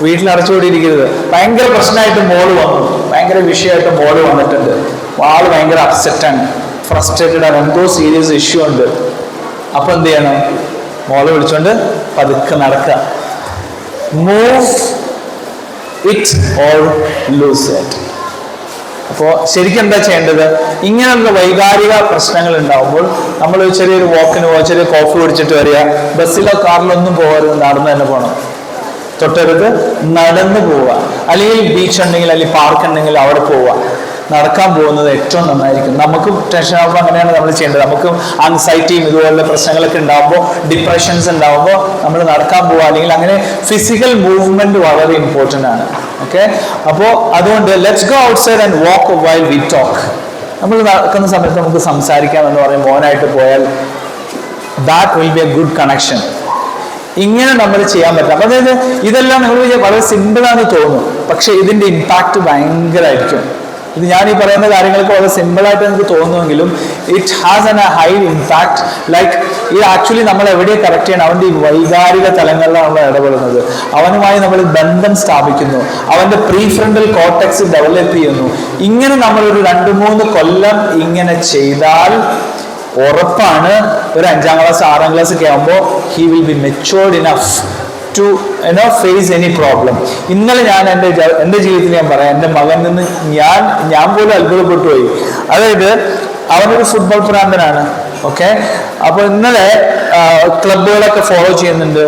വീട്ടിൽ അടച്ചുകൂടിയിരിക്കരുത്. ഭയങ്കര പ്രശ്നമായിട്ട് മോള് വന്നു, ഭയങ്കര വിഷയമായിട്ട് മോള് വന്നിട്ടുണ്ട്, ആള് ഭയങ്കര അപ്സെറ്റാണ്, ഫ്രസ്ട്രേറ്റഡ് ആണ്, എന്തോ സീരിയസ് ഇഷ്യൂ ഉണ്ട്. അപ്പൊ എന്ത് ചെയ്യണം? മോളെ വിളിച്ചോണ്ട് പതുക്കെ നടക്കുക. Move it or lose it. അപ്പോൾ ശരിക്കും എന്താ ചെയ്യേണ്ടത്? ഇങ്ങനെയുള്ള വൈകാരിക പ്രശ്നങ്ങൾ ഉണ്ടാവുമ്പോൾ നമ്മൾ ചെറിയൊരു വാക്കിന് പോവുക, ചെറിയ കോഫി കുടിച്ചിട്ട് വരിക, ബസ്സിലോ കാറിലോ ഒന്നും പോകരുത്, നടന്ന് തന്നെ പോകണം. തൊട്ടടുത്ത് നടന്നു പോവുക, അല്ലെങ്കിൽ ബീച്ച് ഉണ്ടെങ്കിൽ അല്ലെങ്കിൽ പാർക്ക് ഉണ്ടെങ്കിൽ അവിടെ പോവുക. നടക്കാൻ പോകുന്നത് ഏറ്റവും നന്നായിരിക്കും. നമുക്കും ടെൻഷൻ ആകുമ്പോൾ അങ്ങനെയാണ് നമ്മൾ ചെയ്യേണ്ടത്. നമുക്കും ആൻസൈറ്റിയും ഇതുപോലുള്ള പ്രശ്നങ്ങളൊക്കെ ഉണ്ടാകുമ്പോൾ, ഡിപ്രഷൻസ് ഉണ്ടാകുമ്പോൾ നമ്മൾ നടക്കാൻ പോവുക, അല്ലെങ്കിൽ അങ്ങനെ ഫിസിക്കൽ മൂവ്മെന്റ് വളരെ ഇമ്പോർട്ടൻ്റ് ആണ്. ഓക്കെ, അപ്പോൾ അതുകൊണ്ട് let's go outside and walk while we talk. നമ്മൾ നടക്കുന്ന സമയത്ത് നമുക്ക് സംസാരിക്കാം എന്ന് പറയും, മോനായിട്ട് പോയാൽ that will be A good connection. ഇങ്ങനെ നമ്മൾ ചെയ്യാൻ പറ്റും. അപ്പൊ അതായത് ഇതെല്ലാം നിങ്ങൾ വളരെ സിമ്പിളാണെന്ന് തോന്നും, പക്ഷെ ഇതിന്റെ ഇമ്പാക്ട് ഭയങ്കരമായിരിക്കും. ഇത് ഞാൻ ഈ പറയുന്ന കാര്യങ്ങൾക്ക് വളരെ സിമ്പിളായിട്ട് എനിക്ക് തോന്നുമെങ്കിലും it has N high impact. Like ഇത് ആക്ച്വലി നമ്മൾ എവിടെ കറക്റ്റ് ചെയ്യണം? അവൻ്റെ ഈ വൈകാരിക തലങ്ങളിലാണ് നമ്മൾ ഇടപെടുന്നത്. അവനുമായി നമ്മൾ ബന്ധം സ്ഥാപിക്കുന്നു, അവൻ്റെ പ്രീഫ്രണ്ടൽ കോർട്ടെക്സ് ഡെവലപ്പ് ചെയ്യുന്നു. ഇങ്ങനെ നമ്മളൊരു 2-3 കൊല്ലം ഇങ്ങനെ ചെയ്താൽ ഉറപ്പാണ് ഒരു 5ാം ക്ലാസ് 6ാം ക്ലാസ് ഒക്കെ ആകുമ്പോൾ he will be matured enough to face any problem. ഇന്നലെ ഞാൻ എൻ്റെ ജീവിതത്തിൽ ഞാൻ പറയാം, എൻ്റെ മകൻ നിന്ന് ഞാൻ പോലും അത്ഭുതപ്പെട്ടു പോയി. അതായത് അവനൊരു ഫുട്ബോൾ ഭ്രാന്തനാണ്. ഓക്കെ, അപ്പോൾ ഇന്നലെ ക്ലബുകളൊക്കെ ഫോളോ ചെയ്യുന്നുണ്ട്,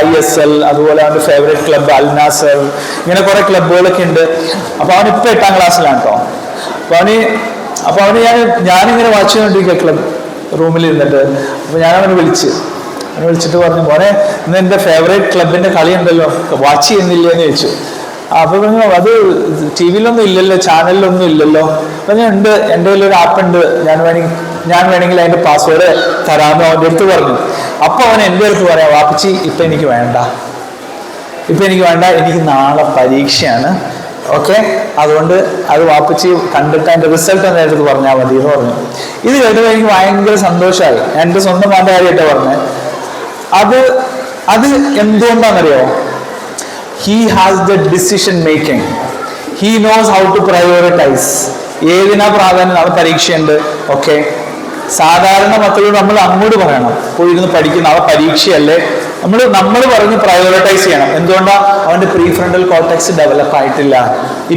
ISL, അതുപോലെ അവൻ്റെ ഫേവറേറ്റ് ക്ലബ്ബ് അൽ നാസർ, ഇങ്ങനെ കുറെ ക്ലബുകളൊക്കെ ഉണ്ട്. അപ്പോൾ അവനിപ്പോൾ 8ാം ക്ലാസ്സിലാണ് കേട്ടോ. അപ്പോൾ അവന് ഞാനിങ്ങനെ വാച്ച് ചെയ്തുകൊണ്ടിരിക്കുക ക്ലബ് റൂമിൽ ഇരുന്നിട്ട്. അപ്പോൾ ഞാനവനെ വിളിച്ചിട്ട് പറഞ്ഞു, മോനെ ഇന്ന് എൻ്റെ ഫേവറേറ്റ് ക്ലബിന്റെ കളി ഉണ്ടല്ലോ, വാച്ച് ചെയ്യുന്നില്ല എന്ന് ചോദിച്ചു. അപ്പൊ പറഞ്ഞു, അത് TV-ലൊന്നും ഇല്ലല്ലോ, ചാനലിലൊന്നും ഇല്ലല്ലോ. അപ്പൊ ഞാൻ ഉണ്ട്, എൻ്റെ കയ്യിലൊരു ആപ്പ് ഉണ്ട്, ഞാൻ വേണമെങ്കിൽ അതിന്റെ പാസ്വേഡ് തരാമെന്ന് അവൻ്റെ അടുത്ത് പറഞ്ഞു. അപ്പൊ അവൻ എൻ്റെ അടുത്ത് പറയാം, വാപ്പിച്ചി ഇപ്പൊ എനിക്ക് വേണ്ട, എനിക്ക് നാളെ പരീക്ഷയാണ്. ഓക്കെ, അതുകൊണ്ട് അത് വാപ്പിച്ച് കണ്ടിട്ട് അതിന്റെ റിസൾട്ട് ഒന്ന് എടുത്ത് പറഞ്ഞാൽ മതി എന്ന് പറഞ്ഞു. ഇത് കേട്ടപ്പോൾ എനിക്ക് ഭയങ്കര സന്തോഷമായി. എൻ്റെ സ്വന്തം മാൻ്റെ കാര്യമായിട്ടാണ് പറഞ്ഞത്. അത് എന്തുകൊണ്ടാണെന്നറിയോ? He has the decision making, he knows how to prioritise. ഏതിനാ പ്രാധാന്യം? നാളെ പരീക്ഷയുണ്ട്. ഓക്കെ, സാധാരണ മക്കളോട് നമ്മൾ അങ്ങോട്ട് പറയണം, പോയിരുന്ന് പഠിക്കുന്ന നാളെ പരീക്ഷയല്ലേ, നമ്മൾ പറഞ്ഞ് പ്രയോറിറ്റൈസ് ചെയ്യണം. എന്തുകൊണ്ടാ? അവന്റെ പ്രീഫ്രണ്ടൽ കോർട്ടെക്സ് ഡെവലപ്പ് ആയിട്ടില്ല,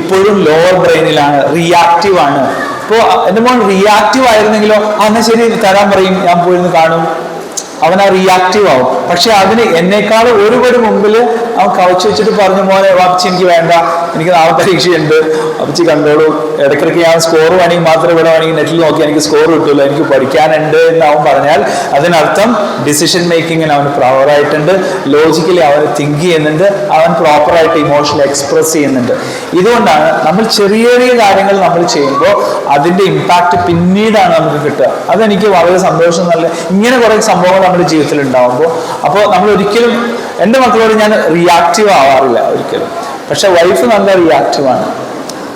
ഇപ്പോഴും ലോവർ ബ്രെയിനിലാണ്, റിയാക്റ്റീവ് ആണ്. ഇപ്പോൾ എൻ്റെ മോൻ റിയാക്റ്റീവ് ആയിരുന്നെങ്കിലോ, എന്നാൽ ശരി തരാൻ പറയും, ഞാൻ പോയിരുന്ന് കാണും, അവൻ ആ റിയാക്റ്റീവ് ആവും. പക്ഷെ അതിന് എന്നേക്കാൾ ഒരുപടി മുമ്പിൽ അവൻ കവച്ച് വെച്ചിട്ട് പറഞ്ഞു, മോനെ വാപ്പിച്ച് എനിക്ക് വേണ്ട, എനിക്ക് നാളെ പരീക്ഷയുണ്ട്, വാപ്പിച്ച് കണ്ടോളൂ, ഇടയ്ക്കിടയ്ക്ക് ഞാൻ സ്കോർ വേണമെങ്കിൽ മാത്രം ഇവിടെ വേണമെങ്കിൽ നെറ്റിൽ നോക്കി എനിക്ക് സ്കോർ കിട്ടില്ല, എനിക്ക് പഠിക്കാനുണ്ട് എന്ന് അവൻ പറഞ്ഞാൽ അതിനർത്ഥം ഡിസിഷൻ മേക്കിങ്ങിന് അവന് പ്രോപ്പറായിട്ടുണ്ട്, ലോജിക്കലി അവൻ തിങ്ക് ചെയ്യുന്നുണ്ട്, അവൻ പ്രോപ്പറായിട്ട് ഇമോഷണൽ എക്സ്പ്രസ് ചെയ്യുന്നുണ്ട്. ഇതുകൊണ്ടാണ് നമ്മൾ ചെറിയ ചെറിയ കാര്യങ്ങൾ നമ്മൾ ചെയ്യുമ്പോൾ അതിന്റെ ഇമ്പാക്ട് പിന്നീടാണ് നമുക്ക് കിട്ടുക. അതെനിക്ക് വളരെ സന്തോഷം. നല്ല ഇങ്ങനെ കുറെ സംഭവങ്ങൾ നമ്മുടെ ജീവിതത്തിൽ ഉണ്ടാവുമ്പോൾ, അപ്പോൾ നമ്മൾ ഒരിക്കലും, എൻ്റെ മക്കളോട് ഞാൻ റിയാക്റ്റീവ് ആവാറില്ല ഒരിക്കലും. പക്ഷെ വൈഫ് നല്ല റിയാക്റ്റീവ് ആണ്.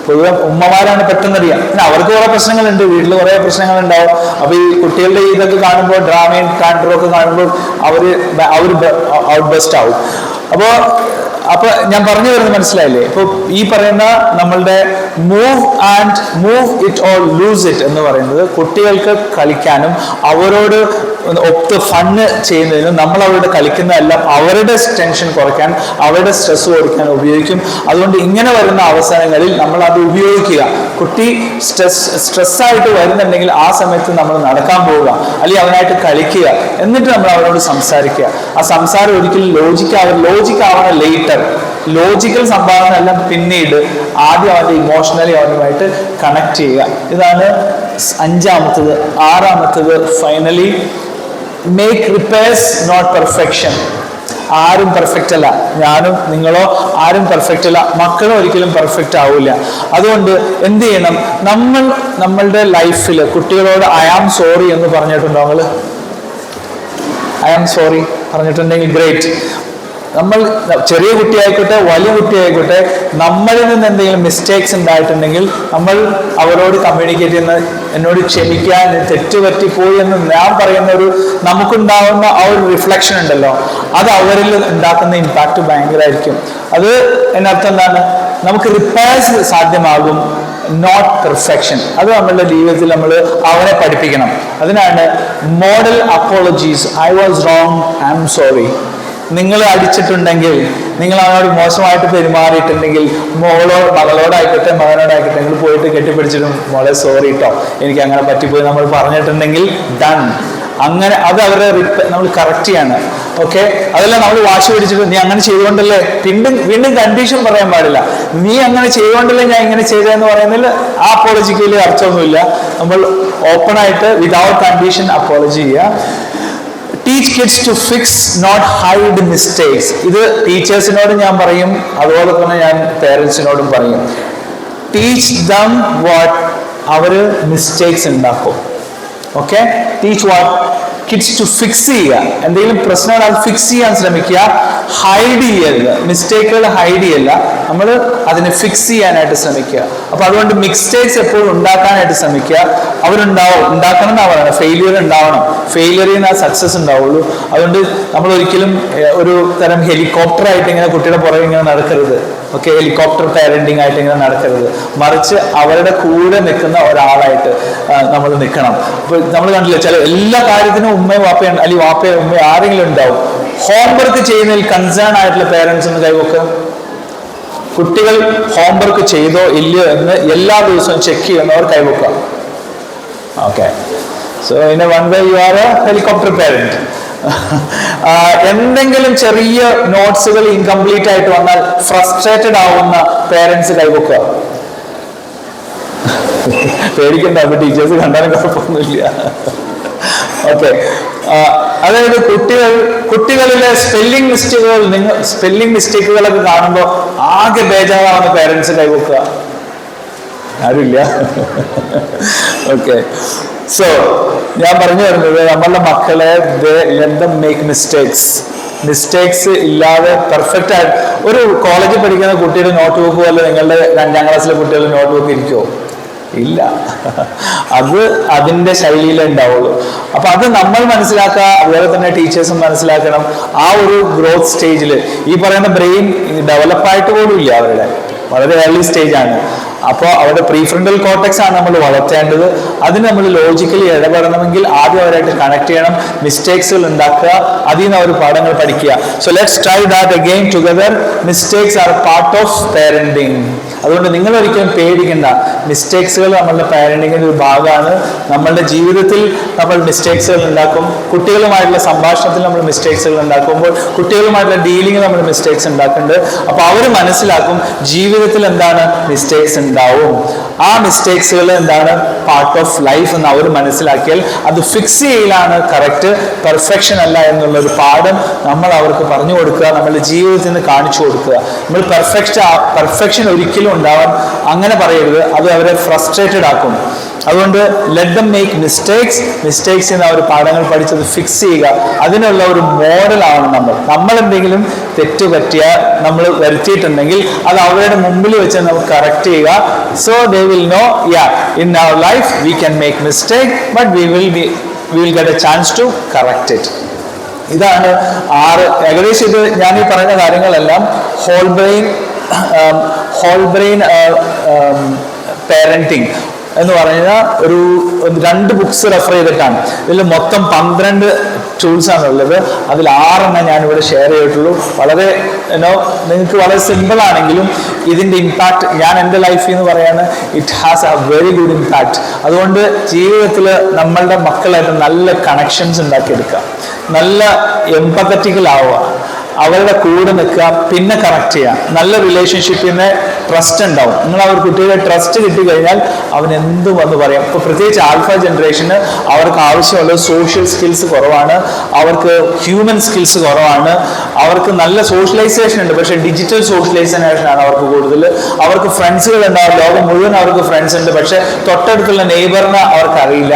പൊതുവെ ഉമ്മമാരാണ് പെട്ടെന്ന് അറിയാം. പിന്നെ അവർക്ക് കുറെ പ്രശ്നങ്ങളുണ്ട്, വീട്ടിൽ കുറെ പ്രശ്നങ്ങളുണ്ടാവും. അപ്പൊ ഈ കുട്ടികളുടെ ഇതൊക്കെ കാണുമ്പോൾ, ഡ്രാമയും കാൻഡറും ഒക്കെ കാണുമ്പോൾ അവര് ഔട്ട് ബെസ്റ്റ് ആവും. അപ്പൊ ഞാൻ പറഞ്ഞു വരുന്നത് മനസ്സിലായില്ലേ? ഇപ്പൊ ഈ പറയുന്ന നമ്മളുടെ move it or lose it എന്ന് പറയുന്നത് കുട്ടികൾക്ക് കളിക്കാനും അവരോട് ഒത്ത് ഫണ്ണ് ചെയ്യുന്നതിനും നമ്മൾ അവരോട് കളിക്കുന്നതെല്ലാം അവരുടെ ടെൻഷൻ കുറയ്ക്കാൻ, അവരുടെ സ്ട്രെസ് കുറയ്ക്കാൻ ഉപയോഗിക്കും. അതുകൊണ്ട് ഇങ്ങനെ വരുന്ന അവസരങ്ങളിൽ നമ്മൾ അത് ഉപയോഗിക്കുക. കുട്ടി സ്ട്രെസ്സായിട്ട് വരുന്നുണ്ടെങ്കിൽ ആ സമയത്ത് നമ്മൾ നടക്കാൻ പോവുക, അല്ലെങ്കിൽ അവനായിട്ട് കളിക്കുക, എന്നിട്ട് നമ്മൾ അവരോട് സംസാരിക്കുക. ആ സംസാരം ഒരിക്കലും ലോജിക്കാവണം ലേറ്റർ. ലോജിക്കൽ സംഭാവന എല്ലാം പിന്നീട്, ആദ്യം അവന്റെ ഇമോഷണലി അവനുമായിട്ട് കണക്ട് ചെയ്യുക. ഇതാണ് 5ാമത്തത്. 6ാമത്തത് finally, make repairs not perfection. ആരും പെർഫെക്റ്റ് അല്ല. ഞാനും നിങ്ങളോ ആരും പെർഫെക്റ്റ് അല്ല, മക്കളും ഒരിക്കലും പെർഫെക്റ്റ് ആവില്ല. അതുകൊണ്ട് എന്ത് ചെയ്യണം, നമ്മളുടെ ലൈഫിൽ കുട്ടികളോട് ഐ ആം സോറി എന്ന് പറഞ്ഞിട്ടുണ്ടോ? നിങ്ങൾ ഐ ആം സോറി പറഞ്ഞിട്ടുണ്ടെങ്കിൽ ഗ്രേറ്റ്. നമ്മൾ ചെറിയ കുട്ടിയായിക്കോട്ടെ വലിയ കുട്ടിയായിക്കോട്ടെ, നമ്മളിൽ നിന്ന് എന്തെങ്കിലും മിസ്റ്റേക്സ് ഉണ്ടായിട്ടുണ്ടെങ്കിൽ നമ്മൾ അവരോട് കമ്മ്യൂണിക്കേറ്റ് ചെയ്യുന്ന, എന്നോട് ക്ഷമിക്കാൻ തെറ്റുപറ്റിപ്പോയി എന്ന് ഞാൻ പറയുന്ന നമുക്കുണ്ടാവുന്ന ആ ഒരു റിഫ്ലക്ഷൻ ഉണ്ടല്ലോ, അത് അവരിൽ ഉണ്ടാക്കുന്ന ഇമ്പാക്റ്റ് ഭയങ്കരമായിരിക്കും. അത് എന്നർത്ഥം എന്താണ്? നമുക്ക് റിപ്പയർസ് സാധ്യമാകും, നോട്ട് പെർഫെക്ഷൻ. അത് നമ്മളുടെ ജീവിതത്തിൽ നമ്മൾ അവനെ പഠിപ്പിക്കണം. അതിനാണ് model apologies. I was wrong, I am sorry. നിങ്ങൾ അടിച്ചിട്ടുണ്ടെങ്കിൽ, നിങ്ങൾ അവനോട് മോശമായിട്ട് പെരുമാറിയിട്ടുണ്ടെങ്കിൽ, മകളോടായിക്കോട്ടെ മകനോടായിക്കോട്ടെ, നിങ്ങൾ പോയിട്ട് കെട്ടിപ്പിടിച്ചിട്ടും മോളെ സോറി കേട്ടോ, എനിക്ക് അങ്ങനെ പറ്റിപ്പോയി നമ്മൾ പറഞ്ഞിട്ടുണ്ടെങ്കിൽ ഡൺ. അങ്ങനെ അത് അവരെ നമ്മൾ കറക്റ്റ് ചെയ്യാണ്. ഓക്കെ, അതല്ല നമ്മൾ വാശി പിടിച്ചിട്ട് നീ അങ്ങനെ ചെയ്തുകൊണ്ടല്ലേ, വീണ്ടും കണ്ടീഷൻ പറയാൻ പാടില്ല. നീ അങ്ങനെ ചെയ്തുകൊണ്ടല്ലേ ഞാൻ ഇങ്ങനെ ചെയ്തതെന്ന് പറയുന്നതിൽ ആ അപ്പോളജിക്ക് വലിയ അർത്ഥമൊന്നുമില്ല. നമ്മൾ ഓപ്പൺ ആയിട്ട് വിതൗട്ട് കണ്ടീഷൻ അപ്പോളജി ചെയ്യുക. Teach kids to fix, not hide mistakes. ഇത് ടീച്ചേഴ്സിനോടും ഞാൻ പറയും, അതുപോലെ തന്നെ ഞാൻ പേരൻസിനോടും പറയും. ടീച്ച് ദം വാട്ട്, അവര് മിസ്റ്റേക്സ് ഉണ്ടാക്കും. Okay, teach what kids to fix ചെയ്യുക. എന്തെങ്കിലും പ്രശ്നങ്ങൾ അത് ഫിക്സ് ചെയ്യാൻ ശ്രമിക്കുക, ഹൈഡ് ചെയ്യരുത്. മിസ്റ്റേക്കുകൾ ഹൈഡ് ചെയ്യല്ല, നമ്മൾ അതിനെ ഫിക്സ് ചെയ്യാനായിട്ട് ശ്രമിക്കുക. അപ്പൊ അതുകൊണ്ട് മിസ്റ്റേക്സ് എപ്പോഴും ഉണ്ടാക്കാനായിട്ട് ശ്രമിക്കുക. ഉണ്ടാക്കണം എന്നാ പറയുന്നത്, ഫെയിലിയർ ഉണ്ടാവണം. ഫെയിലിയറിൽ നിന്ന് സക്സസ് ഉണ്ടാവുള്ളൂ. അതുകൊണ്ട് നമ്മൾ ഒരിക്കലും ഒരു തരം ഹെലികോപ്റ്റർ ആയിട്ട് ഇങ്ങനെ കുട്ടിയുടെ പുറകെ ഇങ്ങനെ നടക്കരുത്. ഓക്കെ, ഹെലികോപ്റ്റർ പാരന്റിങ് ആയിട്ട് ഇങ്ങനെ നടക്കരുത്. മറിച്ച് അവരുടെ കൂടെ നിൽക്കുന്ന ഒരാളായിട്ട് നമ്മൾ നിൽക്കണം. അപ്പൊ നമ്മൾ കണ്ടില്ല, ചില എല്ലാ കാര്യത്തിനും ഉമ്മയും വാപ്പയും അല്ലെങ്കിൽ വാപ്പയോ ഉമ്മയോ ആരെങ്കിലും ഉണ്ടാവും. ഹോംവർക്ക് ചെയ്യുന്നതിൽ കൺസേൺ ആയിട്ടുള്ള പേരൻസ് ഒന്ന് കൈവക്കുക. കുട്ടികൾ ഹോംവർക്ക് ചെയ്തോ ഇല്ലയോ എന്ന് എല്ലാ ദിവസവും ചെക്ക് ചെയ്യുന്നവർ കൈവക്കുക. Okay, so in a one way you are a helicopter parent. എന്തെങ്കിലും ചെറിയ നോട്ട്സുകൾ ഇൻകംപ്ലീറ്റ് ആയിട്ട് വന്നാൽ ഫ്രസ്ട്രേറ്റഡ് ആവുന്ന പേരൻസ് കൈവക്കുക. പേടിക്കണ്ട, അപ്പൊ ടീച്ചേഴ്സ് കണ്ടാലും കുഴപ്പമൊന്നുമില്ല. ഓക്കെ, അതായത് കുട്ടികളിലെ സ്പെല്ലിംഗ് മിസ്റ്റേക്കുകളൊക്കെ കാണുമ്പോൾ ആകെ ബേജാറാവുന്ന പേരൻസ് കൈവക്കുക. ആരുമില്ല? ഓക്കെ, സോ ഞാൻ പറഞ്ഞു വരുന്നത്, നമ്മളുടെ മക്കളെ let them make മിസ്റ്റേക്സ് ഇല്ലാതെ പെർഫെക്റ്റ് ആയിട്ട്. ഒരു കോളേജിൽ പഠിക്കുന്ന കുട്ടിയുടെ നോട്ട് ബുക്ക് പോലെ നിങ്ങളുടെ 5ാം ക്ലാസ്സിലെ കുട്ടികളുടെ നോട്ട് ബുക്ക് ഇരിക്കുമോ? ഇല്ല. അത് അതിൻ്റെ ശൈലിയിലേ ഉണ്ടാവുള്ളൂ. അപ്പൊ അത് നമ്മൾ മനസ്സിലാക്കുക, അതുപോലെ തന്നെ ടീച്ചേഴ്സും മനസ്സിലാക്കണം. ആ ഒരു ഗ്രോത്ത് സ്റ്റേജിൽ ഈ പറയുന്ന ബ്രെയിൻ ഡെവലപ്പായിട്ട് പോലും ഇല്ല, അവരുടെ വളരെ ഏർലി സ്റ്റേജ് ആണ്. അപ്പോൾ അവരുടെ പ്രീഫ്രണ്ടൽ കോർട്ടെക്സ് ആണ് നമ്മൾ വളർത്തേണ്ടത്. അതിന് നമ്മൾ ലോജിക്കലി ഇടപെടണമെങ്കിൽ ആദ്യം അവരായിട്ട് കണക്ട് ചെയ്യണം, മിസ്റ്റേക്സുകൾ ഉണ്ടാക്കുക, അതിൽ നിന്ന് അവർ പാഠങ്ങൾ പഠിക്കുക. So let's try that again together. Mistakes are part of parenting. അതുകൊണ്ട് നിങ്ങൾ ഒരിക്കലും പേടിക്കണ്ട. മിസ്റ്റേക്സുകൾ നമ്മളുടെ പാരന്റിങ്ങിന്റെ ഒരു ഭാഗമാണ്. നമ്മളുടെ ജീവിതത്തിൽ നമ്മൾ മിസ്റ്റേക്സുകൾ ഉണ്ടാക്കും. കുട്ടികളുമായിട്ടുള്ള സംഭാഷണത്തിൽ നമ്മൾ മിസ്റ്റേക്സുകൾ ഉണ്ടാക്കുമ്പോൾ, കുട്ടികളുമായിട്ടുള്ള ഡീലിംഗ് നമ്മൾ മിസ്റ്റേക്സ് ഉണ്ടാക്കുന്നുണ്ട്. അപ്പൊ അവർ മനസ്സിലാക്കും ജീവിതത്തിൽ എന്താണ് മിസ്റ്റേക്സ് ഉണ്ടാവും. ആ മിസ്റ്റേക്സുകൾ എന്താണ് പാർട്ട് ഓഫ് ലൈഫ് എന്ന് അവർ മനസ്സിലാക്കിയാൽ അത് ഫിക്സ് ചെയ്യലാണ് കറക്റ്റ്, പെർഫെക്ഷൻ അല്ല എന്നുള്ളൊരു പാഠം നമ്മൾ അവർക്ക് പറഞ്ഞു കൊടുക്കുക, നമ്മളുടെ ജീവിതത്തിൽ നിന്ന് കാണിച്ചു കൊടുക്കുക. നമ്മൾ പെർഫെക്ഷൻ ഒരിക്കലും ഉണ്ടാവാൻ അങ്ങനെ പറയരുത്, അത് അവരെ ഫ്രസ്ട്രേറ്റഡ് ആക്കും. അതുകൊണ്ട് ലെറ്റ് ദം മേക്ക് മിസ്റ്റേക്സ് എന്ന ഒരു പാഠങ്ങൾ പഠിച്ചത് ഫിക്സ് ചെയ്യുക. അതിനുള്ള ഒരു മോഡലാണ് നമ്മൾ എന്തെങ്കിലും തെറ്റ് പറ്റിയാൽ നമ്മൾ വരുത്തിയിട്ടുണ്ടെങ്കിൽ അത് അവരുടെ മുമ്പിൽ വെച്ച് നമുക്ക് കറക്റ്റ് ചെയ്യുക. So they will know, in our life we can make mistake, but we will get a chance to correct it. ഇതാണ് 6 ഏകദേശം. ഇത് ഞാൻ ഈ പറയുന്ന കാര്യങ്ങളെല്ലാം ഹോൾ ബ്രെയിൻ പാരന്റിങ് എന്ന് പറയുന്ന ഒരു 2 ബുക്സ് റെഫർ ചെയ്തിട്ടാണ്. ഇതിൽ മൊത്തം 12 ടൂൾസ് ആണുള്ളത്. അതിൽ 6 ഞാനിവിടെ ഷെയർ ചെയ്തിട്ടുള്ളൂ. വളരെ നിങ്ങൾക്ക് വളരെ സിമ്പിൾ ആണെങ്കിലും ഇതിൻ്റെ ഇമ്പാക്റ്റ് ഞാൻ എൻ്റെ ലൈഫിൽ നിന്ന് പറയാണ്, it has A very good impact. അതുകൊണ്ട് ജീവിതത്തിൽ നമ്മളുടെ മക്കളായിട്ട് നല്ല കണക്ഷൻസ് ഉണ്ടാക്കിയെടുക്കുക, നല്ല എംപത്തറ്റിക്കൽ ആവുക. അവരുടെ കൂടെ നിൽക്കുക, പിന്നെ കറക്റ്റ് ചെയ്യുക. നല്ല റിലേഷൻഷിപ്പിന് ട്രസ്റ്റ് ഉണ്ടാവും. നിങ്ങൾ അവർ കുട്ടികളെ ട്രസ്റ്റ് കിട്ടിക്കഴിഞ്ഞാൽ അവൻ എന്തും വന്ന് പറയാം. ഇപ്പോൾ പ്രത്യേകിച്ച് ആൽഫ ജനറേഷന് അവർക്ക് ആവശ്യമുള്ളത് സോഷ്യൽ സ്കിൽസ് കുറവാണ്, അവർക്ക് ഹ്യൂമൻ സ്കിൽസ് കുറവാണ്, അവർക്ക് നല്ല സോഷ്യലൈസേഷൻ ഉണ്ട്, പക്ഷേ ഡിജിറ്റൽ സോഷ്യലൈസേഷൻ ആണ് അവർക്ക് കൂടുതൽ. അവർക്ക് ഫ്രണ്ട്സുകൾ ഉണ്ടാവും, ലോകം മുഴുവൻ അവർക്ക് ഫ്രണ്ട്സ് ഉണ്ട്, പക്ഷെ തൊട്ടടുത്തുള്ള നെയ്ബറിനെ അവർക്ക് അറിയില്ല,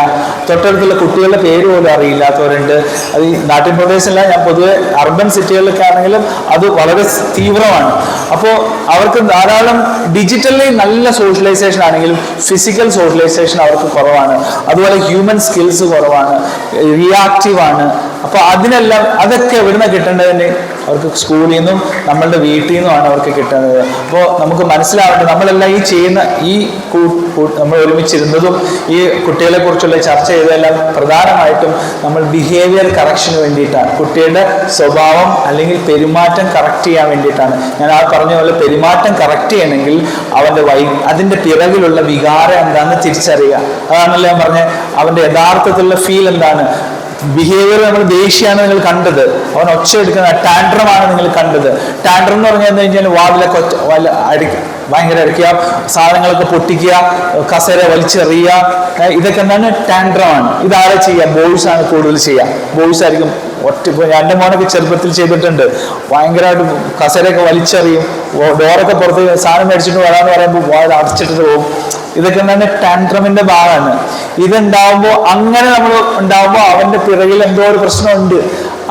തൊട്ടടുത്തുള്ള കുട്ടികളുടെ പേര് പോലും അറിയില്ലാത്തവരുണ്ട്. അത് ഈ നാട്ടിൻ പ്രദേശമല്ല, ഞാൻ പൊതുവെ അർബൻ സിറ്റികളിലൊക്കെ ആണെങ്കിലും അത് വളരെ തീവ്രമാണ്. അപ്പോൾ അവർക്ക് ധാരാളം ഡിജിറ്റലി നല്ല സോഷ്യലൈസേഷൻ ആണെങ്കിലും ഫിസിക്കൽ സോഷ്യലൈസേഷൻ അവർക്ക് കുറവാണ്. അതുപോലെ ഹ്യൂമൻ സ്കിൽസ് കുറവാണ്, റിയാക്റ്റീവ് ആണ്. അപ്പോൾ അതിനെല്ലാം അതൊക്കെ എവിടുന്ന കിട്ടേണ്ടതിന് അവർക്ക് സ്കൂളിൽ നിന്നും നമ്മളുടെ വീട്ടിൽ നിന്നുമാണ് അവർക്ക് കിട്ടുന്നത്. അപ്പോൾ നമുക്ക് മനസ്സിലാവേണ്ടത് നമ്മളെല്ലാം ഈ ചെയ്യുന്ന ഈ നമ്മൾ ഒരുമിച്ചിരുന്നതും ഈ കുട്ടികളെ കുറിച്ചുള്ള ചർച്ച ചെയ്തതെല്ലാം പ്രധാനമായിട്ടും നമ്മൾ ബിഹേവിയർ കറക്ഷന് വേണ്ടിയിട്ടാണ്, കുട്ടിയുടെ സ്വഭാവം അല്ലെങ്കിൽ പെരുമാറ്റം കറക്റ്റ് ചെയ്യാൻ വേണ്ടിയിട്ടാണ്. ഞാൻ ആ പറഞ്ഞ പോലെ പെരുമാറ്റം കറക്റ്റ് ചെയ്യണമെങ്കിൽ അവൻ്റെ അതിൻ്റെ പിറകിലുള്ള വികാരം എന്താണെന്ന് തിരിച്ചറിയുക. അതാണല്ലോ ഞാൻ പറഞ്ഞത്, അവൻ്റെ യഥാർത്ഥത്തിലുള്ള ഫീൽ എന്താണ്. ബിഹേവിയർ നമ്മൾ ദേഷ്യമാണ് നിങ്ങൾ കണ്ടത്, അവൻ ഒച്ച എടുക്കുന്ന ടാൻഡ്രമാണ് നിങ്ങൾ കണ്ടത്. ടാൻഡ്രം എന്ന് പറഞ്ഞാൽ എന്താ കഴിഞ്ഞാൽ വാതിലൊക്കെ ഭയങ്കര അടിക്കുക, സാധനങ്ങളൊക്കെ പൊട്ടിക്കുക, കസേര വലിച്ചെറിയുക, ഇതൊക്കെ എന്താണ് ടാൻഡ്രമാണ്. ഇതാരെ ചെയ്യുക? ബോയ്സ് ആണ് കൂടുതൽ ചെയ്യുക. ബോയ്സ് ആയിരിക്കും എൻ്റെ മോനൊക്കെ ചെറുപ്പത്തിൽ ചെയ്തിട്ടുണ്ട്. ഭയങ്കരമായിട്ട് കസേരയൊക്കെ വലിച്ചെറിയും, ഡോറൊക്കെ പുറത്ത് സാധനം മേടിച്ചിട്ട് വരാമെന്ന് പറയുമ്പോൾ വാതിൽ അടച്ചിട്ട് പോകും. ഇതൊക്കെ എന്താണ് ടാൻഡ്രമിന്റെ ഭാഗമാണ്. ഇതുണ്ടാവുമ്പോൾ അങ്ങനെ നമ്മൾ ഉണ്ടാവുമ്പോൾ അവന്റെ പിറകിൽ എന്തോ ഒരു പ്രശ്നമുണ്ട്.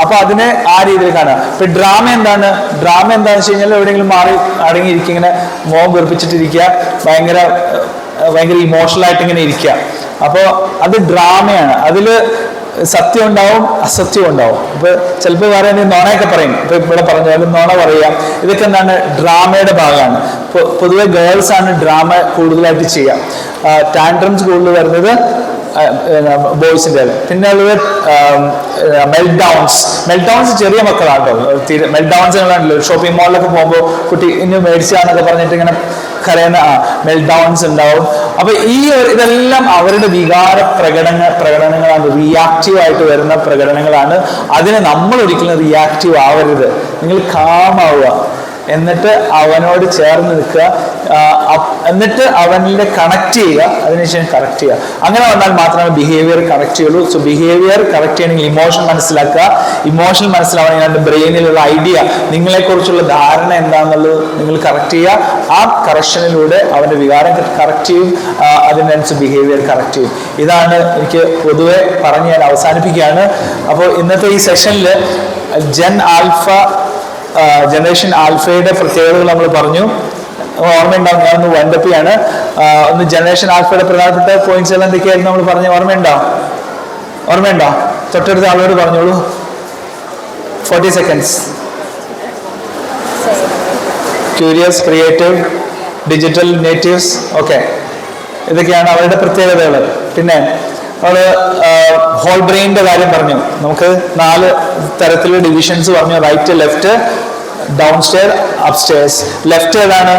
അപ്പൊ അതിനെ ആ രീതിയിൽ കാണുക. ഇപ്പൊ ഡ്രാമ എന്താണെന്ന് വെച്ച് കഴിഞ്ഞാൽ എവിടെയെങ്കിലും മാറി അടങ്ങിയിരിക്കുക, ഇങ്ങനെ മോഹം വെറുപ്പിച്ചിട്ടിരിക്കുക, ഭയങ്കര ഇമോഷണൽ ആയിട്ട് ഇങ്ങനെ ഇരിക്കുക. അപ്പോൾ അത് ഡ്രാമയാണ്. അതില് സത്യം ഉണ്ടാവും, അസത്യം ഉണ്ടാവും. ഇപ്പൊ ചിലപ്പോൾ പറയുന്നത് നോണയൊക്കെ പറയും. ഇപ്പൊ ഇവിടെ പറഞ്ഞാലും നോണ പറയാം. ഇതൊക്കെ എന്താണ്? ഡ്രാമയുടെ ഭാഗമാണ്. പൊതുവെ ഗേൾസ് ആണ് ഡ്രാമ കൂടുതലായിട്ട് ചെയ്യുക. ടാൻഡ്രംസ് കൂടുതൽ വരുന്നത് ബോയ്സിൻ്റെ. പിന്നെ ഉള്ളത് മെൽഡൗൺസ് ചെറിയ മക്കളാണ് കേട്ടോ. മെൽഡൗൺസ് ഷോപ്പിംഗ് മോളിലൊക്കെ പോകുമ്പോൾ കുട്ടി ഇനി മേടിച്ചാന്നൊക്കെ പറഞ്ഞിട്ട് ഇങ്ങനെ കരയുന്ന മെൽഡൗൺസ് ഉണ്ടാവും. അപ്പൊ ഇതെല്ലാം അവരുടെ വികാര പ്രകടനങ്ങളാണ്, റിയാക്റ്റീവ് ആയിട്ട് വരുന്ന പ്രകടനങ്ങളാണ്. അതിന് നമ്മൾ ഒരിക്കലും റിയാക്റ്റീവ് ആവരുത്. നിങ്ങൾ കാമാവുക, എന്നിട്ട് അവനോട് ചേർന്ന് നിൽക്കുക, എന്നിട്ട് അവനിലെ കണക്ട് ചെയ്യുക, അതിനുശേഷം കറക്റ്റ് ചെയ്യുക. അങ്ങനെ വന്നാൽ മാത്രമേ ബിഹേവിയർ കറക്റ്റ് ചെയ്യുള്ളൂ. സോ ബിഹേവിയർ കറക്റ്റ് ചെയ്യണമെങ്കിൽ ഇമോഷൻ മനസ്സിലാക്കുക. ഇമോഷൻ മനസ്സിലാവണമെങ്കിൽ അതിൻ്റെ ബ്രെയിനിലുള്ള ഐഡിയ, നിങ്ങളെക്കുറിച്ചുള്ള ധാരണ എന്താണെന്നുള്ളത് നിങ്ങൾ കറക്റ്റ് ചെയ്യുക. ആ കറക്ഷനിലൂടെ അവൻ്റെ വികാരം കറക്റ്റ് ചെയ്യും, അതിനനുസരിച്ച് ബിഹേവിയർ കറക്റ്റ് ചെയ്യും. ഇതാണ് എനിക്ക് പൊതുവെ പറഞ്ഞ് ഞാൻ അവസാനിപ്പിക്കുകയാണ്. അപ്പോൾ ഇന്നത്തെ ഈ സെഷനിൽ ജനറേഷൻ ആൽഫയുടെ പ്രത്യേകതകൾ നമ്മൾ പറഞ്ഞു. ഓർമ്മയുണ്ടാവും, ഞാനൊന്ന് വൈൻഡപ്പിയാണ്. ഒന്ന് ജനറേഷൻ ആൽഫയുടെ പ്രധാനപ്പെട്ട പോയിന്റ്സ് എല്ലാം എന്തൊക്കെയായിരുന്നു നമ്മൾ പറഞ്ഞു? ഓർമ്മയുണ്ടോ? തൊട്ടടുത്ത ആളോട് പറഞ്ഞോളൂ. 40 seconds. Curious, creative, digital natives. Okay, ഇതൊക്കെയാണ് അവരുടെ പ്രത്യേകതകൾ. പിന്നെ നമ്മൾ ഹോൾ ബ്രെയിനിന്റെ കാര്യം പറഞ്ഞു. നമുക്ക് 4 തരത്തിലുള്ള ഡിവിഷൻസ് പറഞ്ഞു. Right, left, down stair, up stairs. Left ഏതാണ്?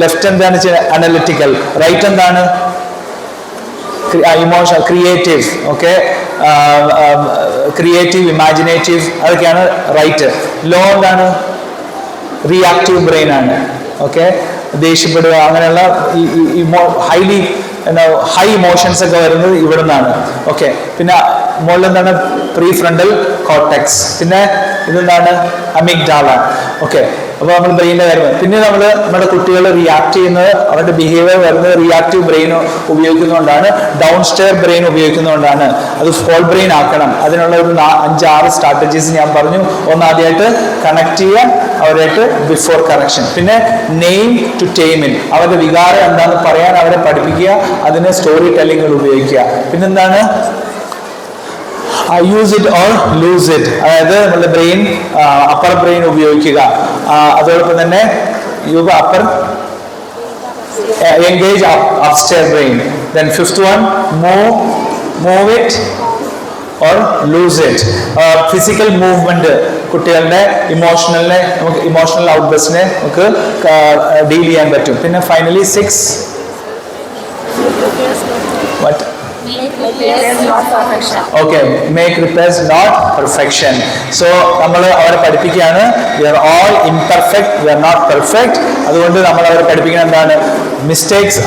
ലെഫ്റ്റ് എന്താണ്? അനലിറ്റിക്കൽ. റൈറ്റ് എന്താണ്? Emotion, creative. Okay, creative, imaginative, അതൊക്കെയാണ് റൈറ്റ്. ലോ എന്താണ്? റിയാക്റ്റീവ് ബ്രെയിൻ ആണ്. ഓക്കെ, ദേഷ്യപ്പെടുക, അങ്ങനെയുള്ള ഹൈലി ഹൈ ഇമോഷൻസ് ഒക്കെ വരുന്നത് ഇവിടെ നിന്നാണ്. ഓക്കെ, പിന്നെ മുകളിൽ എന്താണ്? Pre frontal cortex. പിന്നെ ഇതെന്താണ്? അമിഗ്ഡാല. ഓക്കെ, അപ്പോൾ നമ്മൾ ബ്രെയിനിന്റെ കാര്യം. പിന്നെ നമ്മുടെ കുട്ടികൾ റിയാക്ട് ചെയ്യുന്നത്, അവരുടെ ബിഹേവിയർ വരുന്നത് റിയാക്റ്റീവ് ബ്രെയിൻ ഉപയോഗിക്കുന്നതുകൊണ്ടാണ്, ഡൗൺ സ്റ്റെയർ ബ്രെയിൻ ഉപയോഗിക്കുന്നതുകൊണ്ടാണ്. അത് ഹോൾ ബ്രെയിൻ ആക്കണം. അതിനുള്ള ഒരു 5-6 സ്ട്രാറ്റജീസ് ഞാൻ പറഞ്ഞു. ആദ്യമായിട്ട് കണക്ട് ചെയ്യുക അവരായിട്ട് ബിഫോർ കറക്ഷൻ. പിന്നെ നെയിം ടു ടെയിമിൻ, അവരുടെ വികാരം എന്താണെന്ന് പറയാൻ അവരെ പഠിപ്പിക്കുക, അതിന് സ്റ്റോറി ടെല്ലിങ്ങൾ ഉപയോഗിക്കുക. പിന്നെന്താണ്? Use it or lose it, അതായത് നമ്മുടെ ബ്രെയിൻ, അപ്പർ ബ്രെയിൻ ഉപയോഗിക്കുക. അതോടൊപ്പം തന്നെ engage upstair brain. Then 5th one, move it or lose it. Physical movement, കുട്ടികളുടെ നമുക്ക് ഇമോഷണൽ ഔട്ട്ബർസ്റ്റിനെ നമുക്ക് ഡീൽ ചെയ്യാൻ പറ്റും. പിന്നെ finally 6 repairs, not perfection. Okay, make repairs not perfection. So നമ്മൾ അവരെ പഠിപ്പിക്കുകയാണ്, we are all imperfect, we are not perfect. അതുകൊണ്ട് നമ്മൾ അവരെ പഠിപ്പിക്കുന്നത് എന്താണ്? Mistakes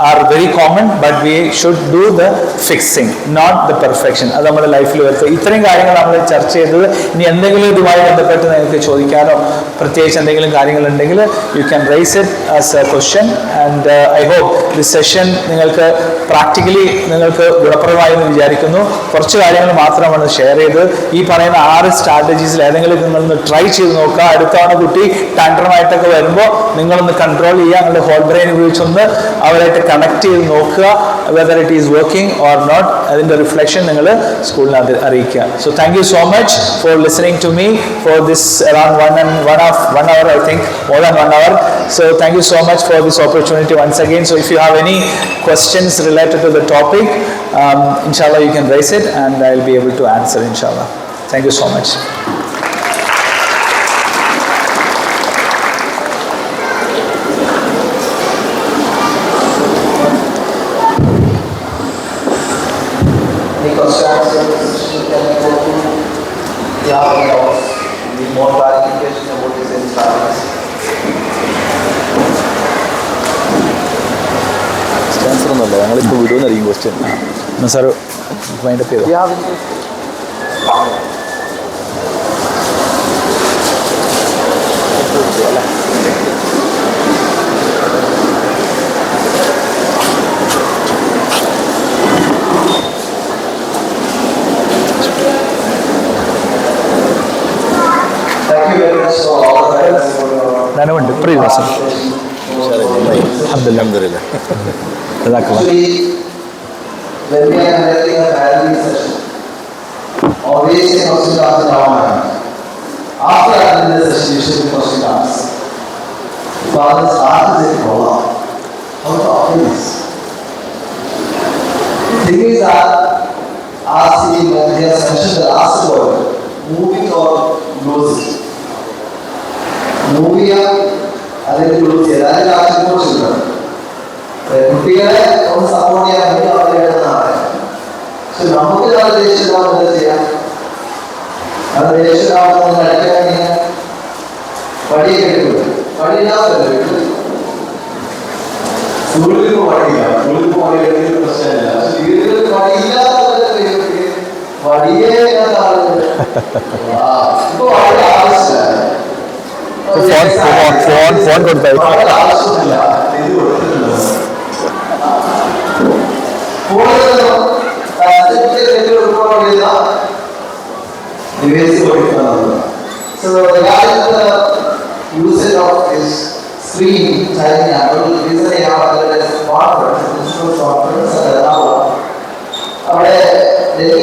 are very common, but we should do the fixing, not the perfection. അത് നമ്മുടെ ലൈഫിൽ വരുത്തുക. ഇത്രയും കാര്യങ്ങൾ നമ്മൾ ചർച്ച ചെയ്തത്. ഇനി എന്തെങ്കിലും ഇതുമായി ബന്ധപ്പെട്ട് നിങ്ങൾക്ക് ചോദിക്കാനോ പ്രത്യേകിച്ച് എന്തെങ്കിലും കാര്യങ്ങളുണ്ടെങ്കിൽ you can raise it as a question. And I hope this session നിങ്ങൾക്ക് പ്രാക്ടിക്കലി നിങ്ങൾക്ക് ഗുണപ്രദമായി എന്ന് വിചാരിക്കുന്നു. കുറച്ച് കാര്യങ്ങൾ മാത്രമാണ് ഷെയർ ചെയ്ത്. ഈ പറയുന്ന 6 സ്ട്രാറ്റജീസിൽ ഏതെങ്കിലും നിങ്ങളൊന്ന് ട്രൈ ചെയ്ത് നോക്കുക. അടുത്ത തവണ കുട്ടി ടാൻഡ്രമായിട്ടൊക്കെ വരുമ്പോൾ നിങ്ങളൊന്ന് കൺട്രോൾ ചെയ്യുക. നിങ്ങളുടെ ഹോൾ ബ്രെയിൻ ഉപയോഗിച്ചൊന്ന് അവരായിട്ട് കണക്ട് ചെയ്ത് നോക്കുക, whether it is working or not. അതിൻ്റെ റിഫ്ലക്ഷൻ നിങ്ങൾ സ്കൂളിനകത്ത് അറിയിക്കുക. So thank you so much for listening to me for this around 1 hour, I think, more than 1 hour. So thank you so much for this opportunity once again. So if you have any questions related to the topic, inshallah you can raise it and I'll be able to answer, inshallah. Thank you so much. Any questions? Need more clarification about this instance? Answer ഒന്നുമല്ല, ഞങ്ങളിപ്പോൾ വിടുമെന്നായിരിക്കും ക്വസ്റ്റ്യൻ. സാർ മൈൻഡപ്പ് ചെയ്തു. Thank you very much for all the guidance for your നനവുണ്ട് പ്രിയ ദിവസം. അൽഹംദുലില്ലാ. Actually, when we are conducting a parallel session, always a question comes in our mind. After attending the session, usually the question comes, Father, start with a problem. How to apply this? The thing is that, as he has mentioned the last word, moving or losing. Moving അല്ലെങ്കിൽ ഏതായാലും ആശങ്കപ്പെടുന്നുണ്ട്. കുട്ടികളെ ഒന്ന് സപ്പോർട്ട് ചെയ്യാൻ വേണ്ടി അവർ എഴുതുന്നതാണ്. പക്ഷെ നമുക്ക് അത് ദേശീയതാമം എന്താ ചെയ്യാം? അത് ദേശീയതാമം കഴിക്കാൻ വടിയൊക്കെ എടുക്കും. വടിയില്ലാത്തല്ലോ വീട്ടിൽ. സ്കൂളിൽ വടിയില്ല, സ്കൂളിൽ വടിയെടുക്കുന്ന പ്രശ്നമില്ല. പക്ഷെ വീടുകളിൽ വടിയില്ലാത്തവരുടെ വടിയേ ഇല്ലാത്ത ആളുകൾ ഇപ്പൊ വളരെ ആവശ്യമില്ല. Phone കൊടുത്തായി. So regarding the usage of this screen time reason I have other smartphones, digital smartphones അവിടെ ഒരു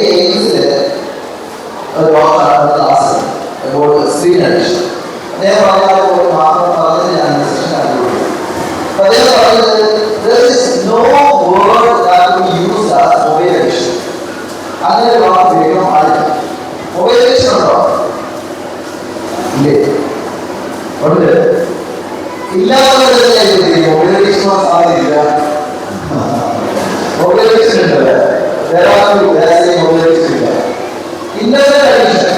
class about screen addiction. There is no word that we use as mobile addiction. Other mobile addiction or not? Mobile addiction. There are mobile addiction. Internet addiction.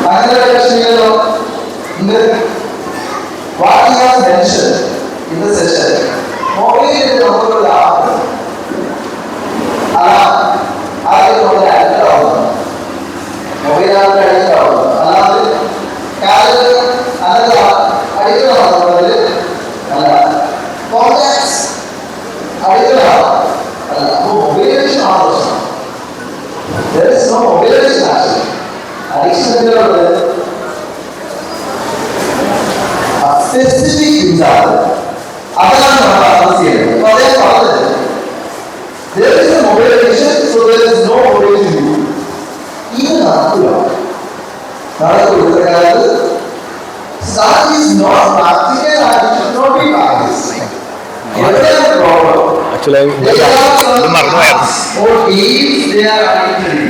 Another addiction, what he has mentioned in the session, mobile is the number of the app. I will not add it all. Mobile app added it all. Calendar, another added it all. Contacts, added it all. Mobile is not also. There is no mobile addiction actually. Addiction is specific example. There is a mobile addiction, so there is no motivation to do. Even after that is not practical and it should not be practiced. There is a problem. Actually They are or games they are addicted to.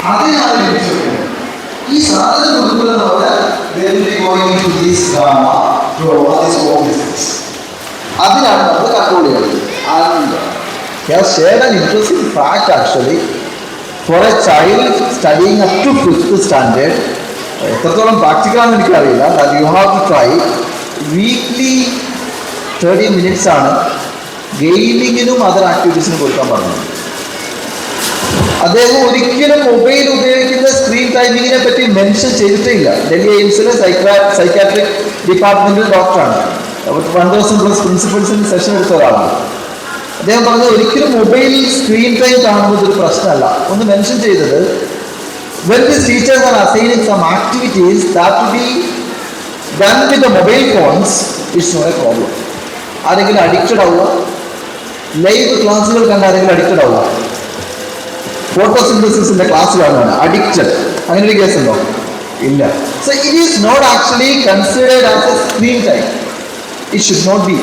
അതിനാണ് ലഭിച്ചത്. ഈ സാധനം കൊടുക്കുന്നത് going to this drama to all this whole business. അതിനാണ് നമ്മൾ കൺട്രോൾ ചെയ്യുന്നത്. has shared an interesting fact actually. For a child studying up to 5th standard, എത്രത്തോളം പ്രാക്ടിക്കൽ ആണെന്ന് എനിക്കറിയില്ല, that you have to try. Weekly 30 minutes ആണ് ഗെയിമിങ്ങിനും അതർ ആക്ടിവിറ്റീസിനും കൊടുക്കാൻ പറഞ്ഞത്. അദ്ദേഹം ഒരിക്കലും മൊബൈൽ ഉപയോഗിക്കുന്ന സ്ക്രീൻ ടൈമിങ്ങിനെ പറ്റി മെൻഷൻ ചെയ്തിട്ടില്ല. ഡൽഹി എയിംസിലെ സൈക്കാട്രിക് ഡിപ്പാർട്ട്മെന്റിൽ ഡോക്ടറാണ്, 1000+ പ്രിൻസിപ്പൾസിന് സെഷൻ എടുത്ത ഒരാളാണ്. അദ്ദേഹം പറഞ്ഞത് ഒരിക്കലും മൊബൈൽ സ്ക്രീൻ ടൈം കാണുന്നത് ഒരു പ്രശ്നമല്ല. ഒന്ന് മെൻഷൻ ചെയ്തത്, when these teachers are assigning some activities that to be done with the mobile phones, it's not a problem. ആരെങ്കിലും അഡിക്റ്റഡ് ആവുക, ലൈവ് ക്ലാസ്സുകൾ കണ്ട് ആരെങ്കിലും അഡിക്റ്റഡ് ആവുക, ഫോട്ടോസിന്തസിന്റെ ക്ലാസ് കാണുകയാണ്, അഡിക്റ്റഡ്, അങ്ങനെ ഒരു കേസ് ഉണ്ടോ? ഇല്ല. So it is not actually considered as a screen time. It should not be.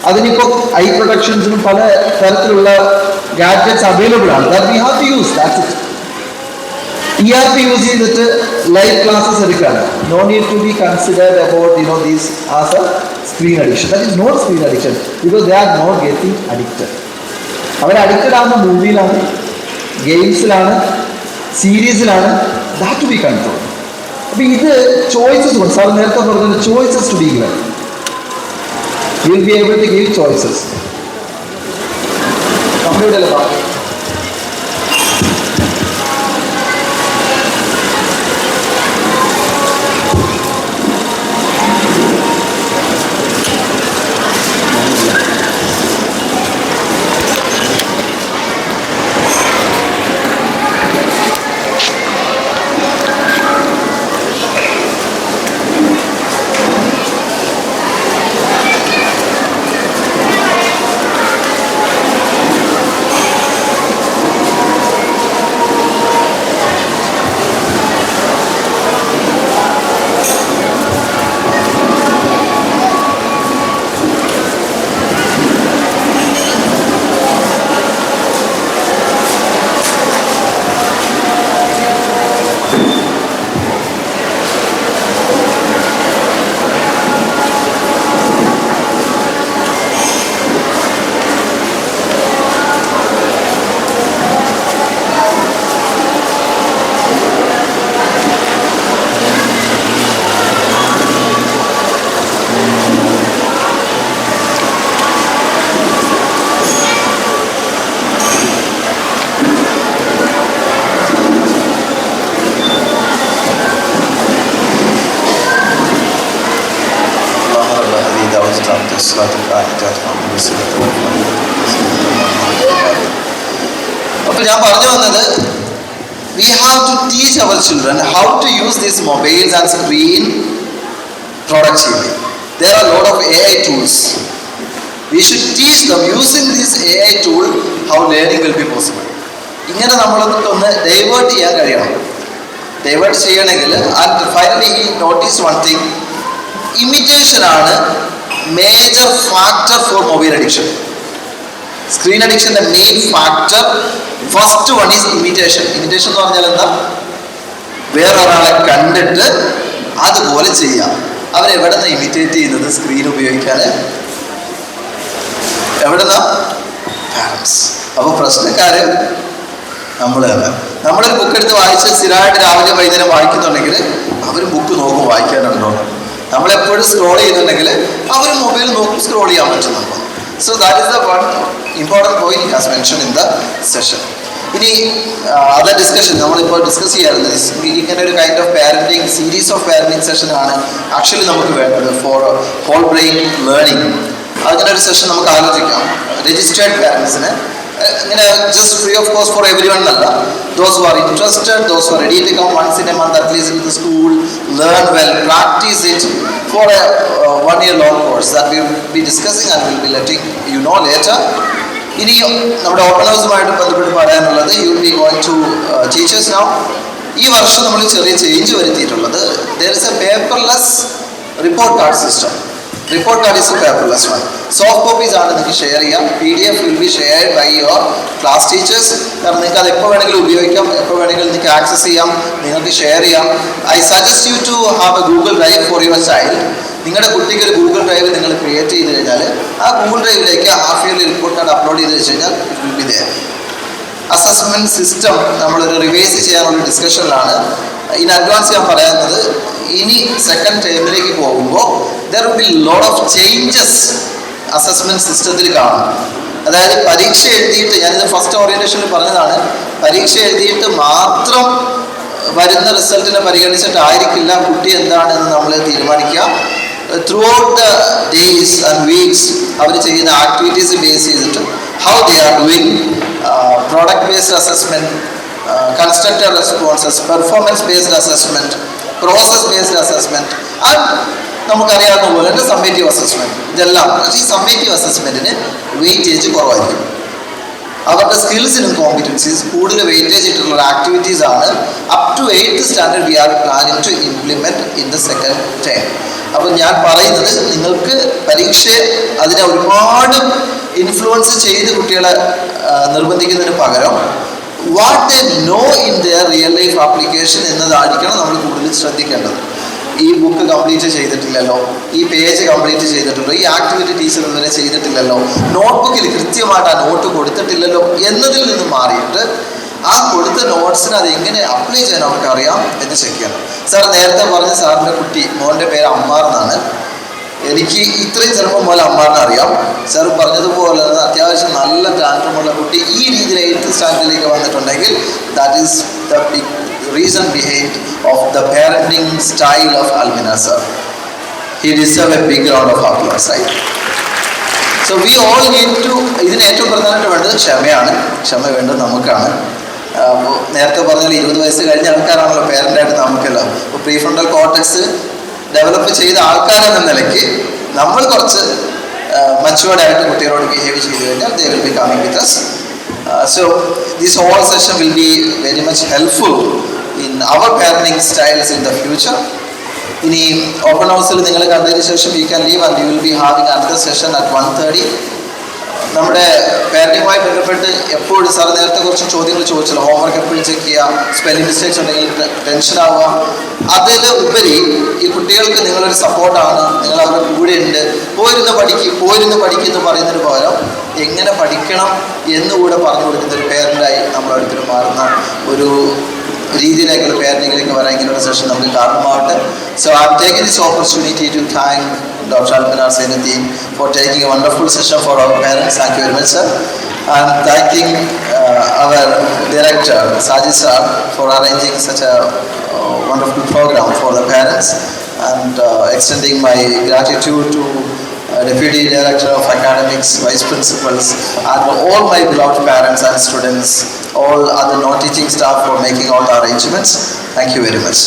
അതിനിപ്പോൾ ഐ പ്രൊട്ടക്ഷൻസിനും പല തരത്തിലുള്ള ഗാഡ്ജറ്റ്സ് അവൈലബിൾ ആണ്. That we have to use, that's it. ERP use ചെയ്തിട്ട് ലൈവ് ക്ലാസ്സസ് എടുക്കുകയാണ്. No need to be considered about these as a screen addiction. That is not screen addiction, because they are not getting addicted. അവർ അഡിക്റ്റഡ് ആവുന്ന മൂവിയിലാണ്, ഗെയിംസിലാണ്, സീരീസിലാണ്. That to B control. അപ്പൊ ഇത് ചോയ്സസ് കൊണ്ട്, സാർ നേരത്തെ പറഞ്ഞത് choices to be given. You will be able to give choices. നമ്മളുടെ അപ്പോൾ ഞാൻ പറഞ്ഞു വന്നത്, we have to teach our children how to use these mobiles and screen productively. There are a lot of AI tools. We should teach them using this AI tool how learning will be possible. ഇങ്ങനെ നമ്മളൊന്ന് ഡൈവേർട്ട് ചെയ്യാൻ കഴിയണം. ഡൈവേർട്ട് ചെയ്യണമെങ്കിൽ, and finally he notice one thing, imitation ആണ് major factor for mobile addiction. Screen അഡിക്ഷന്റെ main factor first one is imitation. Imitation എന്ന് പറഞ്ഞാൽ എന്താ? വേറൊരാളെ കണ്ടിട്ട് അതുപോലെ ചെയ്യാം. അവരെവിടെ നിന്ന് ഇമിറ്റേറ്റ് ചെയ്യുന്നത്? സ്ക്രീൻ ഉപയോഗിക്കാൻ എവിടെന്നാ? പാരൻസ്. അപ്പോൾ പ്രശ്നക്കാര് നമ്മൾ തന്നെ. നമ്മളൊരു ബുക്ക് എടുത്ത് വായിച്ച് സ്ഥിരമായിട്ട് രാവിലെ വൈകുന്നേരം വായിക്കുന്നുണ്ടെങ്കിൽ അവർ ബുക്ക് നോക്കും വായിക്കാനുണ്ടോ. നമ്മളെപ്പോഴും സ്ക്രോൾ ചെയ്യുന്നുണ്ടെങ്കിൽ അവർ മൊബൈൽ നോക്കും സ്ക്രോൾ ചെയ്യാൻ പറ്റുന്നുണ്ടോ. So that is the one important point has mention in the session. ഇനി അതർ ഡിസ്കഷൻ നമ്മളിപ്പോൾ ഡിസ്കസ് ചെയ്യാറുണ്ട്. ഇങ്ങനെ ഒരു kind of parenting, series of parenting സെഷനാണ് ആക്ച്വലി നമുക്ക് വേണ്ടത് ഫോർ ഹോൾ ബ്രെയിൻ ലേണിംഗ്. അങ്ങനെ ഒരു സെഷൻ നമുക്ക് ആലോചിക്കാം. രജിസ്റ്റേർഡ് പാരൻസിന് ഇങ്ങനെ just free of cost for everyone അല്ല. Those who are interested, those who are ready to come once in a month at least in the school, learn well, practise it for a 1 year long course that we will be discussing and we will be letting you know later. ഇനി നമ്മുടെ ഓപ്പൺ ഹൗസുമായിട്ട് ബന്ധപ്പെട്ട് പറയാനുള്ളത്, you will be going to teachers now. ഈ വർഷം നമ്മൾ ചെറിയ ചേഞ്ച് വരുത്തിയിട്ടുള്ളത്, there is a paperless report card system. Report card is a paperless one. Soft copies ആണ് നിങ്ങൾക്ക് ഷെയർ ചെയ്യാം. PDF will be shared by your class teachers. കാരണം നിങ്ങൾക്ക് അത് എപ്പോൾ വേണമെങ്കിലും ഉപയോഗിക്കാം, എപ്പോൾ വേണമെങ്കിലും നിങ്ങൾക്ക് ആക്സസ് ചെയ്യാം, നിങ്ങൾക്ക് ഷെയർ ചെയ്യാം. I suggest you to have a Google Drive for your child നിങ്ങളുടെ കുട്ടിക്ക് ഒരു ഗൂഗിൾ ഡ്രൈവ് നിങ്ങൾ ക്രിയേറ്റ് ചെയ്ത് കഴിഞ്ഞാൽ ആ ഗൂഗിൾ ഡ്രൈവിലേക്ക് half yearly report card upload ചെയ്ത് വെച്ച് കഴിഞ്ഞാൽ it will be there. Assessment system നമ്മളൊരു റിവൈസ് ചെയ്യാനുള്ള ഡിസ്കഷനിലാണ്. ഇൻ അഡ്വാൻസ് ഞാൻ പറയുന്നത്, ഇനി സെക്കൻഡ് ടേമിലേക്ക് പോകുമ്പോൾ there will be lot of changes assessment സിസ്റ്റത്തിൽ കാണും. അതായത് പരീക്ഷ എഴുതിയിട്ട്, ഞാനിത് ഫസ്റ്റ് ഓറിയൻറ്റേഷനിൽ പറഞ്ഞതാണ്, പരീക്ഷ എഴുതിയിട്ട് മാത്രം വരുന്ന റിസൾട്ടിനെ പരിഗണിച്ചിട്ടായിരിക്കില്ല കുട്ടി എന്താണെന്ന് നമ്മൾ തീരുമാനിക്കുക. Throughout the days and weeks അവർ ചെയ്യുന്ന ആക്ടിവിറ്റീസ് ബേസ് ചെയ്തിട്ട് how they are doing, product based assessment, constructed responses, performance based assessment, process based assessment, and നമുക്കറിയാവുന്ന പോലെ തന്നെ സമ്മേറ്റീവ് അസസ്മെൻറ്റ്. ഇതെല്ലാം ഈ സമ്മേറ്റീവ് അസസ്മെൻറ്റിന് വെയിറ്റേജ് കുറവായിരിക്കും. അവരുടെ സ്കിൽസിനും കോമ്പിറ്റൻസീസ് കൂടുതൽ വെയിറ്റേജ് ഇട്ടുള്ള ആക്ടിവിറ്റീസ് ആണ് up to 8th standard we are planning to implement in the second term. അപ്പോൾ ഞാൻ പറയുന്നത്, നിങ്ങൾക്ക് പരീക്ഷ അതിനെ ഒരുപാട് ഇൻഫ്ലുവൻസ് ചെയ്ത് കുട്ടികളെ നിർബന്ധിക്കുന്നതിന് പകരം what they know in their real life application എന്നതായിരിക്കണം നമ്മൾ കൂടുതൽ ശ്രദ്ധിക്കേണ്ടത്. ഈ ബുക്ക് കംപ്ലീറ്റ് ചെയ്തിട്ടില്ലല്ലോ, ഈ പേജ് കംപ്ലീറ്റ് ചെയ്തിട്ടുള്ളൂ, ഈ ആക്ടിവിറ്റി ടീച്ചർ ഇതുവരെ ചെയ്തിട്ടില്ലല്ലോ, നോട്ട്ബുക്കിൽ കൃത്യമായിട്ട് ആ നോട്ട് കൊടുത്തിട്ടില്ലല്ലോ എന്നതിൽ നിന്ന് മാറിയിട്ട് ആ കൊടുത്ത നോട്ട്സിന് അത് എങ്ങനെ അപ്ലൈ ചെയ്യാൻ അവർക്ക് അറിയാം എന്ന് ചെക്ക് ചെയ്യണം. സാർ നേരത്തെ പറഞ്ഞ സാറിൻ്റെ കുട്ടി, മോൻ്റെ പേര് അമ്മാർ എന്നാണ്. എനിക്ക് ഇത്രയും ചെറുപ്പം പോലെ അമ്മാറിനെ അറിയാം. സാർ പറഞ്ഞതുപോലെ അത്യാവശ്യം നല്ല ടാലന്റുമുള്ള കുട്ടി ഈ രീതിയിൽ 8th സ്റ്റാൻഡേർഡിലേക്ക് വന്നിട്ടുണ്ടെങ്കിൽ that is the big reason behind of the parenting style of Almina sir. He deserves a big round of applause, right? So we all need to, ഇതിന് ഏറ്റവും പ്രധാനമായിട്ട് വേണ്ടത് ക്ഷമയാണ്. ക്ഷമ വേണ്ടത് നമുക്കാണ്. നേരത്തെ പറഞ്ഞാൽ 20 വയസ്സ് കഴിഞ്ഞ ആൾക്കാരാണല്ലോ പേരൻ്റായിട്ട് നമുക്കെല്ലാം. ഇപ്പോൾ പ്രീ ഫ്രണ്ടൽ കോർട്ടക്സ് ഡെവലപ്പ് ചെയ്ത ആൾക്കാരെന്ന നിലയ്ക്ക് നമ്മൾ കുറച്ച് മച്ചുവേർഡ് ആയിട്ട് കുട്ടികളോട് ബിഹേവ് ചെയ്ത് കഴിഞ്ഞാൽ they will be coming with us. So this whole session will be very much helpful in our parenting styles in the future. ഇനി ഓപ്പൺ ഹൗസിൽ നിങ്ങൾ കണ്ടതിന് ശേഷം you can leave and we will be having another session at 1:30. നമ്മുടെ പാരന്റിങ്ങുമായി ബന്ധപ്പെട്ട് എപ്പോഴും സാർ നേരത്തെ കുറച്ച് ചോദ്യങ്ങൾ ചോദിച്ചല്ലോ. ഹോംവർക്ക് എപ്പോഴും ചെക്ക് ചെയ്യുക, സ്പെല്ലിംഗ് മിസ്റ്റേക്സ് ഉണ്ടെങ്കിൽ ടെൻഷൻ ആവുക. അതിൽ ഉപരി ഈ കുട്ടികൾക്ക് നിങ്ങളൊരു സപ്പോർട്ടാണ്, നിങ്ങൾ അവരുടെ കൂടെ ഉണ്ട്. പോയിരുന്ന് പഠിക്കും എന്ന് പറയുന്നതിന് പകരം എങ്ങനെ പഠിക്കണം എന്നുകൂടെ പറഞ്ഞു കൊടുക്കുന്ന ഒരു പേരൻ്റായി നമ്മളൊരിക്കലും മാറുന്ന ഒരു രീതിയിലേക്കുള്ള പേരൻറ്റിങ്ങിലേക്ക് വരാൻ ഇങ്ങനെയുള്ള സെഷൻ നമുക്ക് കാരണമാവട്ടെ. So I am taking this opportunity to thank Dr. Almina Sainuddin for taking a wonderful session for our parents. Thank you very much, sir. And thanking our director, Sajid sir, for arranging such a wonderful program for the parents, and extending my gratitude to Deputy Director of Academics, Vice Principals, and all my beloved parents and students, all other non-teaching staff for making all the arrangements. Thank you very much.